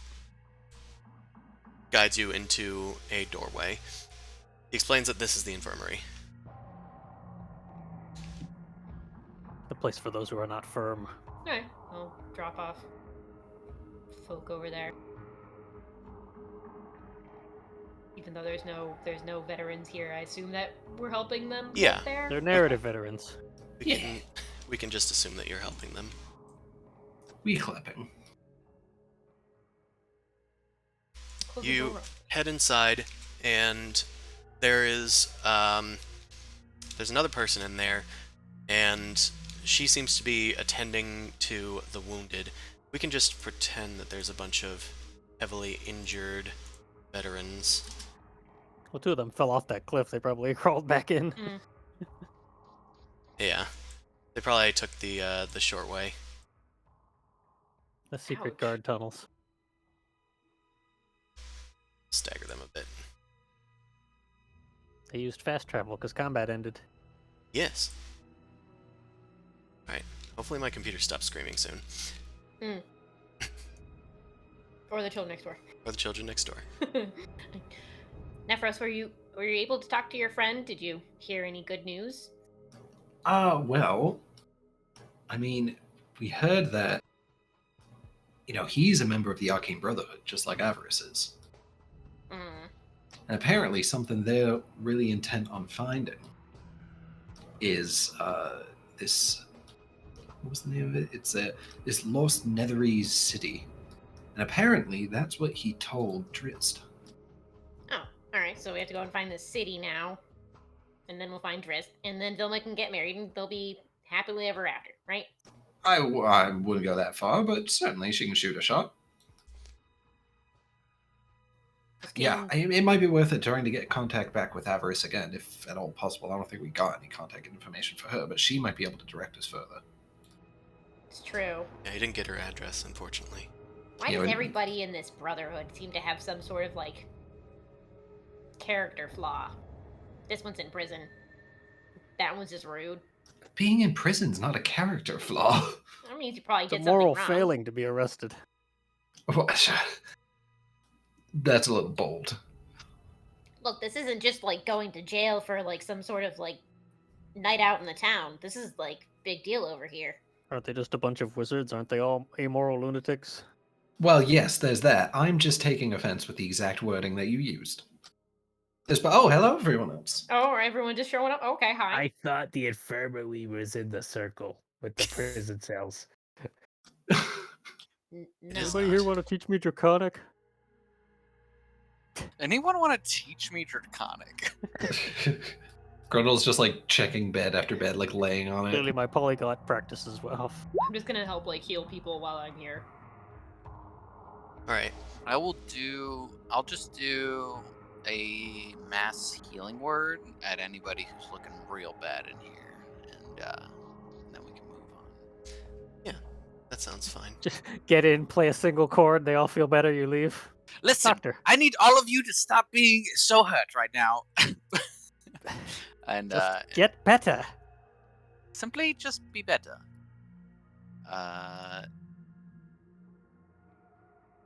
Speaker 2: guides you into a doorway. He explains that this is the infirmary.
Speaker 3: The place for those who are not firm.
Speaker 7: Alright, I'll drop off folk over there. Even though there's no veterans here, I assume that we're helping them
Speaker 2: Yeah.
Speaker 7: get there.
Speaker 3: They're narrative veterans.
Speaker 2: We can just assume that you're helping them.
Speaker 5: We clapping.
Speaker 7: Close the
Speaker 2: You
Speaker 7: door.
Speaker 2: head inside, and there is there's another person in there, and she seems to be attending to the wounded. We can just pretend that there's a bunch of heavily injured veterans.
Speaker 3: Well, 2 of them fell off that cliff. They probably crawled back in.
Speaker 7: Mm.
Speaker 2: Yeah, they probably took the short way.
Speaker 3: The secret
Speaker 7: Ouch.
Speaker 3: guard tunnels.
Speaker 2: Stagger them a bit.
Speaker 3: They used fast travel because combat ended.
Speaker 2: Yes. Alright, hopefully my computer stops screaming soon.
Speaker 7: Or the children next door.
Speaker 2: Or the children next door.
Speaker 7: Nephros, were you able to talk to your friend? Did you hear any good news?
Speaker 5: Well, I mean, we heard that, he's a member of the Arcane Brotherhood, just like Avarice is.
Speaker 7: Mm.
Speaker 5: And apparently something they're really intent on finding is this... What was the name of it? It's this Lost Netherese city. And apparently that's what he told Drizzt.
Speaker 7: Oh, alright, so we have to go and find this city now. And then we'll find Drizzt. And then Vilma can get married and they'll be happily ever after, right?
Speaker 5: I wouldn't go that far, but certainly she can shoot a shot.
Speaker 7: Just
Speaker 5: Yeah,
Speaker 7: kidding.
Speaker 5: it might be worth it trying to get contact back with Avarice again, if at all possible. I don't think we got any contact information for her, but she might be able to direct us further.
Speaker 7: It's true.
Speaker 2: Yeah, he didn't get her address, unfortunately.
Speaker 7: Why
Speaker 5: Yeah,
Speaker 7: does
Speaker 5: but-
Speaker 7: everybody in this brotherhood seem to have some sort of, like, character flaw? This one's in prison. That one's just rude.
Speaker 5: Being in prison's not a character flaw.
Speaker 7: That means you probably
Speaker 3: It's a
Speaker 7: did
Speaker 3: moral
Speaker 7: something wrong.
Speaker 3: failing to be arrested.
Speaker 5: What? That's a little bold.
Speaker 7: Look, this isn't just like going to jail for like some sort of like night out in the town. This is like big deal over here.
Speaker 3: Aren't they just a bunch of wizards? Aren't they all amoral lunatics?
Speaker 5: Well, yes, there's that. I'm just taking offense with the exact wording that you used. Oh, hello, everyone else.
Speaker 4: Oh, everyone just showing up. Okay, hi.
Speaker 6: I thought the infirmary was in the circle with the prison cells.
Speaker 7: No.
Speaker 3: Anybody here want to teach me Draconic?
Speaker 1: Anyone want to teach me Draconic?
Speaker 5: Grundle's just like checking bed after bed, like laying on
Speaker 3: Clearly,
Speaker 5: it.
Speaker 3: my polyglot practice as well.
Speaker 4: I'm just gonna help like heal people while I'm here.
Speaker 2: Alright.
Speaker 1: I'll just do a mass healing word at anybody who's looking real bad in here, and then we can move on.
Speaker 2: Yeah, that sounds fine.
Speaker 3: Just get in, play a single chord, they all feel better, you leave.
Speaker 1: Listen,
Speaker 3: Doctor.
Speaker 1: I need all of you to stop being so hurt right now. And
Speaker 3: Just get better.
Speaker 1: simply just be better.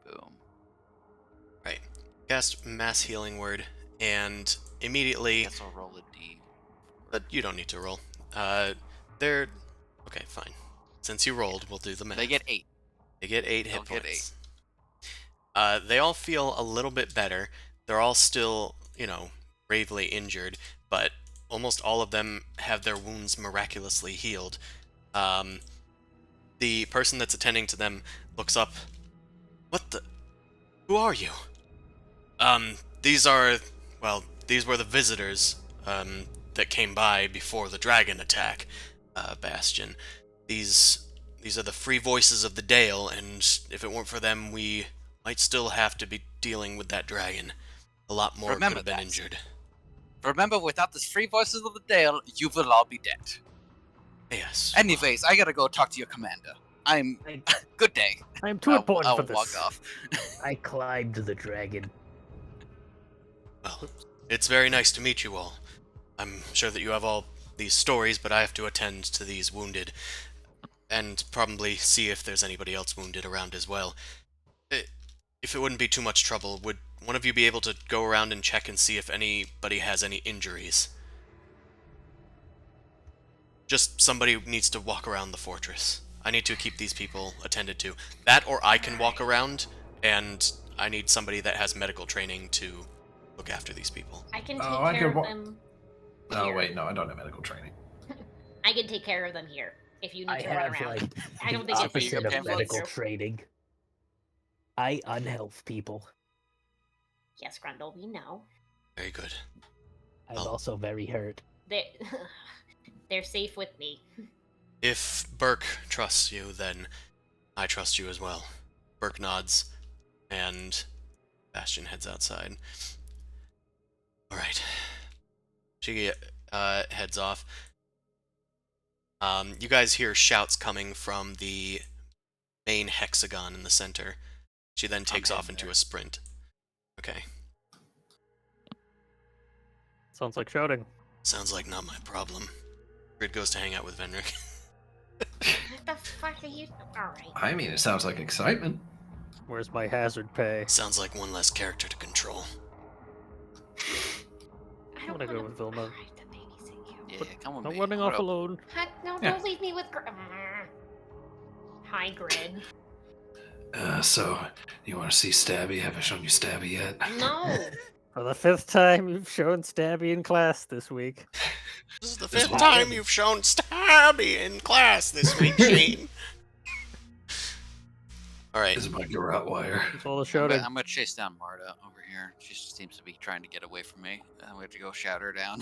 Speaker 1: Boom.
Speaker 2: Right. Cast Mass Healing Word, and immediately...
Speaker 1: Guess I'll roll a D.
Speaker 2: But you don't need to roll. They're... Okay, fine. Since you rolled, we'll do the math.
Speaker 1: They get 8.
Speaker 2: They get 8
Speaker 1: They'll
Speaker 2: hit
Speaker 1: get
Speaker 2: points. They all feel a little bit better. They're all still, gravely injured, but almost all of them have their wounds miraculously healed. The person that's attending to them looks up. What the... Who are you? These were the visitors, that came by before the dragon attack, Bastion. These are the free voices of the Dale, and if it weren't for them, we might still have to be dealing with that dragon. A lot more could have been injured.
Speaker 1: Remember, without the free voices of the Dale, you will all be dead.
Speaker 2: Yes.
Speaker 1: Anyways, I gotta go talk to your commander. Good day.
Speaker 3: I'm too important for
Speaker 1: I'll
Speaker 3: this.
Speaker 1: walk off.
Speaker 6: I climbed the dragon.
Speaker 2: Well, it's very nice to meet you all. I'm sure that you have all these stories, but I have to attend to these wounded, and probably see if there's anybody else wounded around as well. If it wouldn't be too much trouble, would one of you be able to go around and check and see if anybody has any injuries? Just somebody needs to walk around the fortress. I need to keep these people attended to. That, or I can walk around, and I need somebody that has medical training to look after these people.
Speaker 7: I can take
Speaker 5: I
Speaker 7: care
Speaker 5: could
Speaker 7: of them.
Speaker 5: Oh,
Speaker 7: here.
Speaker 5: wait, no, I don't have medical training.
Speaker 7: I can take care of them here if you need
Speaker 6: I
Speaker 7: to run
Speaker 6: have,
Speaker 7: around.
Speaker 6: like,
Speaker 7: I don't
Speaker 6: the
Speaker 7: think it's
Speaker 6: opposite
Speaker 1: your
Speaker 6: of medical
Speaker 1: pamphlets.
Speaker 6: training. I unhealth people.
Speaker 7: Yes, Grundle, we know.
Speaker 2: Very good.
Speaker 6: I'm
Speaker 2: Oh.
Speaker 6: also very hurt.
Speaker 7: They're safe with me.
Speaker 2: If Burke trusts you, then I trust you as well. Burke nods, and Bastion heads outside. Alright. She heads off. You guys hear shouts coming from the main hexagon in the center. She then takes off into a sprint. Okay.
Speaker 3: Sounds like shouting.
Speaker 2: Sounds like not my problem. Grid goes to hang out with Venric.
Speaker 7: What the fuck are you? Alright.
Speaker 5: I mean, it sounds like excitement.
Speaker 3: Where's my hazard pay?
Speaker 2: Sounds like one less character to control.
Speaker 7: I
Speaker 3: I'm
Speaker 7: don't
Speaker 3: gonna go
Speaker 7: wanna-
Speaker 3: with Vilma.
Speaker 7: Alright, to babysit you.
Speaker 1: Yeah, come with
Speaker 3: I'm
Speaker 1: me.
Speaker 3: running
Speaker 1: What
Speaker 3: off
Speaker 1: up?
Speaker 3: alone.
Speaker 7: No,
Speaker 5: Yeah.
Speaker 7: don't leave me with. Hi, Grid.
Speaker 5: So, you want to see Stabby? Have I shown you Stabby yet?
Speaker 7: No.
Speaker 3: For the 5th time, you've shown Stabby in class this week.
Speaker 2: This is the
Speaker 5: This
Speaker 2: 5th
Speaker 5: one-
Speaker 2: time you've shown Stabby in class this week, Shane. Alright.
Speaker 5: This is my Rottweiler.
Speaker 3: It's all the
Speaker 1: I'm
Speaker 3: shouting.
Speaker 1: gonna chase down Marta over here. She seems to be trying to get away from me. We have to go shout her down.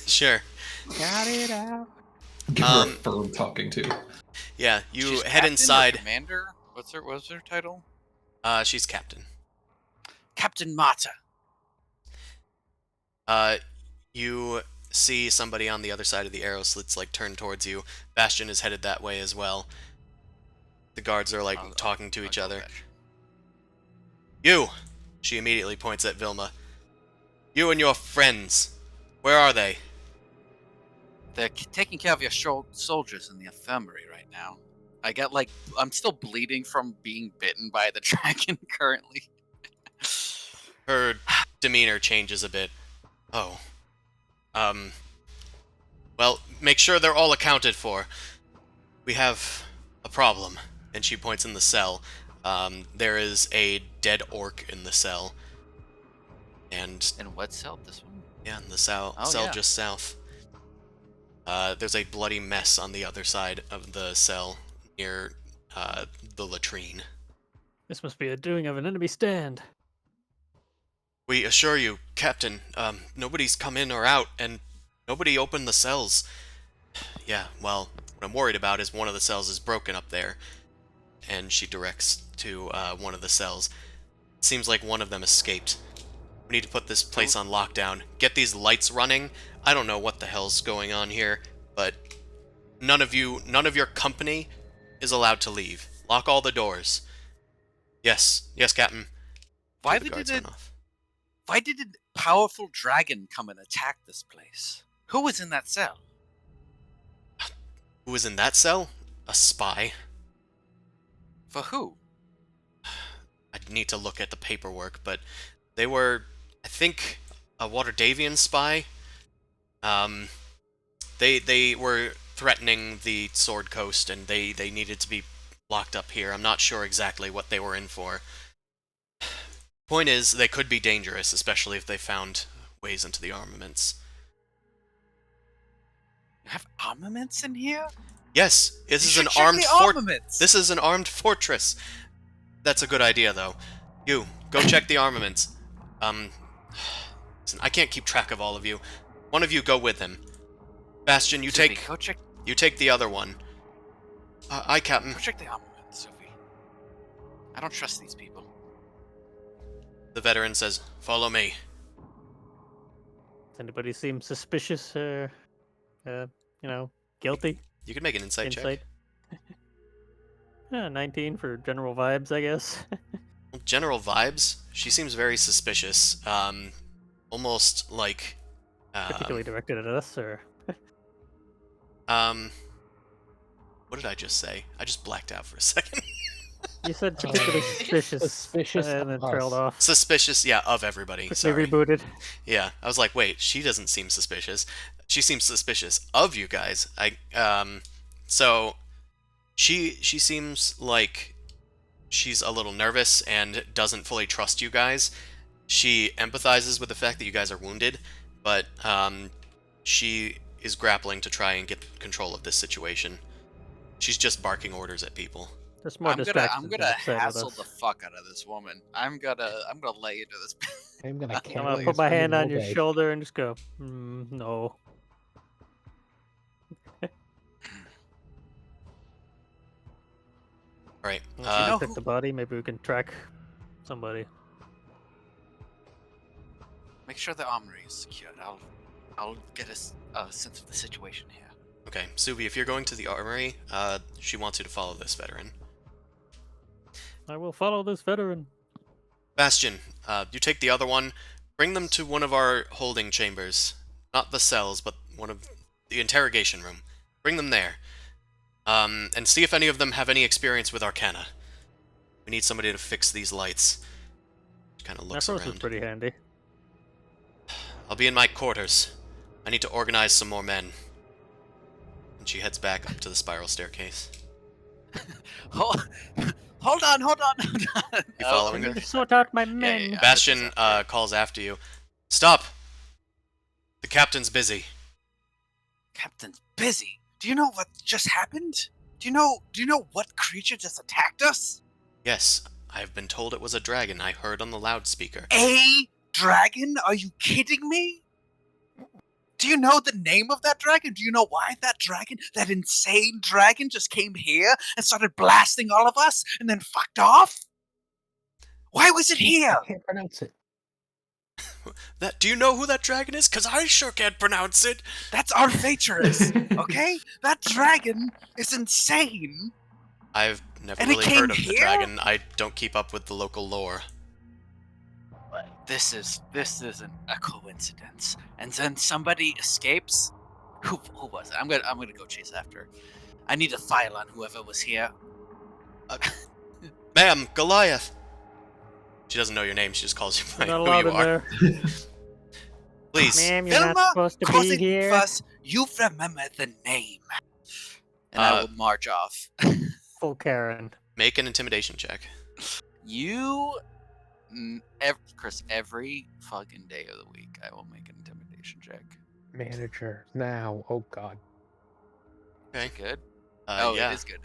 Speaker 2: Sure.
Speaker 3: Got it out.
Speaker 5: Give her a firm talking to.
Speaker 2: Yeah, you
Speaker 1: She's
Speaker 2: head
Speaker 1: captain or
Speaker 2: inside.
Speaker 1: Commander? What's her title?
Speaker 2: She's captain.
Speaker 1: Captain Marta.
Speaker 2: You see somebody on the other side of the arrow slits, like, turn towards you. Bastion is headed that way as well. The guards are, like, talking to each other. You! She immediately points at Vilma. You and your friends. Where are they?
Speaker 1: They're taking care of your soldiers in the infirmary right now. I'm still bleeding from being bitten by the dragon currently.
Speaker 2: Her demeanor changes a bit. Oh. Well, make sure they're all accounted for. We have a problem. And she points in the cell. There is a dead orc in the cell. And
Speaker 1: In what cell? This one?
Speaker 2: yeah, in the cell,
Speaker 1: Oh,
Speaker 2: cell
Speaker 1: yeah.
Speaker 2: just south. There's a bloody mess on the other side of the cell near the latrine.
Speaker 3: This must be a doing of an enemy stand.
Speaker 2: We assure you, Captain, nobody's come in or out, and nobody opened the cells. Yeah, well, what I'm worried about is one of the cells is broken up there. And she directs to one of the cells. It seems like one of them escaped. We need to put this place on lockdown. Get these lights running. I don't know what the hell's going on here, but none of your company is allowed to leave. Lock all the doors. Yes, Captain.
Speaker 1: Why
Speaker 2: The guards went off.
Speaker 1: Why did a powerful dragon come and attack this place? Who was in that cell?
Speaker 2: Who was in that cell? A spy.
Speaker 1: For who?
Speaker 2: I'd need to look at the paperwork, but they were, I think, a Waterdavian spy. They were threatening the Sword Coast, and they needed to be locked up here. I'm not sure exactly what they were in for. Point is, they could be dangerous, especially if they found ways into the armaments.
Speaker 1: You have armaments in here?
Speaker 2: Yes, this is
Speaker 1: You
Speaker 2: an
Speaker 1: should check
Speaker 2: armed
Speaker 1: the
Speaker 2: fort.
Speaker 1: armaments.
Speaker 2: This is an armed fortress. That's a good idea, though. You go check the armaments. Listen, I can't keep track of all of you. One of you go with him. Bastion, you
Speaker 1: Sophie,
Speaker 2: take
Speaker 1: Go check.
Speaker 2: you take the other one. Aye, Captain.
Speaker 1: Go check the armaments, Sophie. I don't trust these people.
Speaker 2: The veteran says, "Follow me."
Speaker 3: Does anybody seem suspicious or, guilty?
Speaker 2: You can make an insight check.
Speaker 3: Insight. 19 for general vibes, I guess.
Speaker 2: General vibes. She seems very suspicious. Almost like.
Speaker 3: Particularly directed at us, or
Speaker 2: What did I just say? I just blacked out for a second.
Speaker 3: you said particularly suspicious,
Speaker 6: Suspicious
Speaker 3: and then
Speaker 6: of
Speaker 3: trailed
Speaker 6: us.
Speaker 3: off.
Speaker 2: Suspicious, yeah, of everybody.
Speaker 3: Quickly
Speaker 2: Sorry.
Speaker 3: rebooted.
Speaker 2: Yeah, I was like, wait, she doesn't seem suspicious. She seems suspicious of you guys. So she seems like she's a little nervous and doesn't fully trust you guys. She empathizes with the fact that you guys are wounded, but she is grappling to try and get control of this situation. She's just barking orders at people.
Speaker 3: There's more
Speaker 1: I'm
Speaker 3: distractions.
Speaker 1: gonna
Speaker 3: than upset with
Speaker 1: hassle
Speaker 3: us.
Speaker 1: the fuck out of this woman. I'm gonna lay into this.
Speaker 6: I'm gonna
Speaker 3: I'm
Speaker 6: carry
Speaker 3: gonna
Speaker 6: you
Speaker 3: put my
Speaker 6: through
Speaker 3: hand
Speaker 6: the
Speaker 3: on your
Speaker 6: day.
Speaker 3: shoulder and just go, no.
Speaker 2: All right.
Speaker 3: Well, if you
Speaker 1: know
Speaker 3: took
Speaker 1: who-
Speaker 3: the body, maybe we can track somebody.
Speaker 1: Make sure the armory is secured. I'll get a sense of the situation here.
Speaker 2: Okay, Subi, if you're going to the armory, she wants you to follow this veteran.
Speaker 3: I will follow this veteran.
Speaker 2: Bastion, you take the other one. Bring them to one of our holding chambers. Not the cells, but one of the interrogation room. Bring them there. And see if any of them have any experience with Arcana. We need somebody to fix these lights. She kind of looks
Speaker 3: Nephros is
Speaker 2: around.
Speaker 3: pretty handy.
Speaker 2: I'll be in my quarters. I need to organize some more men. And she heads back up to the spiral staircase.
Speaker 1: Hold on.
Speaker 2: You following
Speaker 3: I
Speaker 2: her?
Speaker 3: need to sort out my men.
Speaker 1: yeah.
Speaker 2: Bastion calls after you. Stop! The captain's busy.
Speaker 1: Captain's busy. Do you know what just happened? Do you know what creature just attacked us?
Speaker 2: Yes, I have been told it was a dragon I heard on the loudspeaker.
Speaker 1: A dragon? Are you kidding me? Do you know the name of that dragon? Do you know why that insane dragon just came here and started blasting all of us and then fucked off? Why was it here?
Speaker 6: I can't pronounce it.
Speaker 2: Do you know who that dragon is? 'Cause I sure can't pronounce it.
Speaker 1: That's Arvatrus, okay? That dragon is insane.
Speaker 2: I've never
Speaker 1: And it
Speaker 2: really
Speaker 1: came
Speaker 2: heard of the
Speaker 1: here?
Speaker 2: dragon. I don't keep up with the local lore.
Speaker 1: This isn't a coincidence. And then somebody escapes. Who was it? I'm gonna go chase after. I need a file on whoever was here.
Speaker 2: Ma'am, Goliath. She doesn't know your name. She just calls you by
Speaker 3: You're not
Speaker 2: who
Speaker 3: allowed
Speaker 2: you
Speaker 3: in
Speaker 2: are.
Speaker 3: there.
Speaker 2: Please.
Speaker 3: Ma'am, you're not
Speaker 1: Vilma,
Speaker 3: supposed to be
Speaker 1: causing
Speaker 3: here.
Speaker 1: fuss. You remember the name. And I will march off.
Speaker 3: Full Karen.
Speaker 2: Make an intimidation check.
Speaker 1: You, Chris, every fucking day of the week, I will make an intimidation check.
Speaker 6: Manager, now. Oh, God.
Speaker 2: Okay.
Speaker 1: Good.
Speaker 2: Yeah.
Speaker 1: It is good.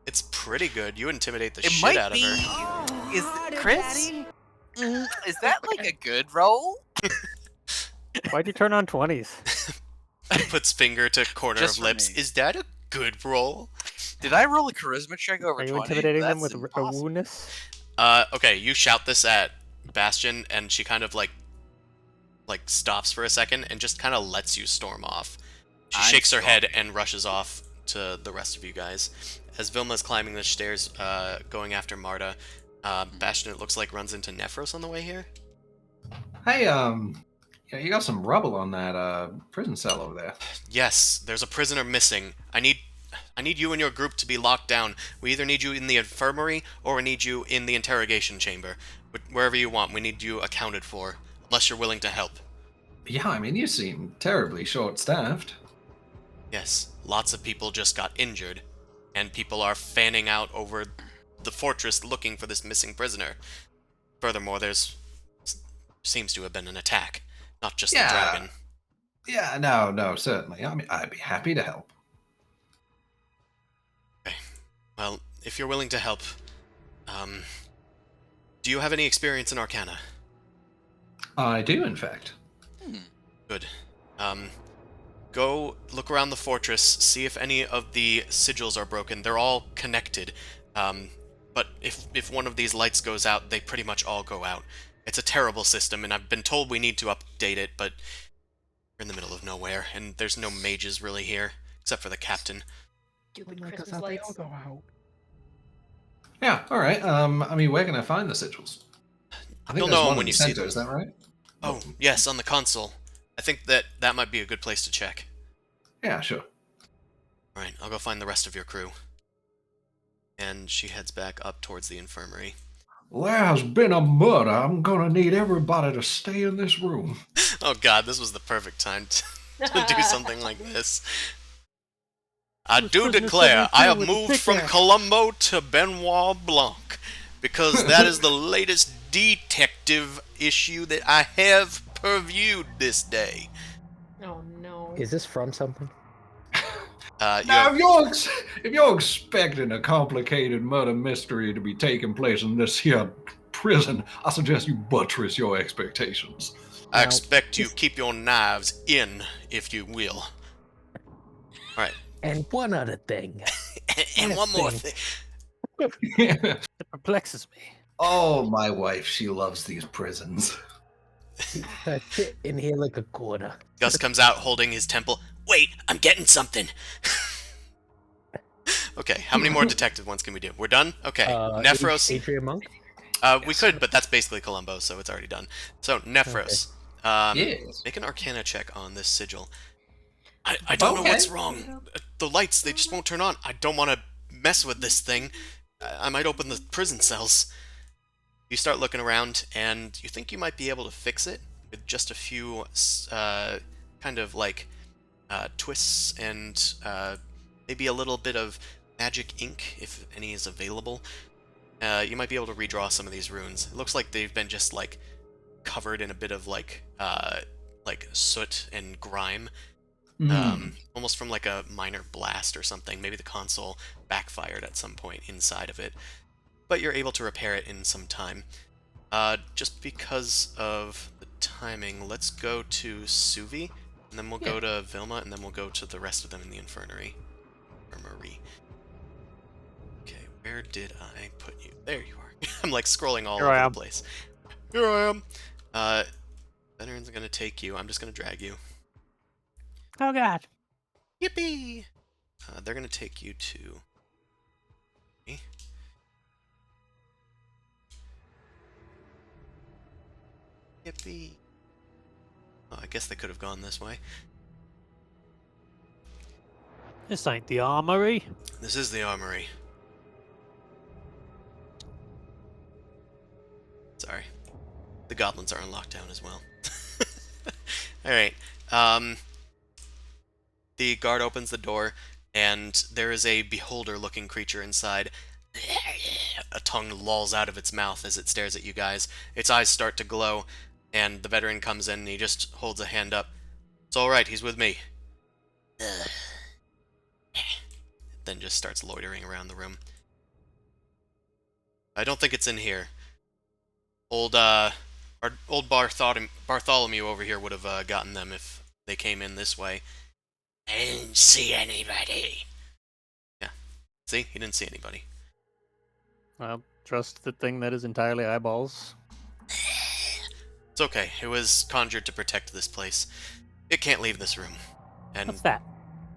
Speaker 2: It's pretty good. You intimidate the
Speaker 1: It
Speaker 2: shit
Speaker 1: might
Speaker 2: out of
Speaker 1: be.
Speaker 2: her.
Speaker 1: Is Chris? Is that like a good roll?
Speaker 3: Why'd you turn on 20s?
Speaker 2: Puts finger to corner
Speaker 1: Just
Speaker 2: of
Speaker 1: for
Speaker 2: lips.
Speaker 1: me.
Speaker 2: Is that a good roll?
Speaker 1: Did I roll a charisma check over
Speaker 3: Are you
Speaker 1: 20?
Speaker 3: intimidating them
Speaker 1: That's
Speaker 3: with a
Speaker 1: impossible.
Speaker 3: woundness?
Speaker 2: Okay, you shout this at Bastion, and she kind of like stops for a second and just kind of lets you storm off. She shakes her head and rushes off to the rest of you guys. As Vilma's climbing the stairs, going after Marta, Bastion, it looks like, runs into Nephros on the way here.
Speaker 9: Hey, yeah, you got some rubble on that prison cell over there.
Speaker 2: Yes, there's a prisoner missing. I need you and your group to be locked down. We either need you in the infirmary or we need you in the interrogation chamber. Wherever you want, we need you accounted for, unless you're willing to help.
Speaker 9: Yeah, I mean, you seem terribly short-staffed.
Speaker 2: Yes, lots of people just got injured, and people are fanning out over the fortress looking for this missing prisoner. Furthermore, seems to have been an attack, not just the dragon.
Speaker 9: Yeah, no, certainly. I mean, I'd be happy to help.
Speaker 2: Okay. Well, if you're willing to help, do you have any experience in Arcana?
Speaker 9: I do, in fact.
Speaker 2: Good. Go look around the fortress, see if any of the sigils are broken. They're all connected. But if one of these lights goes out, they pretty much all go out. It's a terrible system, and I've been told we need to update it, but we're in the middle of nowhere, and there's no mages really here, except for the captain.
Speaker 4: Stupid
Speaker 6: Because
Speaker 4: Christmas
Speaker 6: they all
Speaker 4: lights.
Speaker 6: go out.
Speaker 9: Yeah, all right. I mean, where can I find the sigils? I think
Speaker 2: You'll
Speaker 9: there's
Speaker 2: know 'em
Speaker 9: one
Speaker 2: when
Speaker 9: in
Speaker 2: you
Speaker 9: the
Speaker 2: see
Speaker 9: center,
Speaker 2: them.
Speaker 9: is that right?
Speaker 2: Oh, yes, on the console. I think that might be a good place to check.
Speaker 9: Yeah, sure.
Speaker 2: Alright, I'll go find the rest of your crew. And she heads back up towards the infirmary.
Speaker 9: There has been a murder. I'm gonna need everybody to stay in this room.
Speaker 2: Oh god, this was the perfect time to do something like this. I do declare, I have moved from Colombo to Benoit Blanc, because that is the latest detective issue that I have previewed this day.
Speaker 4: Oh no.
Speaker 6: Is this from something?
Speaker 9: Now, if you're expecting a complicated murder mystery to be taking place in this here prison, I suggest you buttress your expectations.
Speaker 2: I expect you keep your knives in, if you will. Alright.
Speaker 6: And one other thing.
Speaker 2: And one more thing.
Speaker 3: It perplexes me.
Speaker 9: Oh, my wife, she loves these prisons.
Speaker 6: I fit in here like a quarter.
Speaker 2: Gus comes out holding his temple. Wait, I'm getting something. Okay, how many more detective ones can we do? We're done? Okay, Nephros.
Speaker 6: Adrian Monk?
Speaker 2: We could, but that's basically Columbo, so it's already done. So, Nephros.
Speaker 9: Yes.
Speaker 2: Make an Arcana check on this sigil. I don't know what's wrong. The lights, they just won't turn on. I don't want to mess with this thing. I might open the prison cells. You start looking around, and you think you might be able to fix it with just a few kind of like twists and maybe a little bit of magic ink, if any is available. You might be able to redraw some of these runes. It looks like they've been just like covered in a bit of like soot and grime. Almost from like a minor blast or something. Maybe the console backfired at some point inside of it. But you're able to repair it in some time. Just because of the timing, let's go to Suvi, and then we'll go to Vilma, and then we'll go to the rest of them in the infirmary. Okay, where did I put you? There you are. I'm like scrolling all over the place. Here I am. Veteran's gonna take you. I'm just gonna drag you.
Speaker 3: Oh god.
Speaker 2: Yippee! They're gonna take you to me. Yippee! Oh, I guess they could have gone this way.
Speaker 3: This ain't the armory.
Speaker 2: This is the armory. Sorry. The goblins are on lockdown as well. Alright. The guard opens the door, and there is a beholder-looking creature inside. A tongue lolls out of its mouth as it stares at you guys. Its eyes start to glow, and the veteran comes in and he just holds a hand up. It's alright, he's with me. Then just starts loitering around the room. I don't think it's in here. Our old Bartholomew over here would have gotten them if they came in this way. I didn't see anybody. Yeah. See? He didn't see anybody.
Speaker 3: I'll trust the thing that is entirely eyeballs.
Speaker 2: It's okay. It was conjured to protect this place. It can't leave this room. And
Speaker 3: What's that?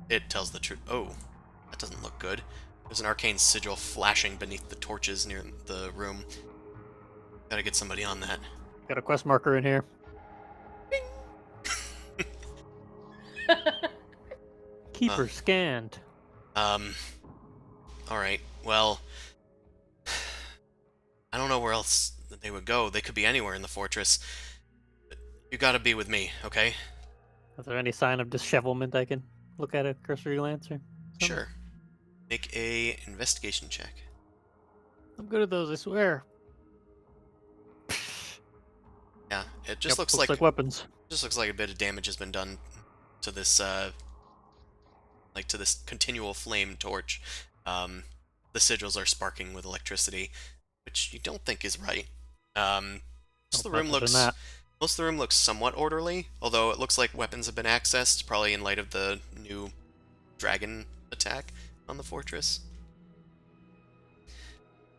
Speaker 2: it tells the truth. Oh, that doesn't look good. There's an arcane sigil flashing beneath the torches near the room. Gotta get somebody on that.
Speaker 3: Got a quest marker in here. Keeper scanned.
Speaker 2: Alright, well... I don't know where else they would go. They could be anywhere in the fortress. But you gotta be with me, okay?
Speaker 3: Is there any sign of dishevelment I can look at a cursory glance or something?
Speaker 2: Sure. Make a investigation check.
Speaker 3: I'm good at those, I swear.
Speaker 2: Yeah, it just looks
Speaker 3: like weapons.
Speaker 2: Just looks like a bit of damage has been done to this, to this continual flame torch. The sigils are sparking with electricity, which you don't think is right. Most of the room looks somewhat orderly, although it looks like weapons have been accessed, probably in light of the new dragon attack on the fortress.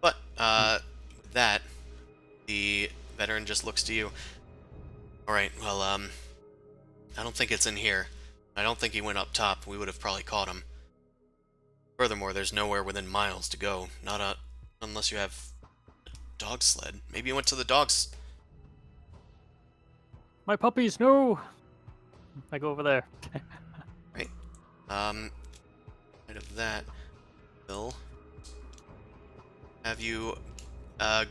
Speaker 2: But with that, the veteran just looks to you. Alright, well, I don't think it's in here. I don't think he went up top. We would have probably caught him. Furthermore, there's nowhere within miles to go. Unless you have a dog sled. Maybe you went to the dogs.
Speaker 3: My puppies, no! I go over there.
Speaker 2: Right. Out of that, Bill, have you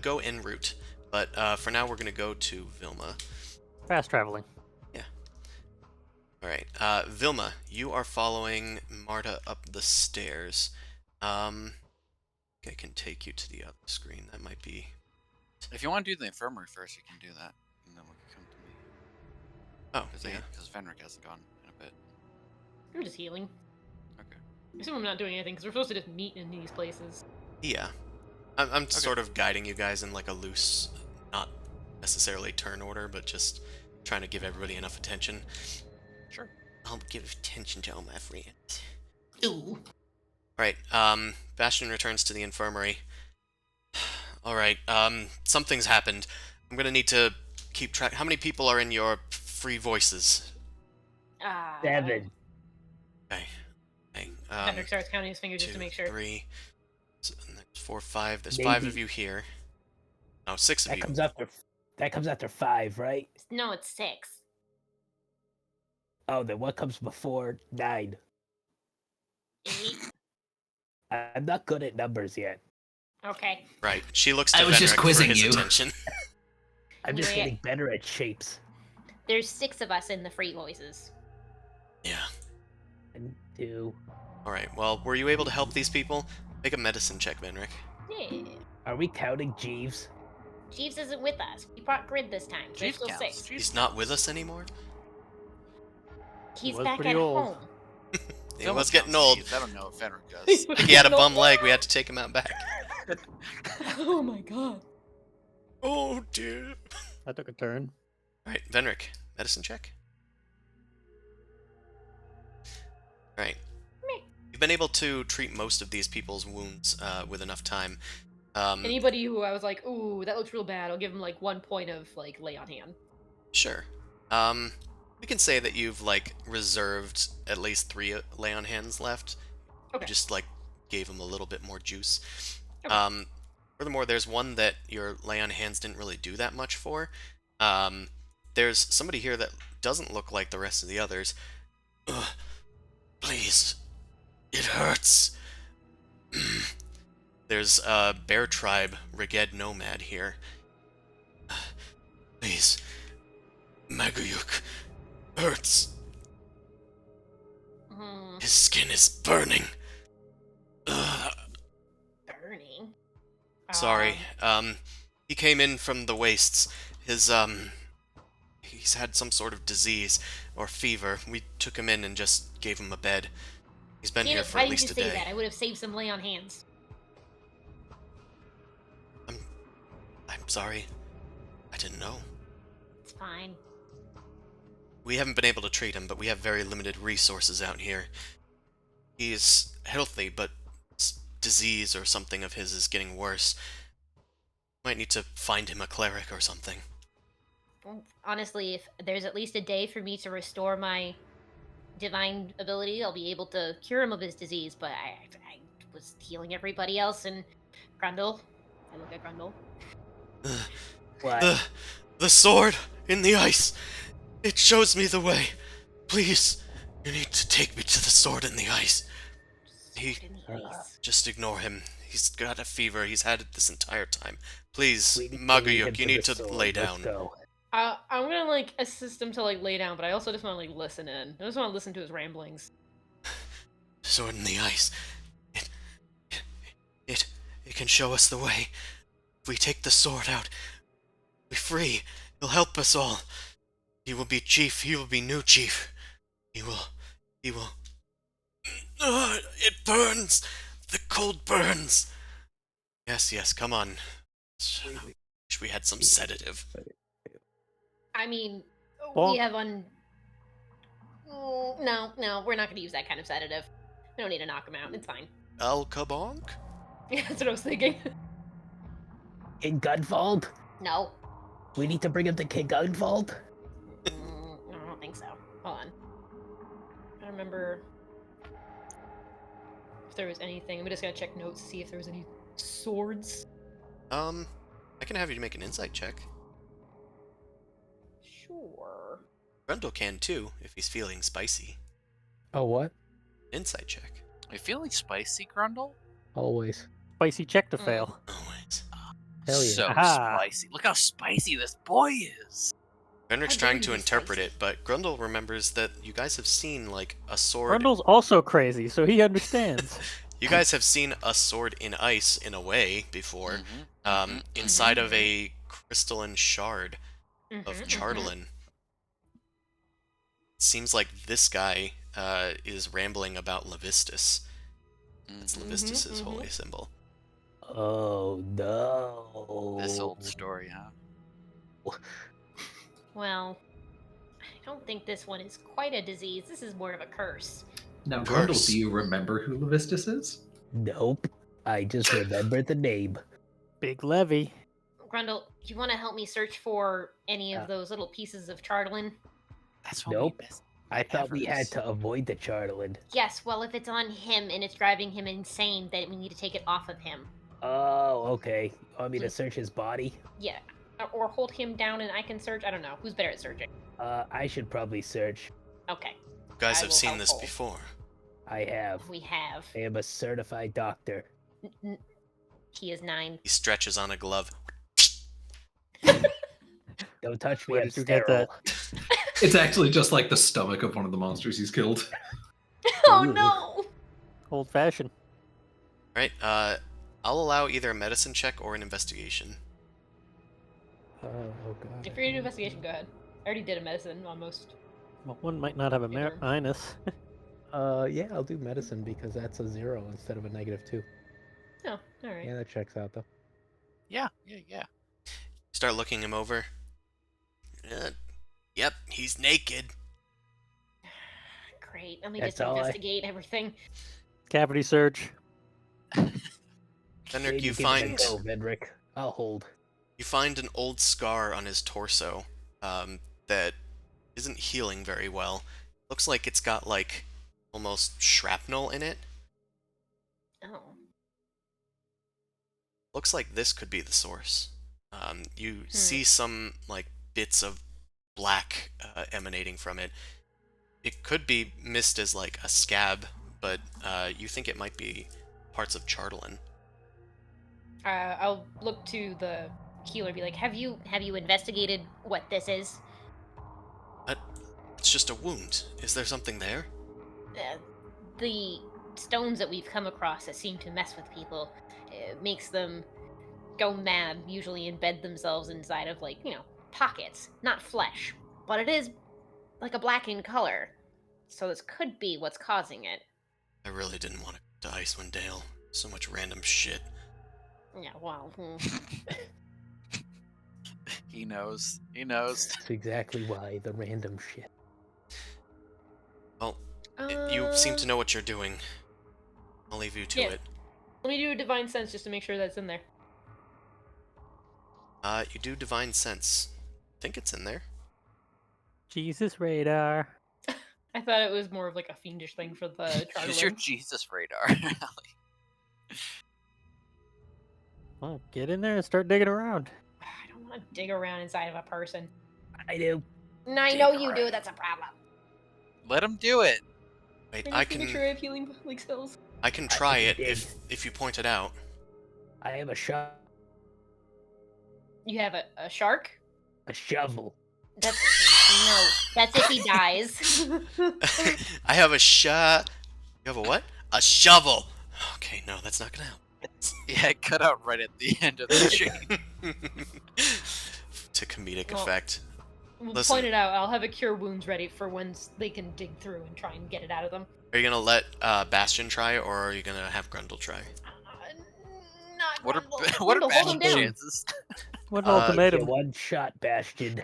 Speaker 2: go en route. But for now, we're going to go to Vilma.
Speaker 3: Fast traveling.
Speaker 2: Yeah. Alright, Vilma, you are following Marta up the stairs. I can take you to the other screen. That might be...
Speaker 1: If you want to do the infirmary first, you can do that. And then we can come to me.
Speaker 2: Oh, yeah.
Speaker 1: Because Fenric hasn't gone in a bit.
Speaker 4: We're just healing.
Speaker 1: Okay.
Speaker 4: I assume I'm not doing anything, because we're supposed to just meet in these places.
Speaker 2: Yeah. I'm sort of guiding you guys in like a loose, not necessarily turn order, but just trying to give everybody enough attention.
Speaker 1: Sure.
Speaker 2: I'll give attention to all my friends.
Speaker 8: Ooh.
Speaker 2: Alright, Bastion returns to the infirmary. Alright, something's happened. I'm gonna need to keep track. How many people are in your free voices?
Speaker 6: 7.
Speaker 2: Okay.
Speaker 4: Patrick starts counting his fingers just to make sure.
Speaker 2: 3, so, and there's 4, 5. There's
Speaker 6: Maybe.
Speaker 2: 5 of you here. No, 6 of
Speaker 6: That
Speaker 2: you.
Speaker 6: comes after 5, right?
Speaker 7: No, it's 6.
Speaker 6: Oh, then what comes before 9?
Speaker 7: 8.
Speaker 6: I'm not good at numbers yet.
Speaker 7: Okay.
Speaker 2: Right. She looks to
Speaker 8: I was just
Speaker 2: Venric
Speaker 8: quizzing
Speaker 2: for his
Speaker 8: you.
Speaker 2: attention.
Speaker 6: I'm just
Speaker 7: Yeah.
Speaker 6: getting better at shapes.
Speaker 7: There's 6 of us in the free voices.
Speaker 2: Yeah.
Speaker 6: 1, 2.
Speaker 2: Alright, well, were you able to help these people? Make a medicine check, Venric.
Speaker 7: Yeah.
Speaker 6: Are we counting Jeeves?
Speaker 7: Jeeves isn't with us. We brought Grid this time. So there's
Speaker 1: Jeeves
Speaker 7: still
Speaker 1: counts.
Speaker 7: 6.
Speaker 2: He's not with us anymore?
Speaker 7: He's
Speaker 3: was
Speaker 7: back
Speaker 3: pretty
Speaker 7: at
Speaker 3: old.
Speaker 7: home.
Speaker 2: He
Speaker 1: Someone
Speaker 2: was getting
Speaker 1: counts
Speaker 2: old.
Speaker 1: Jeeves. I don't know if Fenric does.
Speaker 2: He had a bum leg. We had to take him out back.
Speaker 4: Oh my god.
Speaker 2: Oh, dear.
Speaker 3: I took a turn.
Speaker 2: Alright, Venric, medicine check. Alright.
Speaker 7: Meh.
Speaker 2: You've been able to treat most of these people's wounds with enough time.
Speaker 4: Anybody who I was like, ooh, that looks real bad, I'll give him like 1 point of like lay on hand.
Speaker 2: Sure. We can say that you've, like, reserved at least 3 lay-on hands left.
Speaker 4: Okay.
Speaker 2: You just, like, gave them a little bit more juice.
Speaker 4: Okay.
Speaker 2: Furthermore, there's one that your lay-on hands didn't really do that much for. There's somebody here that doesn't look like the rest of the others. Ugh, please. It hurts. There's a bear tribe, Riged Nomad here. Please. Maguyuk hurts. His skin is burning.
Speaker 7: Burning.
Speaker 2: Sorry. He came in from the wastes. He's had some sort of disease or fever. We took him in and just gave him a bed. He's been
Speaker 7: Damn
Speaker 2: here
Speaker 7: it,
Speaker 2: for
Speaker 7: why
Speaker 2: at
Speaker 7: didn't
Speaker 2: least
Speaker 7: you
Speaker 2: a
Speaker 7: say
Speaker 2: day.
Speaker 7: that? I would have saved some lay on hands.
Speaker 2: I'm sorry. I didn't know.
Speaker 7: It's fine.
Speaker 2: We haven't been able to treat him, but we have very limited resources out here. He is healthy, but disease or something of his is getting worse. Might need to find him a cleric or something.
Speaker 7: Well, honestly, if there's at least a day for me to restore my divine ability, I'll be able to cure him of his disease. But I was healing everybody else, and Grundle. I look at Grundle.
Speaker 6: What?
Speaker 2: The sword in the ice. It shows me the way. Please, you need to take me to the sword in the ice.
Speaker 7: Sword in the ice.
Speaker 2: Just ignore him. He's got a fever. He's had it this entire time. Please,
Speaker 6: We need to lead him
Speaker 2: Maguyuk, you
Speaker 6: to
Speaker 2: need
Speaker 6: the
Speaker 2: to
Speaker 6: sword.
Speaker 2: lay
Speaker 6: Let's
Speaker 2: down.
Speaker 6: go.
Speaker 4: I'm gonna like assist him to like lay down, but I also just want to like listen in. I just want to listen to his ramblings.
Speaker 2: Sword in the ice. It can show us the way. If we take the sword out, we're free. He'll help us all. He will be chief. He will be new chief. He will. It burns. The cold burns. Yes, come on. Wish we had some sedative.
Speaker 7: I mean,
Speaker 3: Bonk.
Speaker 7: we have No, we're not going to use that kind of sedative. We don't need to knock him out. It's fine.
Speaker 2: Al Kabonk?
Speaker 4: Yeah, that's what I was thinking.
Speaker 6: King Gunvald?
Speaker 7: No.
Speaker 6: We need to bring him to King Gunvald?
Speaker 7: I don't think so. Hold on.
Speaker 4: I don't remember if there was anything. I'm just gonna check notes to see if there was any swords.
Speaker 2: I can have you make an insight check.
Speaker 4: Sure.
Speaker 2: Grundle can too, if he's feeling spicy.
Speaker 6: Oh, what?
Speaker 2: Insight check.
Speaker 1: Are you feeling spicy, Grundle?
Speaker 6: Always.
Speaker 3: Spicy check to fail.
Speaker 2: Always.
Speaker 6: Hell yeah.
Speaker 1: So
Speaker 3: Aha.
Speaker 1: spicy. Look how spicy this boy is.
Speaker 2: Vendrick's
Speaker 4: How
Speaker 2: trying
Speaker 4: dare
Speaker 2: to
Speaker 4: you be
Speaker 2: interpret
Speaker 4: spicy.
Speaker 2: it, but Grundle remembers that you guys have seen, like, a sword.
Speaker 3: Grundle's also crazy, so he understands.
Speaker 2: You guys have seen a sword in ice, in a way, before. Inside of a crystalline shard of Chardolin. Seems like this guy is rambling about Levistus. It's Levistus's holy symbol.
Speaker 6: Oh, no.
Speaker 1: This old story, huh?
Speaker 7: Well, I don't think this one is quite a disease. This is more of a curse.
Speaker 9: Now,
Speaker 2: Curse.
Speaker 9: Grundle, do you remember who Levistus is?
Speaker 6: Nope. I just remember the name.
Speaker 3: Big levy.
Speaker 7: Grundle, do you want to help me search for any of those little pieces of Chardolin?
Speaker 1: That's what
Speaker 6: Nope.
Speaker 1: we missed.
Speaker 6: I thought we had
Speaker 1: Evers.
Speaker 6: to avoid the Chardolin.
Speaker 7: Yes, well, if it's on him and it's driving him insane, then we need to take it off of him.
Speaker 6: Oh, okay. You want me to search his body?
Speaker 7: Yeah. Or hold him down and I can search. I don't know. Who's better at searching?
Speaker 6: I should probably search.
Speaker 7: Okay.
Speaker 2: You guys
Speaker 7: I
Speaker 2: have
Speaker 7: will
Speaker 2: seen
Speaker 7: help
Speaker 2: this
Speaker 7: hold.
Speaker 2: before.
Speaker 6: I have.
Speaker 7: We have.
Speaker 6: I am a certified doctor.
Speaker 7: He is 9.
Speaker 2: He stretches on a glove.
Speaker 6: Don't touch me,
Speaker 3: Where
Speaker 6: I'm
Speaker 3: did you get
Speaker 6: sterile.
Speaker 3: that?
Speaker 9: It's actually just like the stomach of one of the monsters he's killed.
Speaker 7: Oh
Speaker 6: Ooh.
Speaker 7: no!
Speaker 3: Old fashioned.
Speaker 2: Right, I'll allow either a medicine check or an investigation.
Speaker 6: Oh, god.
Speaker 4: If you're gonna do investigation, go ahead. I already did a medicine almost.
Speaker 3: Well, one might not have a
Speaker 4: Either.
Speaker 3: minus.
Speaker 6: Yeah, I'll do medicine because that's a 0 instead of a -2.
Speaker 4: Oh, alright.
Speaker 6: Yeah, that checks out though.
Speaker 1: Yeah.
Speaker 2: Start looking him over. Yep, he's naked.
Speaker 7: Great. Let me
Speaker 6: That's
Speaker 7: just
Speaker 6: all I-
Speaker 7: investigate everything.
Speaker 3: Cavity search.
Speaker 2: Vendrick,
Speaker 6: Maybe
Speaker 2: you
Speaker 6: give it a
Speaker 2: find
Speaker 6: go, Vendrick. I'll hold.
Speaker 2: you find an old scar on his torso that isn't healing very well. Looks like it's got like almost shrapnel in it.
Speaker 7: Oh.
Speaker 2: Looks like this could be the source. You see some like bits of black emanating from it. It could be missed as like a scab, but you think it might be parts of Chardolin.
Speaker 4: I'll look to the
Speaker 7: Keeler be like, have you investigated what this is?
Speaker 2: It's just a wound. Is there something there?
Speaker 7: The stones that we've come across that seem to mess with people, makes them go mad, usually embed themselves inside of, like, pockets, not flesh. But it is like a blackened color. So this could be what's causing it.
Speaker 2: I really didn't want to go to Icewind Dale. So much random shit.
Speaker 7: Yeah, well,
Speaker 1: He knows. He knows.
Speaker 6: That's exactly why, the random shit.
Speaker 2: Well, you seem to know what you're doing. I'll leave you to
Speaker 4: Yeah.
Speaker 2: it.
Speaker 4: Let me do a divine sense just to make sure that's in there.
Speaker 2: You do divine sense. I think it's in there.
Speaker 3: Jesus radar.
Speaker 4: I thought it was more of like a fiendish thing for the
Speaker 1: Use your
Speaker 4: Charlatan.
Speaker 1: Jesus radar.
Speaker 3: Well, get in there and start digging around.
Speaker 4: I don't want to dig around inside of a person.
Speaker 6: I do.
Speaker 7: and I
Speaker 1: Dig
Speaker 7: know you
Speaker 1: around.
Speaker 7: do. That's a problem.
Speaker 1: Let him do it.
Speaker 2: Wait,
Speaker 4: I just make sure I have healing like spells.
Speaker 2: I can try
Speaker 6: can
Speaker 2: it
Speaker 6: dig.
Speaker 2: if you point it out.
Speaker 6: I have a
Speaker 4: You have a shark?
Speaker 6: a shovel.
Speaker 7: That's no. That's if he dies.
Speaker 2: I have a shot. You have a what? A shovel. Okay, no, that's not gonna help.
Speaker 1: Yeah, cut out right at the end of the chain.
Speaker 2: To comedic
Speaker 4: Well,
Speaker 2: effect.
Speaker 4: We'll
Speaker 2: Listen.
Speaker 4: point it out. I'll have a cure wounds ready for when they can dig through and try and get it out of them.
Speaker 2: Are you gonna let Bastion try, or are you gonna have Grundle try?
Speaker 7: Not
Speaker 1: What are
Speaker 7: Grundle.
Speaker 1: what are
Speaker 4: Grundle, hold him
Speaker 1: Bastion's
Speaker 4: down.
Speaker 1: chances?
Speaker 3: What
Speaker 2: Uh,
Speaker 3: ultimatum?
Speaker 6: One shot, Bastion.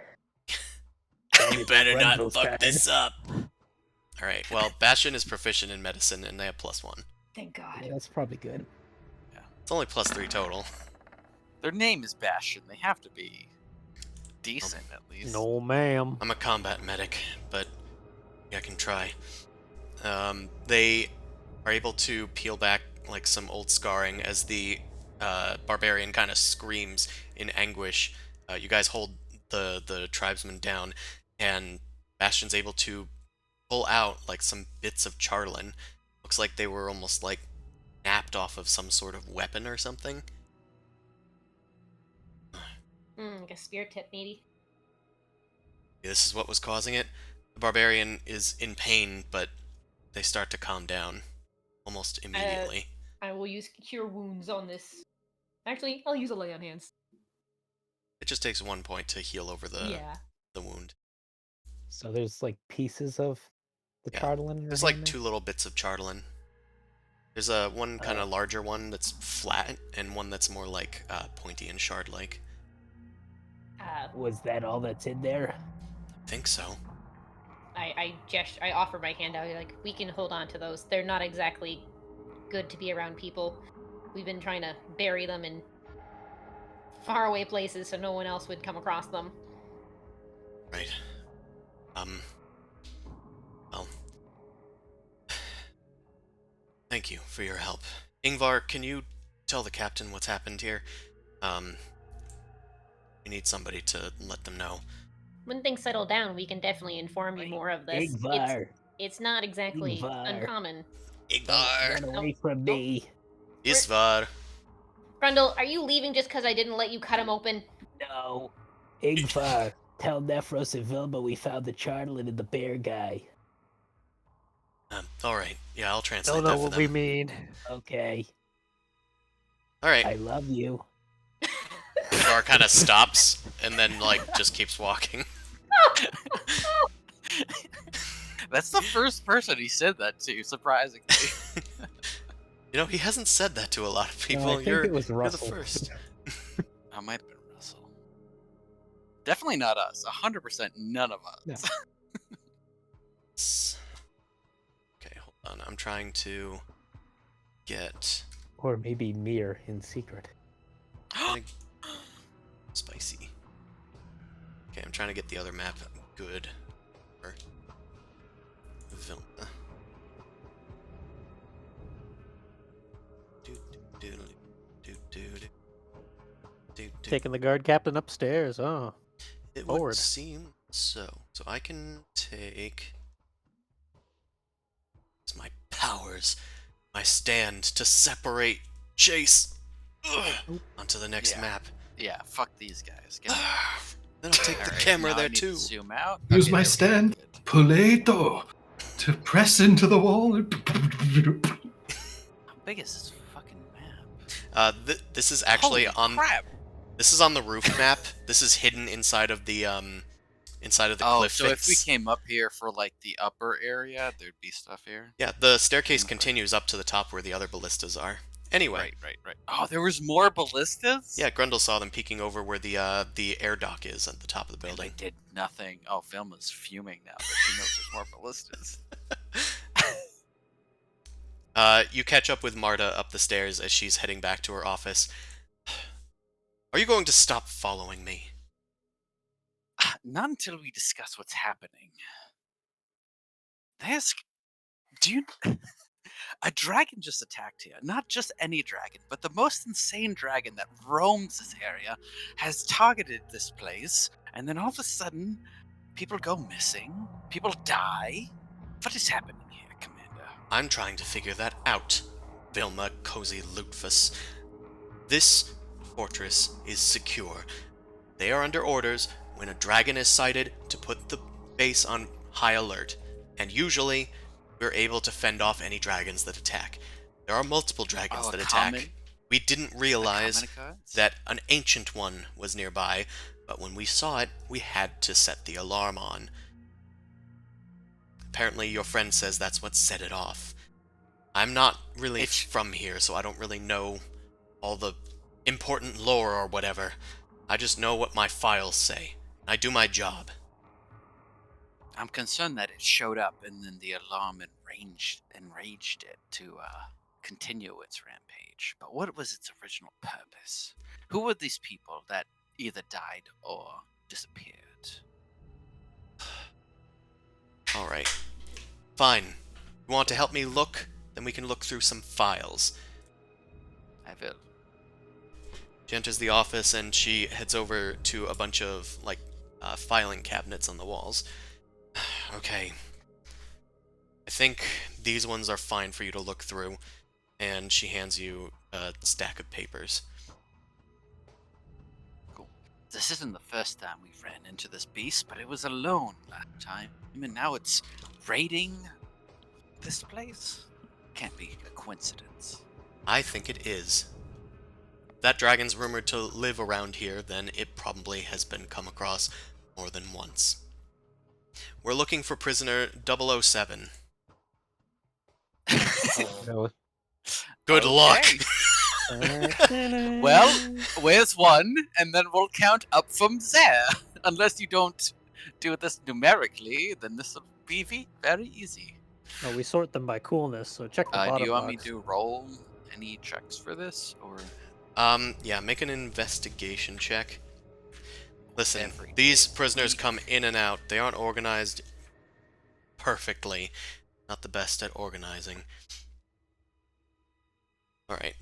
Speaker 2: You better not
Speaker 6: Grundle's
Speaker 2: fuck
Speaker 6: turn.
Speaker 2: this up. Alright, well, Bastion is proficient in medicine, and they have +1.
Speaker 4: Thank God.
Speaker 6: Yeah, that's probably good.
Speaker 2: It's only +3 total.
Speaker 1: Their name is Bastion. They have to be decent at least.
Speaker 3: No, ma'am.
Speaker 2: I'm a combat medic, but yeah, I can try. They are able to peel back like some old scarring as the barbarian kind of screams in anguish. You guys hold the tribesman down, and Bastion's able to pull out like some bits of charlatan. Looks like they were almost like napped off of some sort of weapon or something.
Speaker 7: Like a spear tip, maybe.
Speaker 2: This is what was causing it. The barbarian is in pain, but they start to calm down almost immediately.
Speaker 4: I will use cure wounds on this. Actually, I'll use a lay on hands.
Speaker 2: It just takes 1 point to heal over the wound.
Speaker 6: So there's like pieces of the
Speaker 2: Yeah.
Speaker 6: charlatan in your
Speaker 2: There's
Speaker 6: hand
Speaker 2: like
Speaker 6: there?
Speaker 2: 2 little bits of charlatan. There's one kind of larger one that's flat, and one that's more like pointy and shard-like.
Speaker 6: Was that all that's in there?
Speaker 2: I think so.
Speaker 7: I offer my hand out. Like, we can hold on to those. They're not exactly good to be around people. We've been trying to bury them in faraway places so no one else would come across them.
Speaker 2: Right. Well. Thank you for your help. Ingvar, can you tell the captain what's happened here? We need somebody to let them know.
Speaker 7: When things settle down, we can definitely inform you more of this.
Speaker 6: Ingvar,
Speaker 7: It's not exactly
Speaker 6: Ingvar.
Speaker 7: uncommon.
Speaker 2: Ingvar!
Speaker 6: run away from me.
Speaker 2: Isvar!
Speaker 7: Grundle, are you leaving just because I didn't let you cut him open?
Speaker 6: No. Ingvar, tell Nephros and Vilma we found the charlatan and the bear guy.
Speaker 2: Alright. Yeah, I'll translate
Speaker 3: Don't
Speaker 2: that
Speaker 3: know
Speaker 2: for
Speaker 3: what
Speaker 2: them.
Speaker 3: we mean.
Speaker 6: Okay.
Speaker 2: Alright.
Speaker 6: I love you.
Speaker 2: Ingvar kind of stops, and then, like, just keeps walking.
Speaker 1: That's the first person he said that to, surprisingly.
Speaker 2: You know, he hasn't said that to a lot of people.
Speaker 6: I think
Speaker 2: you're,
Speaker 6: it was
Speaker 2: you're the
Speaker 6: Russell.
Speaker 2: first.
Speaker 1: That might have been Russell. Definitely not us. 100% none of us.
Speaker 6: No.
Speaker 2: Okay, hold on. I'm trying to get
Speaker 6: Or maybe Mir in secret.
Speaker 2: spicy. Okay, I'm trying to get the other map good. For Vilna.
Speaker 3: Taking the guard captain upstairs. Oh,
Speaker 2: It
Speaker 3: forward.
Speaker 2: would seem so. So I can take it's my powers, my stand to separate Chase onto the next
Speaker 1: Yeah.
Speaker 2: map.
Speaker 1: Yeah, fuck these guys. Get
Speaker 2: Then I'll take the
Speaker 1: Alright,
Speaker 2: camera
Speaker 1: now
Speaker 2: there
Speaker 1: I need
Speaker 2: too.
Speaker 1: to zoom out.
Speaker 9: Use
Speaker 1: Okay,
Speaker 9: my
Speaker 1: there we go,
Speaker 9: stand,
Speaker 1: good.
Speaker 9: Puleto, to press into the wall.
Speaker 1: How big is this fucking map?
Speaker 2: This is actually
Speaker 1: Holy
Speaker 2: on.
Speaker 1: crap!
Speaker 2: This is on the roof map. This is hidden inside of the
Speaker 1: Oh,
Speaker 2: cliff
Speaker 1: so if we
Speaker 2: face.
Speaker 1: came up here for like the upper area, there'd be stuff here.
Speaker 2: Yeah, the staircase
Speaker 1: Okay.
Speaker 2: continues up to the top where the other ballistas are. Anyway.
Speaker 1: Right. Oh, there was more ballistas?
Speaker 2: Yeah, Grundle saw them peeking over where the air dock is at the top of the
Speaker 1: And
Speaker 2: building.
Speaker 1: they did nothing. Oh, Filma's fuming now that she knows there's more ballistas.
Speaker 2: You catch up with Marta up the stairs as she's heading back to her office. Are you going to stop following me?
Speaker 1: Not until we discuss what's happening. Do you... A dragon just attacked here. Not just any dragon, but the most insane dragon that roams this area has targeted this place, and then all of a sudden, people go missing, people die. What is happening here, Commander?
Speaker 2: I'm trying to figure that out, Vilma Cozy Lutfus. This fortress is secure. They are under orders when a dragon is sighted to put the base on high alert, and usually we're able to fend off any dragons that attack. There are multiple dragons that attack. We didn't realize that an ancient one was nearby, but when we saw it, we had to set the alarm on. Apparently your friend says that's what set it off. I'm not really from here, so I don't really know all the important lore or whatever. I just know what my files say. I do my job.
Speaker 1: I'm concerned that it showed up and then the alarm enraged it to continue its rampage. But what was its original purpose? Who were these people that either died or disappeared?
Speaker 2: Alright. Fine. You want to help me look? Then we can look through some files.
Speaker 1: I will.
Speaker 2: She enters the office and she heads over to a bunch of, like, filing cabinets on the walls. Okay. I think these ones are fine for you to look through. And she hands you a stack of papers.
Speaker 1: Cool. This isn't the first time we've ran into this beast, but it was alone last time. And now it's raiding this place? Can't be a coincidence.
Speaker 2: I think it is. If that dragon's rumored to live around here, then it probably has been come across more than once. We're looking for prisoner 007.
Speaker 6: No.
Speaker 2: Good luck!
Speaker 1: Well, where's one? And then we'll count up from there. Unless you don't do this numerically, then this will be very easy.
Speaker 3: No, we sort them by coolness, so check the bottom
Speaker 1: Do you want
Speaker 3: box.
Speaker 1: me to roll any checks for this, or?
Speaker 2: Yeah, make an investigation check. Listen,
Speaker 1: Every
Speaker 2: these
Speaker 1: day.
Speaker 2: prisoners come in and out. They aren't organized perfectly. Not the best at organizing. Alright,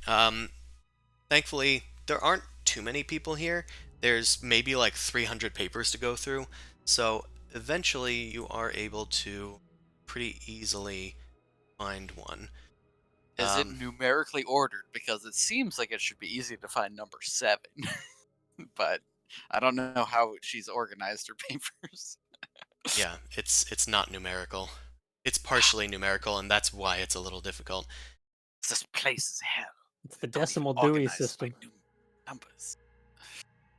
Speaker 2: thankfully, there aren't too many people here. There's maybe like 300 papers to go through, so eventually you are able to pretty easily find one.
Speaker 1: Is it numerically ordered? Because it seems like it should be easy to find number 7. But I don't know how she's organized her papers.
Speaker 2: Yeah, it's not numerical. It's partially numerical, and that's why it's a little difficult.
Speaker 1: This place is hell.
Speaker 3: It's the
Speaker 1: Don't
Speaker 3: decimal
Speaker 1: even
Speaker 3: Dewey
Speaker 1: organize
Speaker 3: system.
Speaker 1: by numbers.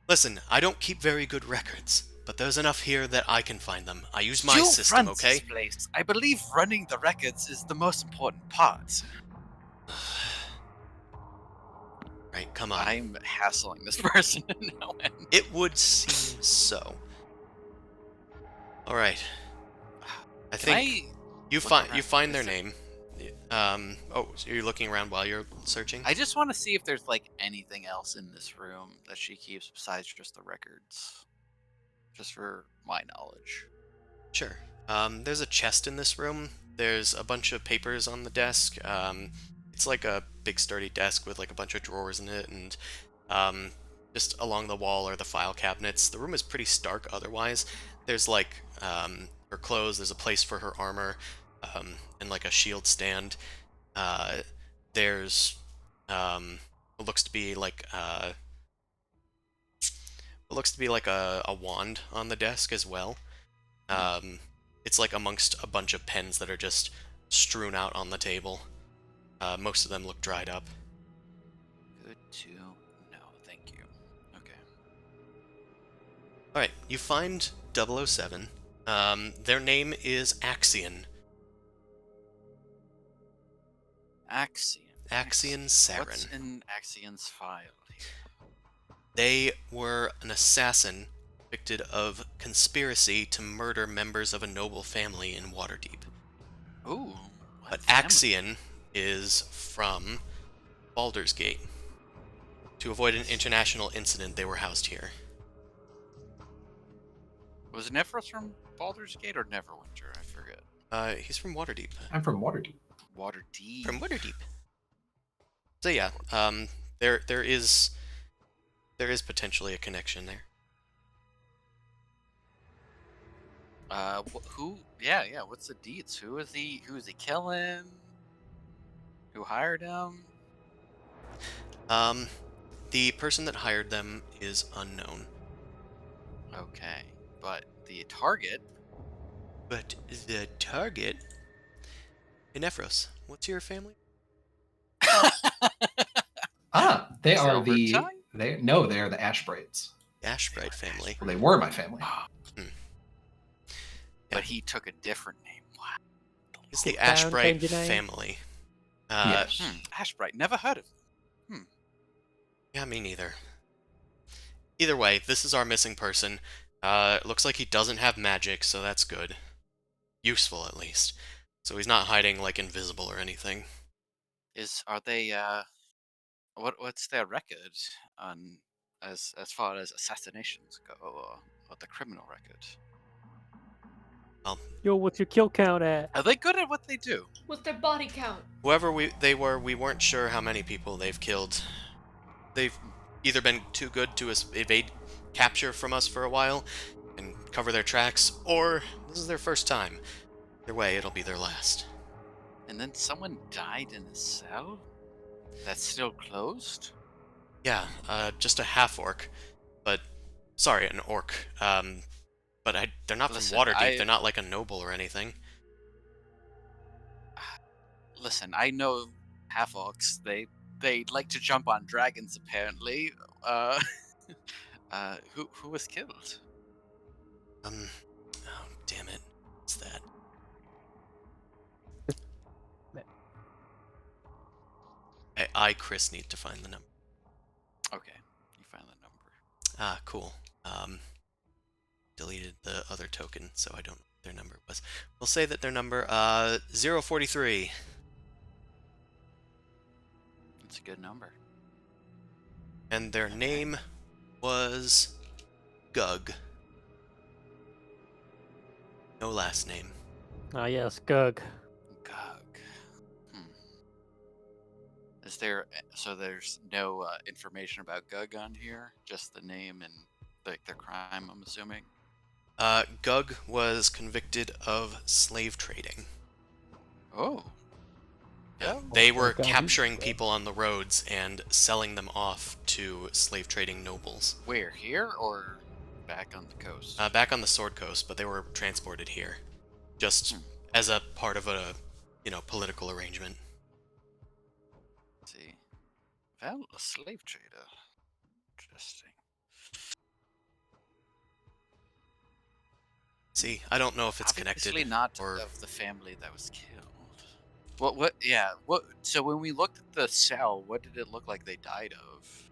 Speaker 2: Listen, I don't keep very good records, but there's enough here that I can find them. I use my
Speaker 1: You
Speaker 2: system,
Speaker 1: run
Speaker 2: okay?
Speaker 1: This place. I believe running the records is the most important part.
Speaker 2: Right, come on.
Speaker 1: I'm hassling this person to no end.
Speaker 2: It would seem so. Alright. I think you find their name. Oh, so you're looking around while you're searching?
Speaker 1: I just want to see if there's like anything else in this room that she keeps besides just the records. Just for my knowledge.
Speaker 2: Sure. There's a chest in this room. There's a bunch of papers on the desk. It's like a big sturdy desk with like a bunch of drawers in it, and just along the wall are the file cabinets. The room is pretty stark otherwise. There's like her clothes, there's a place for her armor, and like a shield stand. There's what looks to be like what looks to be like a wand on the desk as well. It's like amongst a bunch of pens that are just strewn out on the table. Most of them look dried up.
Speaker 1: Good to know. Thank you. Okay.
Speaker 2: Alright, you find 007. Their name is Axion.
Speaker 1: Axion.
Speaker 2: Axion Saren.
Speaker 1: What's in Axion's file here?
Speaker 2: They were an assassin convicted of conspiracy to murder members of a noble family in Waterdeep.
Speaker 1: Ooh.
Speaker 2: But Axion is from Baldur's Gate. To avoid an international incident, they were housed here.
Speaker 1: Was Nephros from Baldur's Gate or Neverwinter? I forget.
Speaker 2: He's from Waterdeep.
Speaker 9: I'm from Waterdeep.
Speaker 1: Waterdeep.
Speaker 2: From Waterdeep. So yeah, there is potentially a connection there.
Speaker 1: Who? Yeah. What's the deets? Who is he killing? Who hired him?
Speaker 2: The person that hired them is unknown.
Speaker 1: Okay, but the target.
Speaker 2: But the target. Nephros, what's your family?
Speaker 9: They are the.
Speaker 1: Silvertongue?
Speaker 9: They are the Ashbrights.
Speaker 2: The Ashbright family.
Speaker 9: Well, they were my family.
Speaker 1: But he took a different name. Wow.
Speaker 2: It's the
Speaker 3: Down,
Speaker 2: Ashbright
Speaker 3: change your name.
Speaker 2: family.
Speaker 9: Yes.
Speaker 1: Ashbright. Never heard of him.
Speaker 2: Yeah, me neither. Either way, this is our missing person. It looks like he doesn't have magic, so that's good. Useful, at least. So he's not hiding, like, invisible or anything.
Speaker 1: Are they? What's their record on as far as assassinations go, or the criminal record?
Speaker 2: Well,
Speaker 3: Yo, what's your kill count at?
Speaker 1: Are they good at what they do?
Speaker 4: What's their body count?
Speaker 2: whoever they were, we weren't sure how many people they've killed. They've either been too good to evade capture from us for a while and cover their tracks, or this is their first time. Either way, it'll be their last.
Speaker 1: And then someone died in a cell that's still closed?
Speaker 2: Yeah, just a half-orc. But, sorry, an orc. But they're not
Speaker 1: Listen,
Speaker 2: from Waterdeep. They're not like a noble or anything.
Speaker 1: Listen, I know half-orcs. They like to jump on dragons, apparently. Who was killed?
Speaker 2: Oh, damn it. What's that? Chris, need to find the number.
Speaker 1: Okay, you found the number.
Speaker 2: Ah, cool. Deleted the other token, so I don't know what their number was. We'll say that their number, 043.
Speaker 1: It's a good number.
Speaker 2: And their name was Gug. No last name.
Speaker 3: Ah, yes, Gug.
Speaker 1: Gug. Is there? So there's no information about Gug on here. Just the name and their crime. I'm assuming.
Speaker 2: Gug was convicted of slave trading.
Speaker 1: Oh.
Speaker 2: Yeah, they were capturing people on the roads and selling them off to slave trading nobles.
Speaker 1: Where, here or back on the coast?
Speaker 2: Back on the Sword Coast, but they were transported here, just as a part of a, political arrangement.
Speaker 1: Let's see. Well, a slave trader. Interesting.
Speaker 2: See, I don't know if it's connected.
Speaker 1: Obviously not
Speaker 2: or...
Speaker 1: of the family that was killed. What? Yeah. What? So when we looked at the cell, what did it look like they died of?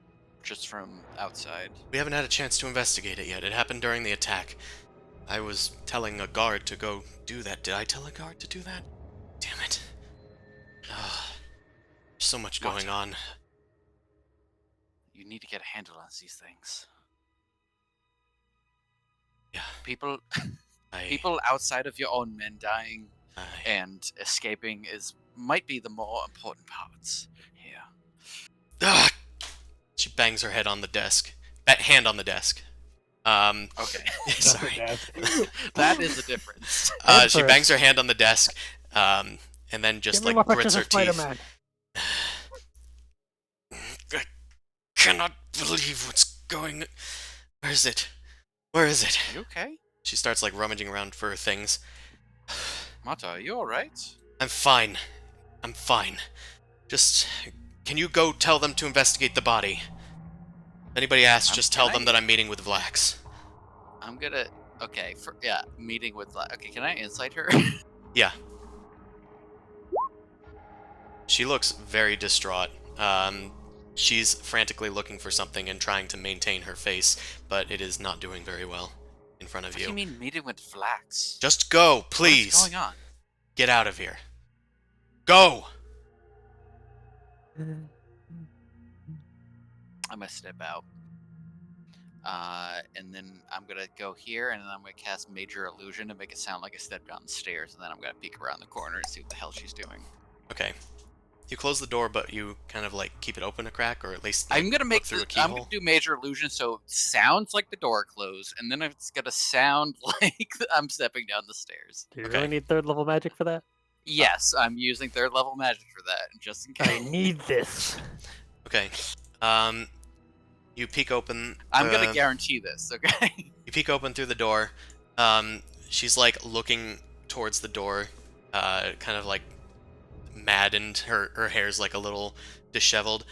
Speaker 1: Just from outside.
Speaker 2: We haven't had a chance to investigate it yet. It happened during the attack. I was telling a guard to go do that. Did I tell a guard to do that? Damn it. So much going on.
Speaker 1: You need to get a handle on these things.
Speaker 2: Yeah.
Speaker 1: People outside of your own men dying and escaping might be the more important parts here.
Speaker 2: She bangs her head on the desk. Hand on the desk.
Speaker 1: Okay.
Speaker 2: Sorry.
Speaker 1: That is a difference.
Speaker 2: She bangs her hand on the desk, and then just like grits her teeth. I cannot believe what's going. Where is it? Where is it?
Speaker 1: Are you okay?
Speaker 2: She starts like rummaging around for things.
Speaker 1: Mata, are you alright?
Speaker 2: I'm fine. I'm fine. Just, can you go tell them to investigate the body? If anybody asks, just tell them that I'm meeting with Vlax.
Speaker 1: I'm gonna. Okay, meeting with. Okay, can I insight her?
Speaker 2: Yeah. She looks very distraught. She's frantically looking for something and trying to maintain her face, but it is not doing very well in front of
Speaker 1: What do you mean meeting with Flax?
Speaker 2: Just go, please.
Speaker 1: What's going on?
Speaker 2: Get out of here. Go!
Speaker 1: I'm gonna step out. And then I'm gonna go here, and then I'm gonna cast Major Illusion to make it sound like I stepped down the stairs, and then I'm gonna peek around the corner and see what the hell she's doing.
Speaker 2: Okay. You close the door, but you kind of like keep it open a crack, or at least like,
Speaker 1: I'm gonna
Speaker 2: look through a
Speaker 1: I'm
Speaker 2: keyhole.
Speaker 1: gonna do Major Illusion so it sounds like the door closed, and then it's gonna sound like I'm stepping down the stairs.
Speaker 3: Do you really need 3rd level magic for that?
Speaker 1: Yes, I'm using 3rd level magic for that, just in case.
Speaker 3: I need this.
Speaker 2: Okay. You peek open.
Speaker 1: I'm gonna guarantee this, okay?
Speaker 2: You peek open through the door. She's like looking towards the door, kind of like maddened. Her hair's like a little disheveled,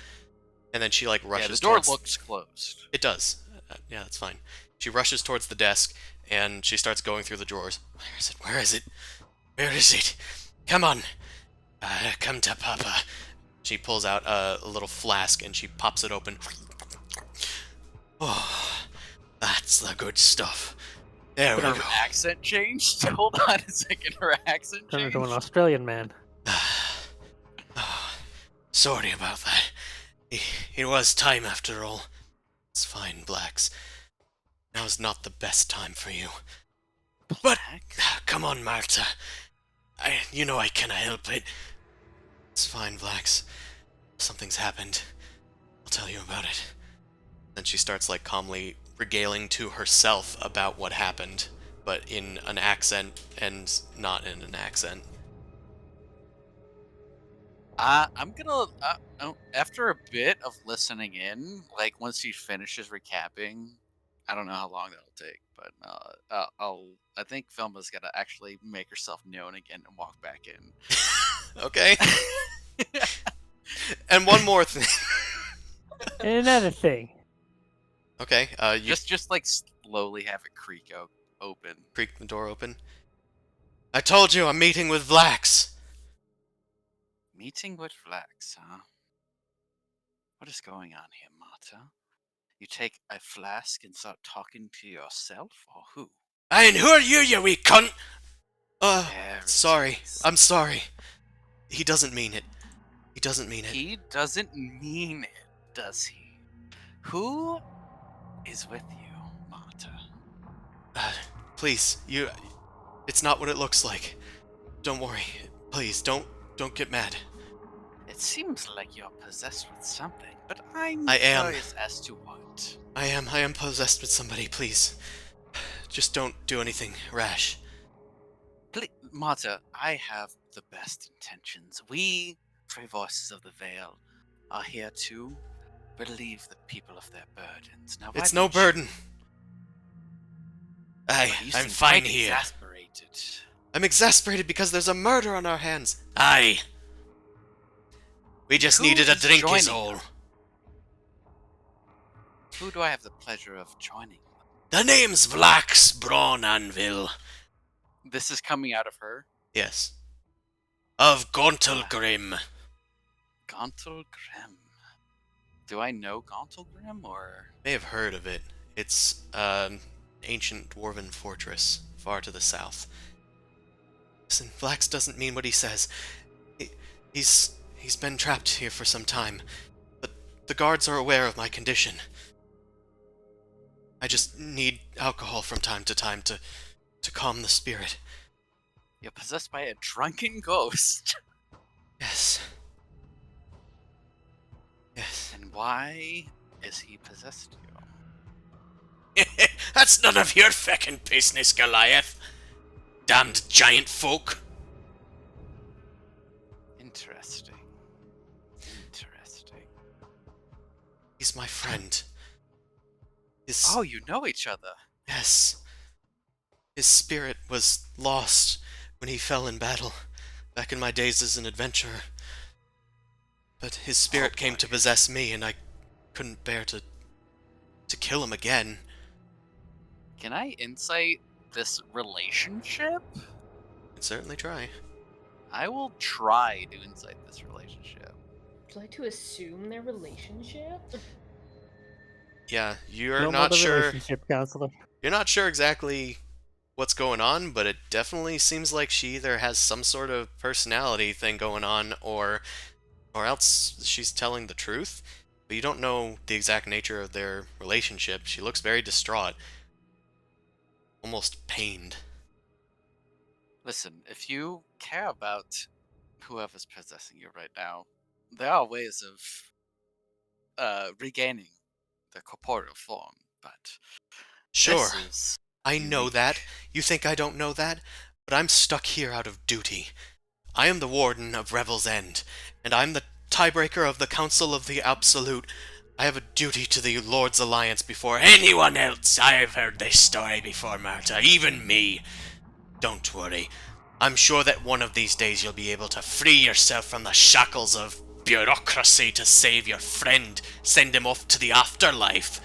Speaker 2: and then she like rushes.
Speaker 1: Yeah, the door
Speaker 2: towards...
Speaker 1: looks closed.
Speaker 2: It does. Yeah, that's fine. She rushes towards the desk and she starts going through the drawers. Where is it? Where is it? Where is it? Come on. Come to Papa. She pulls out a little flask and she pops it open. Oh, that's the good stuff. There we
Speaker 1: Her
Speaker 2: go.
Speaker 1: accent changed? Hold on a second, her accent
Speaker 3: Turned
Speaker 1: changed?
Speaker 3: into an Australian man.
Speaker 2: Oh, sorry about that. It was time after all. It's fine, Blacks. Now's not the best time for you. But, come on, Marta. You know I cannot help it. It's fine, Vlax. Something's happened. I'll tell you about it. Then she starts, like, calmly regaling to herself about what happened, but in an accent and not in an accent.
Speaker 1: I'm gonna, after a bit of listening in, like, once she finishes recapping, I don't know how long that'll take, but I think Velma's gotta actually make herself known again and walk back in.
Speaker 2: Okay. And one more thing.
Speaker 3: And another thing.
Speaker 2: Okay, you
Speaker 1: just like slowly have it creak open.
Speaker 2: creak the door open. I told you I'm meeting with Vlax.
Speaker 1: Meeting with Flax, huh? What is going on here, Marta? You take a flask and start talking to yourself, or who?
Speaker 2: And who are you, you wee cunt?
Speaker 1: There
Speaker 2: Sorry.
Speaker 1: it is.
Speaker 2: I'm sorry. He doesn't mean it. He doesn't mean it.
Speaker 1: He doesn't mean it, does he? Who is with you, Marta?
Speaker 2: Please, it's not what it looks like. Don't worry. Please, don't get mad.
Speaker 1: It seems like you're possessed with something, but I'm
Speaker 2: I am.
Speaker 1: curious as to what.
Speaker 2: I am possessed with somebody, please. Just don't do anything rash.
Speaker 1: Please, Marta, I have the best intentions. We, Three Voices of the Veil, are here to relieve the people of their burdens. Now, why
Speaker 2: It's no
Speaker 1: don't you-
Speaker 2: burden.
Speaker 1: Well, you
Speaker 2: I'm
Speaker 1: seem
Speaker 2: fine
Speaker 1: quite
Speaker 2: here.
Speaker 1: Exasperated.
Speaker 2: I'm exasperated because there's a murder on our hands. Aye. We just
Speaker 1: Who
Speaker 2: needed a
Speaker 1: is
Speaker 2: drink is
Speaker 1: joining
Speaker 2: all.
Speaker 1: them? Who do I have the pleasure of joining?
Speaker 2: The name's Vlax Brawn Anvil.
Speaker 1: This is coming out of her.
Speaker 2: Yes. Of Gauntelgrim.
Speaker 1: Gauntelgrim. Do I know Gauntelgrim, or?
Speaker 2: May have heard of it. It's ancient dwarven fortress far to the south. Listen, Vlax doesn't mean what he says. He's been trapped here for some time, but the guards are aware of my condition. I just need alcohol from time to time to calm the spirit.
Speaker 1: You're possessed by a drunken ghost.
Speaker 2: Yes. Yes.
Speaker 1: And why is he possessed you?
Speaker 2: That's none of your feckin' business, Goliath. Damned giant folk.
Speaker 1: Interesting. Interesting.
Speaker 2: He's my friend.
Speaker 1: Oh, you know each other.
Speaker 2: Yes. His spirit was lost when he fell in battle, back in my days as an adventurer. But his spirit came to possess me, and I couldn't bear to kill him again.
Speaker 1: Can I insight this relationship?
Speaker 2: Can certainly try.
Speaker 1: I will try to insight this relationship.
Speaker 4: Would you like to assume their relationship?
Speaker 2: Yeah, you're
Speaker 3: Roll
Speaker 2: not
Speaker 3: the
Speaker 2: sure.
Speaker 3: relationship counselor.
Speaker 2: You're not sure exactly what's going on, but it definitely seems like she either has some sort of personality thing going on, or else she's telling the truth. But you don't know the exact nature of their relationship. She looks very distraught, almost pained.
Speaker 1: Listen, if you care about whoever's possessing you right now, there are ways of regaining the corporeal form, but
Speaker 2: Sure,
Speaker 1: this is
Speaker 2: I know that.
Speaker 1: unique.
Speaker 2: You think I don't know that? But I'm stuck here out of duty. I am the warden of Revels End, and I'm the tiebreaker of the Council of the Absolute. I have a duty to the Lord's Alliance before anyone else. I've heard this story before, Marta, even me. Don't worry. I'm sure that one of these days you'll be able to free yourself from the shackles of bureaucracy to save your friend, send him off to the afterlife.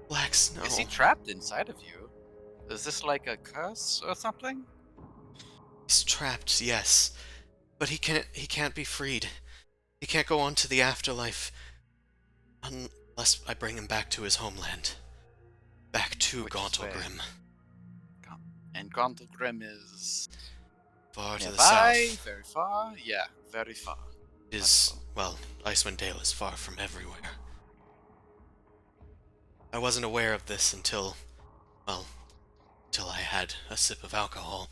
Speaker 2: Lex, no.
Speaker 1: Is he trapped inside of you? Is this like a curse or something?
Speaker 2: He's trapped, yes. But he can't be freed. He can't go on to the afterlife unless I bring him back to his homeland. Back to
Speaker 1: Which is where?
Speaker 2: Gauntlgrim.
Speaker 1: And Gauntlgrim is
Speaker 2: Far to the
Speaker 1: nearby,
Speaker 2: south.
Speaker 1: very far. Yeah, very far.
Speaker 2: Is, well, Icewind Dale is far from everywhere. I wasn't aware of this until I had a sip of alcohol.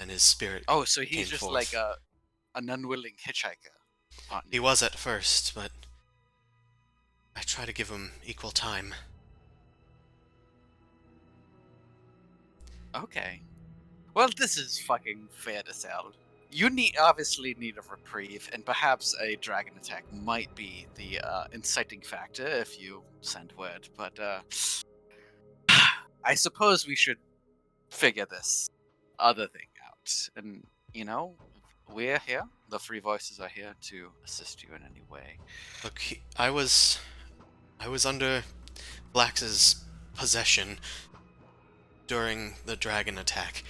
Speaker 2: And his spirit
Speaker 1: Oh, so
Speaker 2: came
Speaker 1: he's just
Speaker 2: forth.
Speaker 1: like an unwilling hitchhiker.
Speaker 2: He was at first, but I try to give him equal time.
Speaker 1: Okay. Well, this is fucking fair to sell. You obviously need a reprieve, and perhaps a dragon attack might be the inciting factor if you send word. But I suppose we should figure this other thing out. And we're here. The Free Voices are here to assist you in any way.
Speaker 2: Look, I was under Blax's possession during the dragon attack,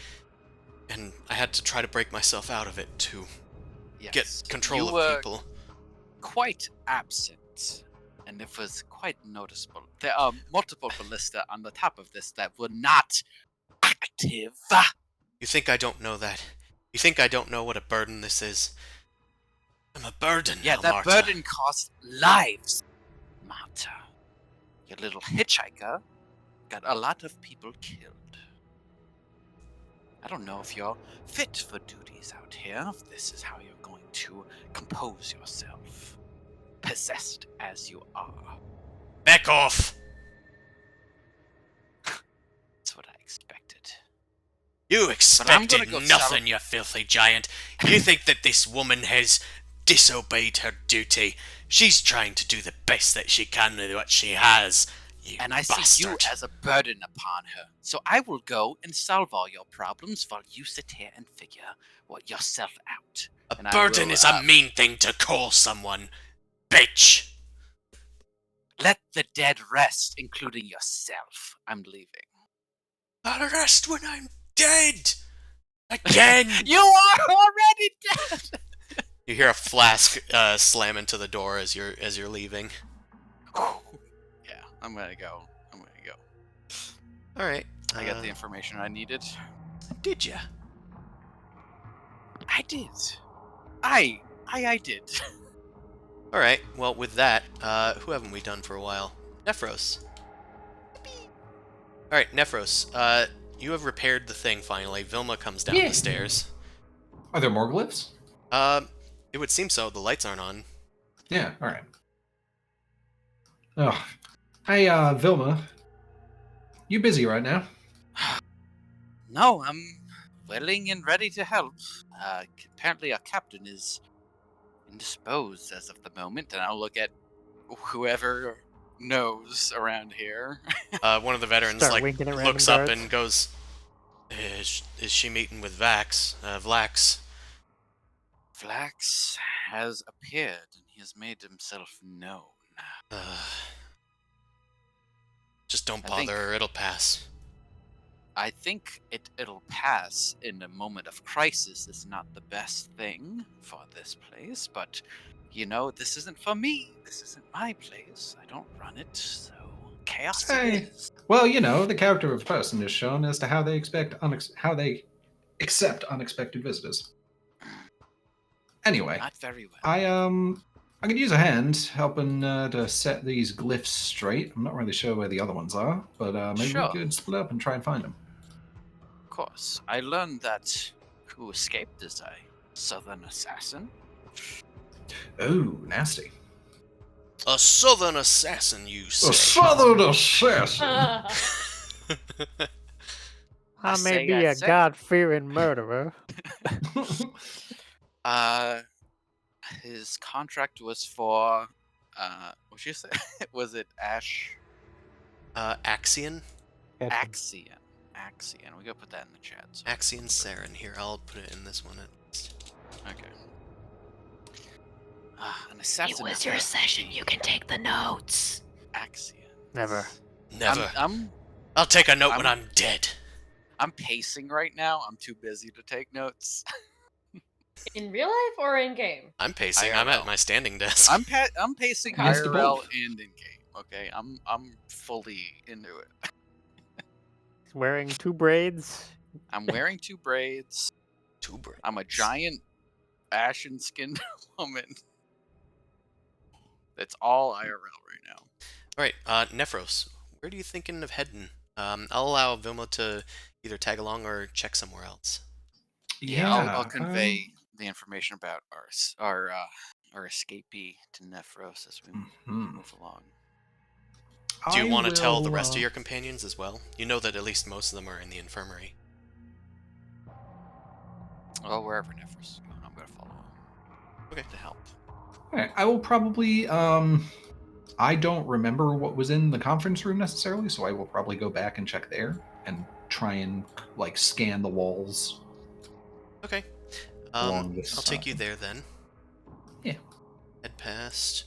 Speaker 2: and I had to try to break myself out of it to get control of people.
Speaker 1: Quite absent, and it was quite noticeable. There are multiple ballista on the top of this that were not active.
Speaker 2: You think I don't know that? You think I don't know what a burden this is? I'm a burden,
Speaker 1: Yeah,
Speaker 2: now,
Speaker 1: that
Speaker 2: Marta.
Speaker 1: burden costs lives, Marta. Your little hitchhiker got a lot of people killed. I don't know if you're fit for duties out here, if this is how you're going to compose yourself, possessed as you are.
Speaker 2: Back off!
Speaker 1: That's what I expected.
Speaker 2: You
Speaker 1: I'm
Speaker 2: expected
Speaker 1: gonna go
Speaker 2: nothing, you filthy giant. You think that this woman has disobeyed her duty. She's trying to do the best that she can with what she has. You
Speaker 1: And I
Speaker 2: bastard.
Speaker 1: see you as a burden upon her. So I will go and solve all your problems while you sit here and figure yourself out.
Speaker 2: A
Speaker 1: And I
Speaker 2: burden
Speaker 1: will,
Speaker 2: is a mean thing to call someone. Bitch!
Speaker 1: Let the dead rest, including yourself. I'm leaving.
Speaker 2: I'll rest when I'm dead! Again!
Speaker 1: You are already dead!
Speaker 2: You hear a flask slam into the door as you're leaving.
Speaker 1: Yeah, I'm gonna go.
Speaker 2: Alright.
Speaker 1: I got the information I needed.
Speaker 2: Did ya?
Speaker 1: I did. I did.
Speaker 2: Alright, well, with that, who haven't we done for a while? Nephros. Alright, Nephros, you have repaired the thing finally. Vilma comes down
Speaker 9: Yeah.
Speaker 2: the stairs.
Speaker 9: Are there more glyphs?
Speaker 2: It would seem so. The lights aren't on.
Speaker 9: Yeah, alright. Oh. Hey, Vilma. You busy right now?
Speaker 1: No, I'm willing and ready to help. Apparently our captain is indisposed as of the moment, and I'll look at whoever knows around here.
Speaker 2: One of the veterans
Speaker 3: Start
Speaker 2: like
Speaker 3: winking at
Speaker 2: looks
Speaker 3: random
Speaker 2: up
Speaker 3: guards.
Speaker 2: and goes, "Is she meeting with Vlax?"
Speaker 1: Flax has appeared, and he has made himself known.
Speaker 2: Just don't
Speaker 1: I
Speaker 2: bother
Speaker 1: think-
Speaker 2: her, it'll pass.
Speaker 1: I think it'll pass in a moment of crisis is not the best thing for this place, but you know, this isn't for me. This isn't my place. I don't run it, so chaos it
Speaker 9: Hey.
Speaker 1: is.
Speaker 9: Well, you know, the character of a person is shown as to how they accept unexpected visitors. Anyway,
Speaker 1: Not very well.
Speaker 9: I could use a hand helping to set these glyphs straight. I'm not really sure where the other ones are, but maybe
Speaker 1: Sure.
Speaker 9: we could split up and try and find them.
Speaker 1: Of course. I learned that who escaped is a southern assassin.
Speaker 9: Oh, nasty.
Speaker 2: A southern assassin, you
Speaker 9: A
Speaker 2: say?
Speaker 9: southern assassin.
Speaker 3: I may
Speaker 1: say,
Speaker 3: be
Speaker 1: I
Speaker 3: a
Speaker 1: say.
Speaker 3: God-fearing murderer.
Speaker 1: His contract was for what'd you say? Was it
Speaker 2: Axion?
Speaker 1: Axion. We gotta put that in the chat. So
Speaker 2: Axion Saren. Here, I'll put it in this one at least.
Speaker 1: okay. An assassin.
Speaker 7: It was
Speaker 1: is
Speaker 7: your
Speaker 1: a-
Speaker 7: session. You can take the notes.
Speaker 1: Axion.
Speaker 3: Never.
Speaker 2: Never.
Speaker 1: I'm
Speaker 2: I'll take a note when
Speaker 1: I'm-
Speaker 2: I'm dead.
Speaker 1: I'm pacing right now. I'm too busy to take notes.
Speaker 4: In real life or in game?
Speaker 2: I'm pacing. I'm at
Speaker 1: IRL.
Speaker 2: my standing desk.
Speaker 1: I'm pacing
Speaker 9: Has to
Speaker 1: IRL
Speaker 9: both.
Speaker 1: and in game. Okay, I'm fully into it.
Speaker 3: He's wearing 2 braids.
Speaker 1: I'm wearing 2 braids.
Speaker 2: Two braids.
Speaker 1: I'm a giant ashen skinned woman. That's all IRL right now.
Speaker 2: Alright, Nephros, where are you thinking of heading? I'll allow Vilma to either tag along or check somewhere else.
Speaker 1: I'll convey the information about our escapee to Nephros as we move along.
Speaker 2: Do you want to tell the rest of your companions as well? You know that at least most of them are in the infirmary.
Speaker 1: Well, wherever Nephros is going, I'm gonna follow him.
Speaker 2: Okay.
Speaker 1: To help.
Speaker 9: Okay, I will probably. I don't remember what was in the conference room necessarily, so I will probably go back and check there and try and like scan the walls.
Speaker 2: Okay.
Speaker 9: Along this
Speaker 2: I'll take you
Speaker 9: side.
Speaker 2: there then.
Speaker 9: Yeah.
Speaker 2: Head past.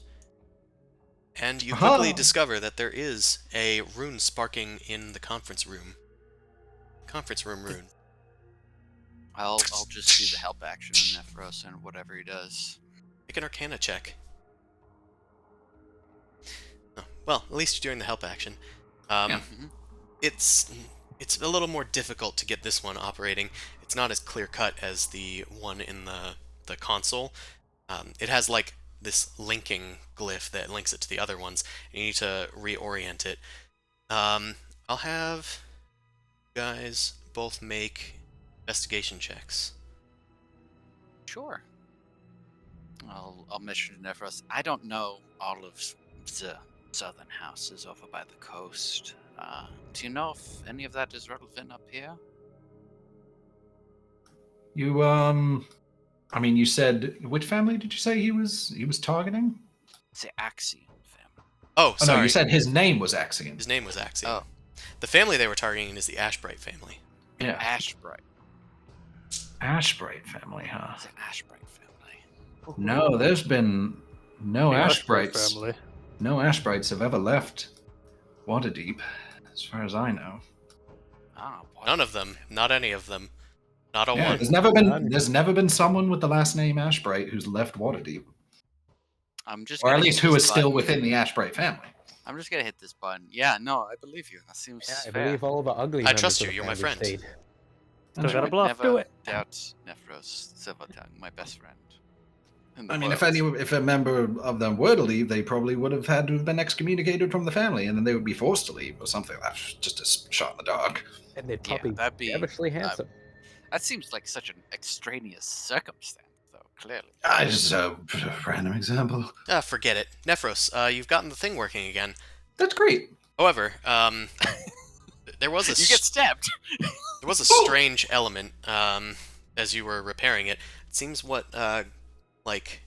Speaker 2: And you
Speaker 9: Aha!
Speaker 2: quickly discover that there is a rune sparking in the conference room. Conference room rune.
Speaker 1: I'll just do the help action on Nephros and whatever he does.
Speaker 2: Make an Arcana check. Oh, well, at least you're doing the help action.
Speaker 9: Yeah.
Speaker 1: Mhm.
Speaker 2: It's a little more difficult to get this one operating. It's not as clear cut as the one in the console. It has like this linking glyph that links it to the other ones. And you need to reorient it. I'll have you guys both make investigation checks.
Speaker 1: Sure. I'll mention to Nephros. I don't know all of the southern houses over by the coast. Do you know if any of that is relevant up here?
Speaker 9: You I mean, you said which family did you say he was targeting?
Speaker 1: The Axion family.
Speaker 2: Oh,
Speaker 9: Oh
Speaker 2: sorry.
Speaker 9: no, you said his name was Axion.
Speaker 2: His name was Axion.
Speaker 1: Oh.
Speaker 2: The family they were targeting is the Ashbright family.
Speaker 9: Yeah,
Speaker 1: Ashbright.
Speaker 9: Ashbright family, huh?
Speaker 1: The Ashbright family.
Speaker 9: No, there's been no
Speaker 3: The Ashbright
Speaker 9: Ashbrights.
Speaker 3: family.
Speaker 9: No Ashbrights have ever left Waterdeep, as far as I know.
Speaker 2: None of them. Not any of them. Not a
Speaker 9: Yeah,
Speaker 2: one.
Speaker 9: there's never been someone with the last name Ashbright who's left Waterdeep,
Speaker 1: I'm just.
Speaker 9: or at
Speaker 1: gonna
Speaker 9: least
Speaker 1: hit
Speaker 9: who
Speaker 1: this
Speaker 9: is still
Speaker 1: button.
Speaker 9: within the Ashbright family.
Speaker 1: I'm just gonna hit this button. Yeah, no, I believe you. That seems
Speaker 6: Yeah, I
Speaker 1: fair.
Speaker 6: believe all the ugly.
Speaker 2: I
Speaker 6: members
Speaker 2: trust
Speaker 6: of
Speaker 2: you,
Speaker 6: the
Speaker 2: you're my
Speaker 6: family
Speaker 2: friend.
Speaker 6: stayed.
Speaker 3: Still
Speaker 9: That's
Speaker 3: got a
Speaker 9: right.
Speaker 3: bluff.
Speaker 1: Never
Speaker 3: Do it.
Speaker 1: doubt Nephros Silvertongue, my best friend. in the
Speaker 9: I mean,
Speaker 1: world.
Speaker 9: if a member of them were to leave, they probably would have had to have been excommunicated from the family, and then they would be forced to leave, or something. That's just a shot in the dark.
Speaker 6: And they'd
Speaker 1: Yeah,
Speaker 6: probably
Speaker 1: that'd be.
Speaker 6: devilishly handsome.
Speaker 1: That seems like such an extraneous circumstance, though. Clearly.
Speaker 9: Just a random example.
Speaker 2: Forget it. Nephros, you've gotten the thing working again.
Speaker 9: That's great.
Speaker 2: However, there was a
Speaker 1: You get stabbed.
Speaker 2: there was a strange element as you were repairing it. It seems what like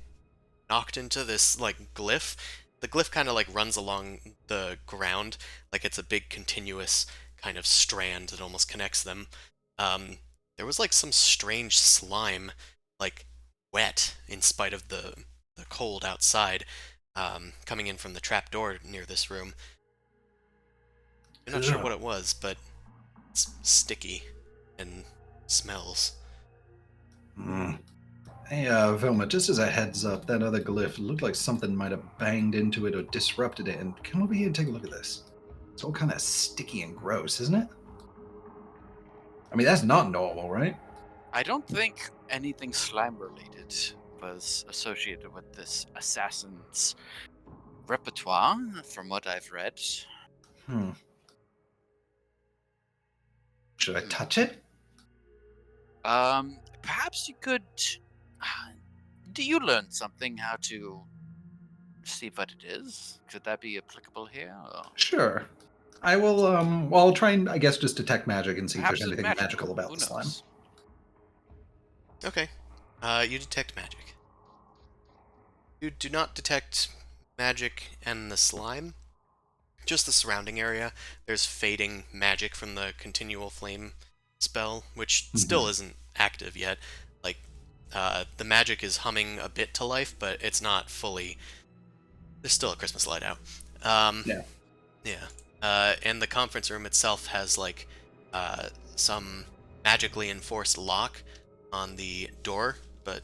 Speaker 2: knocked into this like glyph the glyph kind of like runs along the ground, like it's a big continuous kind of strand that almost connects them. There was like some strange slime, like wet in spite of the cold outside, coming in from the trapdoor near this room. I'm not sure
Speaker 9: Ugh.
Speaker 2: what it was, but it's sticky and smells.
Speaker 9: Hmm. Hey, Vilma, just as a heads up, that other glyph looked like something might have banged into it or disrupted it. And come over here and take a look at this. It's all kind of sticky and gross, isn't it? I mean, that's not normal, right?
Speaker 1: I don't think anything slime related was associated with this assassin's repertoire, from what I've read.
Speaker 9: Hmm. Should I touch it?
Speaker 1: Perhaps you could. Do you learn something how to see what it is? Could that be applicable here? Or
Speaker 9: Sure. I will, well, I'll try and, I guess, just detect magic and see if
Speaker 1: perhaps
Speaker 9: there's
Speaker 1: it's
Speaker 9: anything magical about
Speaker 1: Who
Speaker 9: the slime.
Speaker 1: knows?
Speaker 2: Okay. You detect magic. You do not detect magic and the slime. Just the surrounding area. There's fading magic from the continual flame spell, which still isn't active yet. Like, the magic is humming a bit to life, but it's not fully. There's still a Christmas light out.
Speaker 9: Yeah.
Speaker 2: Yeah. And the conference room itself has like some magically enforced lock on the door, but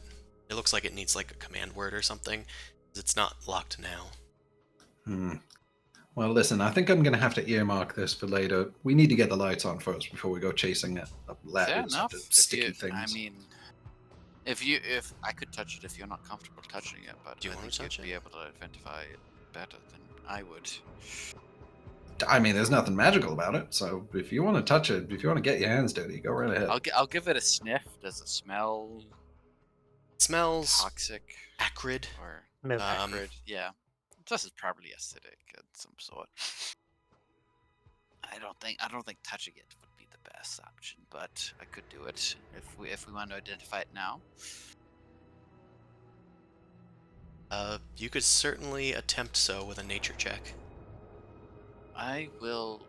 Speaker 2: it looks like it needs like a command word or something. 'Cause it's not locked now.
Speaker 9: Hmm. Well, listen, I think I'm going to have to earmark this for later. We need to get the lights on first before we go chasing it up
Speaker 1: Fair
Speaker 9: ladders
Speaker 1: enough.
Speaker 9: after sticky
Speaker 1: I
Speaker 9: things.
Speaker 1: mean, if I could touch it, if you're not comfortable touching it, but
Speaker 2: Do you
Speaker 1: I
Speaker 2: wanna
Speaker 1: think
Speaker 2: touch
Speaker 1: you'd
Speaker 2: it?
Speaker 1: be able to identify it better than I would.
Speaker 9: I mean, there's nothing magical about it, so if you want to touch it, if you want to get your hands dirty, go right ahead.
Speaker 1: I'll give it a sniff. Does it smell
Speaker 2: It smells
Speaker 1: toxic
Speaker 2: acrid.
Speaker 1: or
Speaker 3: Milk.
Speaker 1: acrid? Yeah, this is probably acidic of some sort. I don't think touching it would be the best option, but I could do it if we want to identify it now.
Speaker 2: You could certainly attempt so with a nature check.
Speaker 1: I will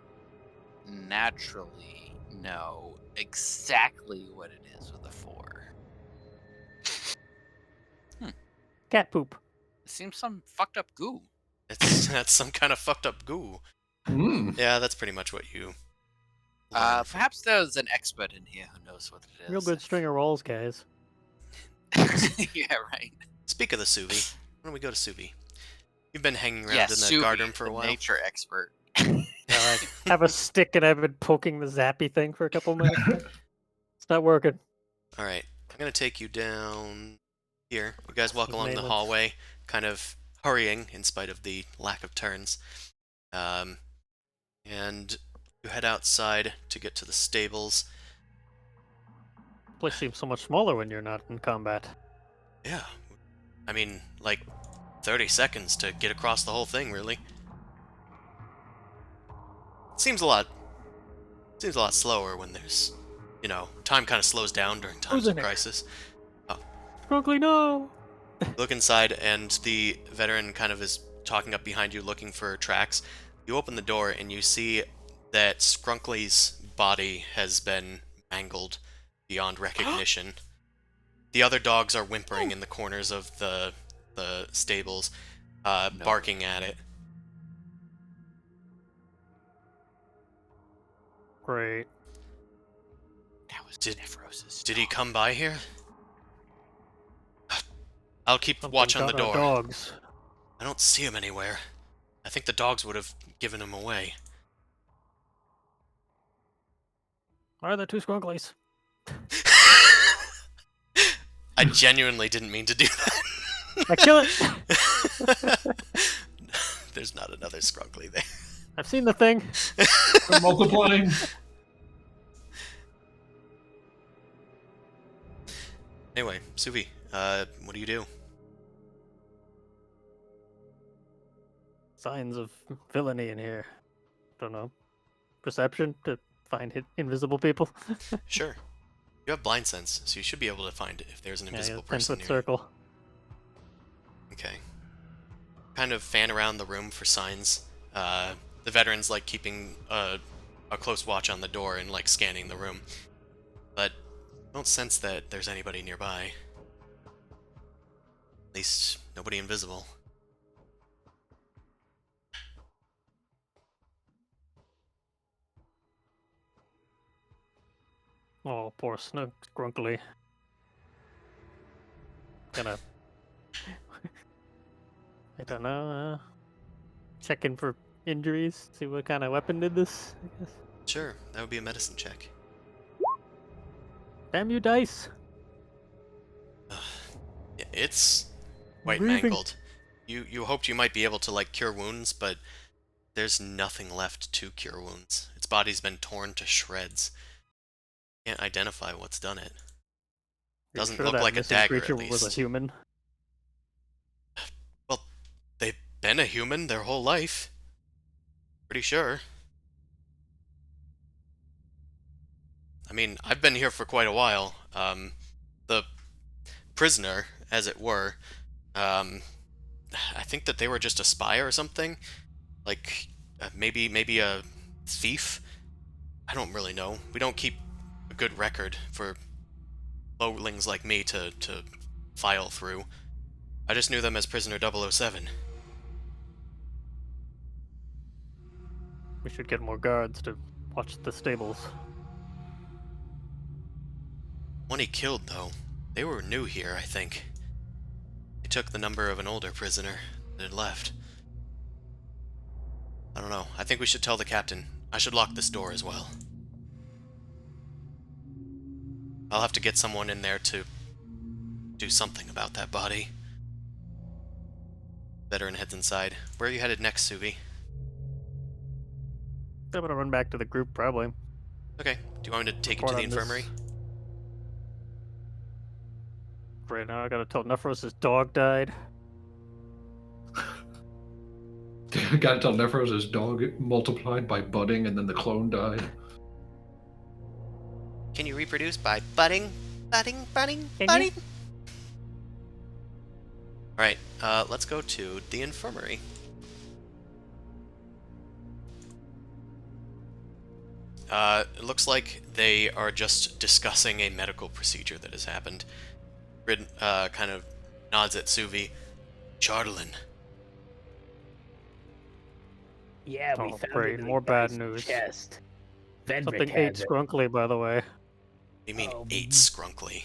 Speaker 1: naturally know exactly what it is with a 4.
Speaker 3: Cat poop.
Speaker 1: It seems some fucked up goo.
Speaker 2: That's some kind of fucked up goo.
Speaker 9: Mm.
Speaker 2: Yeah, that's pretty much what you learn from-
Speaker 1: Perhaps there's an expert in here who knows what it is.
Speaker 3: Real good string of rolls, guys.
Speaker 1: Yeah, right.
Speaker 2: Speak of the Suvi, why don't we go to Suvi? You've been hanging around
Speaker 1: Yeah,
Speaker 2: in the
Speaker 1: Subi,
Speaker 2: guard room for a
Speaker 1: the
Speaker 2: while.
Speaker 1: nature expert.
Speaker 3: I have a stick and I've been poking the zappy thing for a couple minutes. It's not working.
Speaker 2: All right, I'm gonna take you down here. You guys walk
Speaker 3: These
Speaker 2: along the
Speaker 3: mainlands.
Speaker 2: hallway, kind of hurrying in spite of the lack of turns. And you head outside to get to the stables.
Speaker 3: Place seems so much smaller when you're not in combat.
Speaker 2: Yeah, I mean, like 30 seconds to get across the whole thing, really. Seems a lot slower when there's, time kind of slows down during times
Speaker 3: Who's
Speaker 2: of
Speaker 3: in it?
Speaker 2: crisis.
Speaker 3: Scrunkly, no!
Speaker 2: Look inside, and the veteran kind of is talking up behind you, looking for tracks. You open the door, and you see that Scrunkly's body has been mangled beyond recognition. The other dogs are whimpering in the corners of the stables, barking at it.
Speaker 3: Great.
Speaker 1: That was
Speaker 2: Did-
Speaker 1: Nephrosis.
Speaker 2: Did he come by here? I'll keep
Speaker 3: Something
Speaker 2: watch on the
Speaker 3: got our
Speaker 2: door.
Speaker 3: dogs.
Speaker 2: I don't see him anywhere. I think the dogs would have given him away.
Speaker 3: Why are there two Scrunklies?
Speaker 2: I genuinely didn't mean to do that.
Speaker 3: I kill it!
Speaker 2: There's not another Scrunkly there.
Speaker 3: I've seen the thing.
Speaker 9: They're multiplying.
Speaker 2: Anyway, Suvi, what do you do?
Speaker 3: Signs of villainy in here. Don't know. Perception to find invisible people.
Speaker 2: Sure. You have blind sense, so you should be able to find if there's an invisible
Speaker 3: yeah,
Speaker 2: person
Speaker 3: 10-foot
Speaker 2: near
Speaker 3: circle.
Speaker 2: you. Okay. kind of fan around the room for signs. The veterans like keeping a close watch on the door and like scanning the room, but don't sense that there's anybody nearby. At least nobody invisible.
Speaker 3: Oh, poor Snook, Grunkly. Gonna. I don't know. Checking for injuries. See what kind of weapon did this. I guess.
Speaker 2: Sure, that would be a medicine check.
Speaker 3: Damn you, dice!
Speaker 2: Yeah, it's quite
Speaker 3: Breathing.
Speaker 2: mangled. You hoped you might be able to like cure wounds, but there's nothing left to cure wounds. Its body's been torn to shreds. Can't identify what's done it.
Speaker 3: You're
Speaker 2: Doesn't
Speaker 3: sure
Speaker 2: look
Speaker 3: that
Speaker 2: like a
Speaker 3: missing
Speaker 2: dagger,
Speaker 3: creature
Speaker 2: at
Speaker 3: was a
Speaker 2: least.
Speaker 3: human?
Speaker 2: Well, they've been a human their whole life. Pretty sure. I mean, I've been here for quite a while. The prisoner, as it were, I think that they were just a spy or something. Like, maybe a thief? I don't really know. We don't keep a good record for lowlings like me to file through. I just knew them as Prisoner 007.
Speaker 3: We should get more guards to watch the stables.
Speaker 2: One he killed, though. They were new here, I think. They took the number of an older prisoner that had left. I don't know. I think we should tell the captain. I should lock this door as well. I'll have to get someone in there to do something about that body. Veteran heads inside. Where are you headed next, Suvi?
Speaker 3: I'm gonna run back to the group, probably.
Speaker 2: Okay. Do you want me to take you
Speaker 3: Report
Speaker 2: to the
Speaker 3: on this.
Speaker 2: infirmary?
Speaker 3: Right now, I gotta tell Nephros' dog died.
Speaker 9: Gotta tell Nephros' dog multiplied by budding and then the clone died.
Speaker 2: Can you reproduce by budding? Budding, budding,
Speaker 3: Can
Speaker 2: budding?
Speaker 3: you?
Speaker 2: Alright, let's go to the infirmary. It looks like they are just discussing a medical procedure that has happened. Rid kind of nods at Suvi. Chardlin.
Speaker 6: Yeah, we
Speaker 3: Oh,
Speaker 6: found
Speaker 3: great.
Speaker 6: it in
Speaker 3: More
Speaker 6: the
Speaker 3: bad
Speaker 6: guy's
Speaker 3: news.
Speaker 6: chest. Vedrick
Speaker 3: Something ate
Speaker 6: has it.
Speaker 3: Scrunkly, by the way.
Speaker 2: You mean
Speaker 6: Oh,
Speaker 2: ate Scrunkly?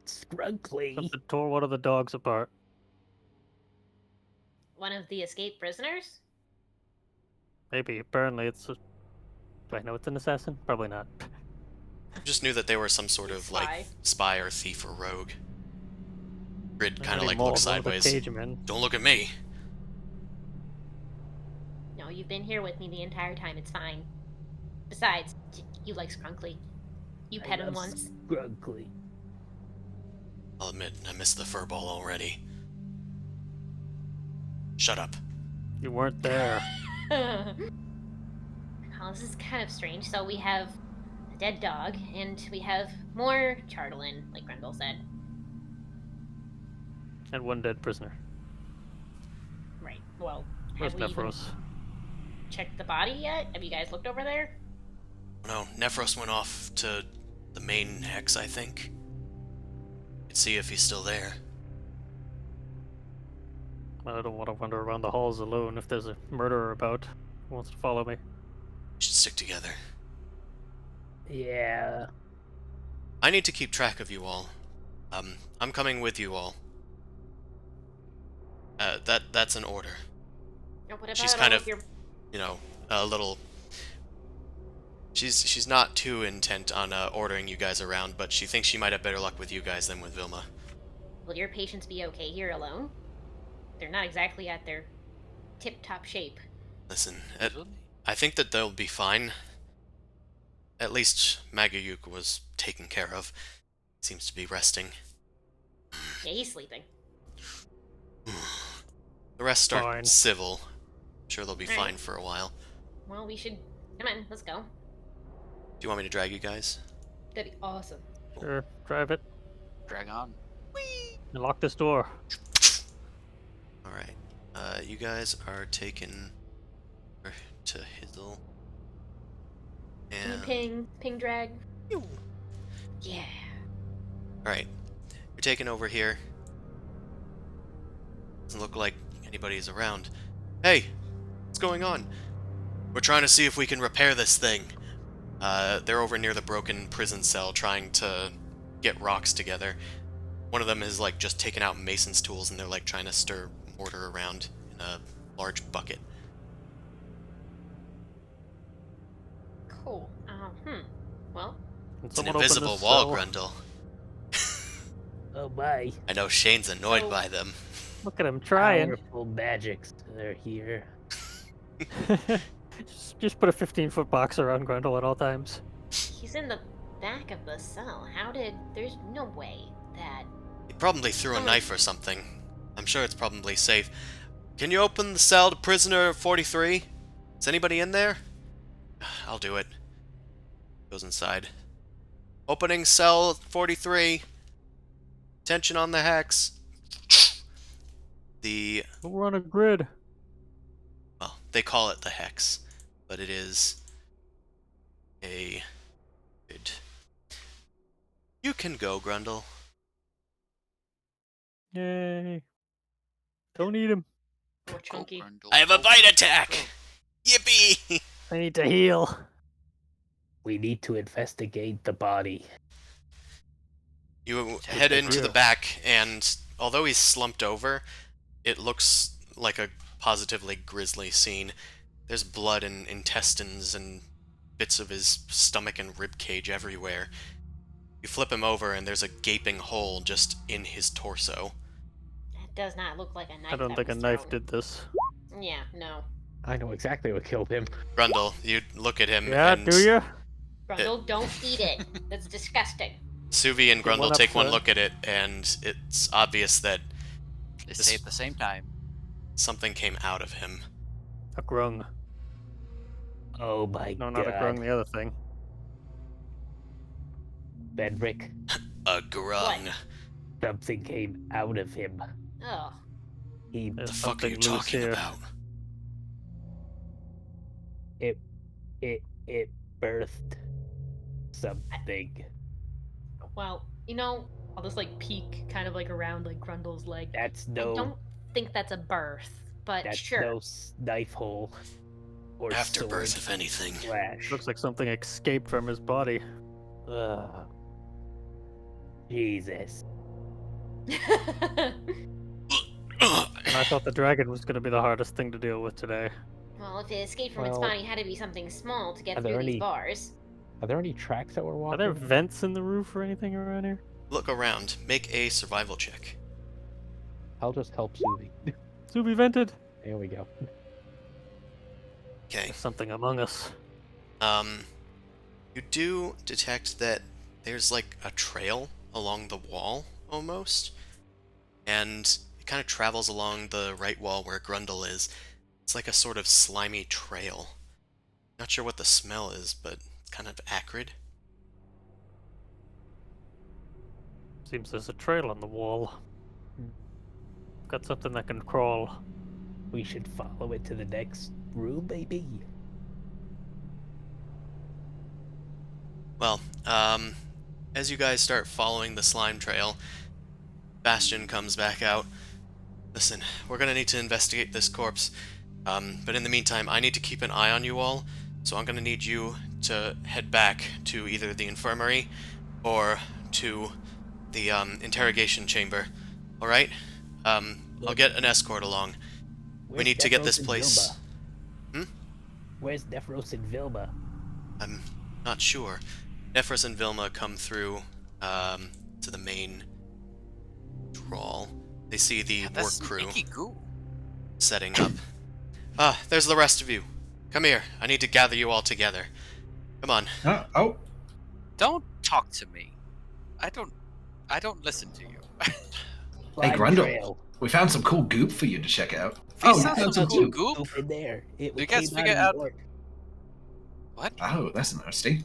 Speaker 6: Scrunkly.
Speaker 3: Something tore one of the dogs apart.
Speaker 7: One of the escaped prisoners?
Speaker 3: Maybe. Apparently, it's a... Do I know it's an assassin? Probably not.
Speaker 2: Just knew that they were some sort of
Speaker 7: Spy.
Speaker 2: like spy or thief or rogue. Grid kind of
Speaker 3: Maybe
Speaker 2: like
Speaker 3: more
Speaker 2: looks
Speaker 3: of the
Speaker 2: sideways.
Speaker 3: cage him in.
Speaker 2: Don't look at me.
Speaker 7: No, you've been here with me the entire time. It's fine. Besides, you like Scrunkly. You pet him once.
Speaker 6: Scrunkly.
Speaker 2: I'll admit, I missed the furball already. Shut up.
Speaker 3: You weren't there.
Speaker 7: Oh, this is kind of strange. So we have a dead dog, and we have more Chardlin, like Grendel said.
Speaker 3: And one dead prisoner.
Speaker 7: Right. Well,
Speaker 3: Where's
Speaker 7: have we even
Speaker 3: Nephros?
Speaker 7: checked the body yet? Have you guys looked over there?
Speaker 2: No, Nephros went off to the main hex, I think. Could see if he's still there.
Speaker 3: I don't want to wander around the halls alone if there's a murderer about who wants to follow me.
Speaker 2: We should stick together.
Speaker 6: Yeah.
Speaker 2: I need to keep track of you all. I'm coming with you all. That's an order.
Speaker 7: Or what about
Speaker 2: She's
Speaker 7: all
Speaker 2: kind
Speaker 7: of
Speaker 2: of-
Speaker 7: your...
Speaker 2: You know, a little... She's not too intent on ordering you guys around, but she thinks she might have better luck with you guys than with Vilma.
Speaker 7: Will your patients be okay here alone? They're not exactly at their tip-top shape.
Speaker 2: Listen, I think that they'll be fine. At least Magayuk was taken care of. Seems to be resting.
Speaker 7: Yeah, he's sleeping.
Speaker 2: The rest are
Speaker 3: Fine.
Speaker 2: civil. I'm sure they'll be
Speaker 7: Alright.
Speaker 2: fine for a while.
Speaker 7: Well, we should... Come on, let's go.
Speaker 2: Do you want me to drag you guys?
Speaker 7: That'd be awesome.
Speaker 3: Sure, drive it.
Speaker 1: Drag on.
Speaker 3: And lock this door.
Speaker 2: Alright. You guys are taken to Hizzle.
Speaker 7: Can you
Speaker 2: And
Speaker 7: ping drag? Yeah.
Speaker 2: alright. You're taken over here. Doesn't look like anybody's around. Hey! What's going on? We're trying to see if we can repair this thing. They're over near the broken prison cell trying to get rocks together. One of them is like just taking out mason's tools and they're like trying to stir mortar around in a large bucket.
Speaker 7: Cool. Well,
Speaker 2: It's an invisible wall, Grundle.
Speaker 6: Oh my.
Speaker 2: I know Shane's annoyed
Speaker 7: So-
Speaker 2: by them.
Speaker 3: Look at him trying.
Speaker 6: Powerful magics are here.
Speaker 3: just put a 15-foot box around Grundle at all times.
Speaker 7: he's in the back of the cell. There's no way that...
Speaker 2: He probably threw a
Speaker 7: Oh.
Speaker 2: knife or something. I'm sure it's probably safe. Can you open the cell to prisoner 43? Is anybody in there? I'll do it. Goes inside. Opening cell 43. Attention on the hex.
Speaker 3: We're on a grid.
Speaker 2: Well, they call it the hex, but it is a grid. You can go, Grundle.
Speaker 3: Yay. Don't eat him.
Speaker 7: More chunky.
Speaker 2: I have a bite attack! Yippee!
Speaker 3: I need to heal.
Speaker 6: We need to investigate the body.
Speaker 2: You head into the back, and although he's slumped over, it looks like a positively grisly scene. There's blood and intestines and bits of his stomach and rib cage everywhere. You flip him over, and there's a gaping hole just in his torso.
Speaker 7: That does not look like a knife.
Speaker 3: I don't
Speaker 7: that
Speaker 3: think a
Speaker 7: was
Speaker 3: knife
Speaker 7: thrown.
Speaker 3: did this.
Speaker 7: Yeah, no.
Speaker 6: I know exactly what killed him.
Speaker 2: Grundle, you look at him,
Speaker 3: Yeah,
Speaker 2: and
Speaker 3: do you?
Speaker 7: Grundle, don't eat it. That's disgusting.
Speaker 2: Suvi and
Speaker 3: One
Speaker 2: Grundle
Speaker 3: up,
Speaker 2: take one
Speaker 3: sir.
Speaker 2: look at it, and it's obvious that
Speaker 1: They say at the same time.
Speaker 2: something came out of him.
Speaker 3: A grung.
Speaker 6: Oh my
Speaker 3: No,
Speaker 6: god.
Speaker 3: not a grung, the other thing.
Speaker 6: Bedrick,
Speaker 2: A grung.
Speaker 6: something came out of him.
Speaker 7: Oh,
Speaker 6: He
Speaker 2: The
Speaker 3: There's
Speaker 2: fuck are you
Speaker 3: something loose
Speaker 2: talking
Speaker 3: here.
Speaker 2: about?
Speaker 6: it birthed something.
Speaker 4: Well, I'll just like peek kind of like around like Grundle's leg.
Speaker 6: That's
Speaker 7: I
Speaker 6: no
Speaker 7: don't think that's a birth, but
Speaker 6: that's
Speaker 7: sure.
Speaker 6: no knife hole or
Speaker 2: Afterbirth,
Speaker 6: sword
Speaker 2: if anything.
Speaker 6: slash.
Speaker 3: Looks like something escaped from his body.
Speaker 6: Ugh. Jesus.
Speaker 3: And I thought the dragon was going to be the hardest thing to deal with today.
Speaker 7: Well, if it escaped from its
Speaker 6: Well,
Speaker 7: body, it had to be something small to get
Speaker 6: are
Speaker 7: through
Speaker 6: there
Speaker 7: these
Speaker 6: any-
Speaker 7: bars.
Speaker 6: Are there any tracks that we're
Speaker 3: Are
Speaker 6: walking?
Speaker 3: there vents in the roof or anything around here?
Speaker 2: Look around. Make a survival check.
Speaker 6: I'll just help Suvi.
Speaker 3: Zuby vented.
Speaker 6: There we go.
Speaker 2: Okay.
Speaker 3: There's something among us.
Speaker 2: You do detect that there's like a trail along the wall, almost. And it kind of travels along the right wall where Grundle is. It's like a sort of slimy trail. Not sure what the smell is, but it's kind of acrid.
Speaker 3: Seems there's a trail on the wall. Got something that can crawl.
Speaker 6: We should follow it to the next room, maybe.
Speaker 2: Well, as you guys start following the slime trail, Bastion comes back out. Listen, we're gonna need to investigate this corpse, but in the meantime, I need to keep an eye on you all, so I'm gonna need you to head back to either the infirmary or to the interrogation chamber. Alright? I'll get an escort along.
Speaker 6: Where's
Speaker 2: need to get
Speaker 6: Nephros
Speaker 2: this
Speaker 6: and
Speaker 2: place-
Speaker 6: Vilma? Where's Nephros and Vilma?
Speaker 2: I'm not sure. Nephros and Vilma come through to the main trawl. They see the work
Speaker 1: That's
Speaker 2: crew
Speaker 1: stinky goo.
Speaker 2: setting up. Ah, there's the rest of you. Come here. I need to gather you all together. Come on.
Speaker 9: Oh,
Speaker 1: Don't talk to me. I don't listen to you.
Speaker 9: hey,
Speaker 6: Slime
Speaker 9: Grundle.
Speaker 6: trail.
Speaker 9: We found some cool goop for you to check out.
Speaker 1: We
Speaker 9: Oh, you
Speaker 1: found
Speaker 9: found
Speaker 1: some
Speaker 9: some
Speaker 1: cool
Speaker 9: goop.
Speaker 1: goop.
Speaker 6: In there. It
Speaker 1: You guys
Speaker 6: came
Speaker 1: figure
Speaker 6: out
Speaker 1: out-
Speaker 6: of the orc.
Speaker 1: What?
Speaker 9: Oh, that's nasty.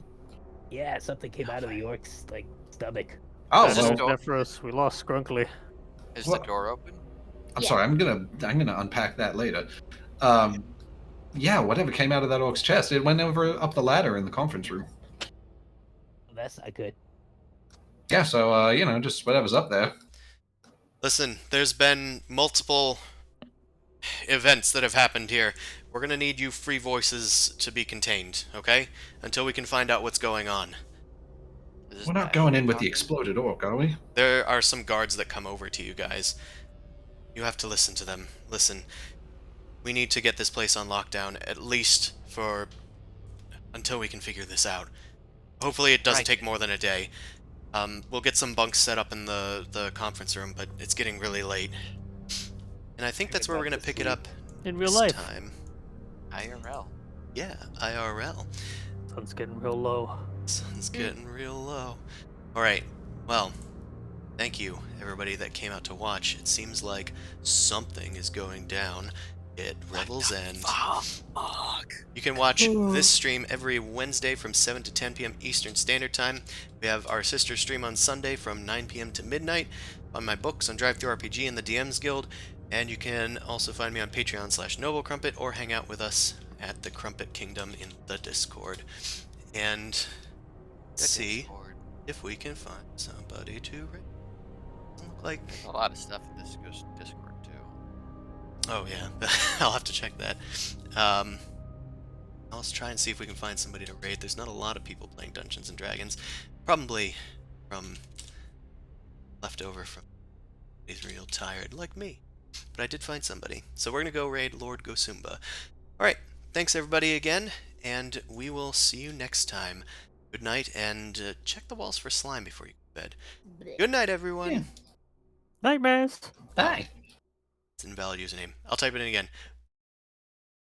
Speaker 6: Yeah, something came out of the orc's like stomach.
Speaker 9: Oh,
Speaker 1: Just
Speaker 9: well,
Speaker 1: don't-
Speaker 3: Nephros, we lost Scrunkly.
Speaker 1: Is
Speaker 9: What?
Speaker 1: the door open?
Speaker 9: I'm
Speaker 7: Yeah.
Speaker 9: sorry. I'm gonna unpack that later. Yeah, whatever came out of that orc's chest, it went over up the ladder in the conference room.
Speaker 6: That's not good.
Speaker 9: Yeah, so just whatever's up there.
Speaker 2: Listen, there's been multiple events that have happened here. We're gonna need you free voices to be contained, okay? Until we can find out what's going on.
Speaker 1: Is
Speaker 9: We're not
Speaker 1: that who
Speaker 9: going
Speaker 1: we're
Speaker 9: in with the
Speaker 1: talking?
Speaker 9: exploded orc, are we?
Speaker 2: There are some guards that come over to you guys. You have to listen to them. Listen, we need to get this place on lockdown, at least for until we can figure this out. Hopefully it doesn't
Speaker 1: Right.
Speaker 2: take more than a day. We'll get some bunks set up in the conference room, but it's getting really late. And I think
Speaker 6: I
Speaker 2: that's
Speaker 6: could
Speaker 2: where we're
Speaker 6: not
Speaker 2: gonna pick it
Speaker 6: sleep.
Speaker 2: up
Speaker 3: In real
Speaker 2: this
Speaker 3: life,
Speaker 2: time.
Speaker 1: IRL.
Speaker 2: Yeah, IRL.
Speaker 3: sun's getting real low.
Speaker 2: Sun's getting real low. Alright, well, thank you, everybody that came out to watch. It seems like something is going down at Revels End.
Speaker 1: Fuck.
Speaker 2: You can watch this stream every Wednesday from 7 to 10 p.m. Eastern Standard Time. We have our sister stream on Sunday from 9 p.m. to midnight on my books on DriveThruRPG and the DMs Guild. And you can also find me on Patreon/NobleCrumpet or hang out with us at the Crumpet Kingdom in the Discord. And let's see if we can find somebody to raid. Doesn't look like...
Speaker 1: There's a lot of stuff in this Discord too.
Speaker 2: Oh yeah, I'll have to check that. Let's try and see if we can find somebody to raid. There's not a lot of people playing Dungeons and Dragons. Probably from leftover from he's real tired, like me. But I did find somebody. So we're gonna go raid Lord Gosumba. Alright, thanks everybody again, and we will see you next time. Good night, and check the walls for slime before you go to bed. Good night, everyone.
Speaker 9: Yeah.
Speaker 3: Nightmares.
Speaker 8: Bye.
Speaker 2: It's an invalid username. I'll type it in again.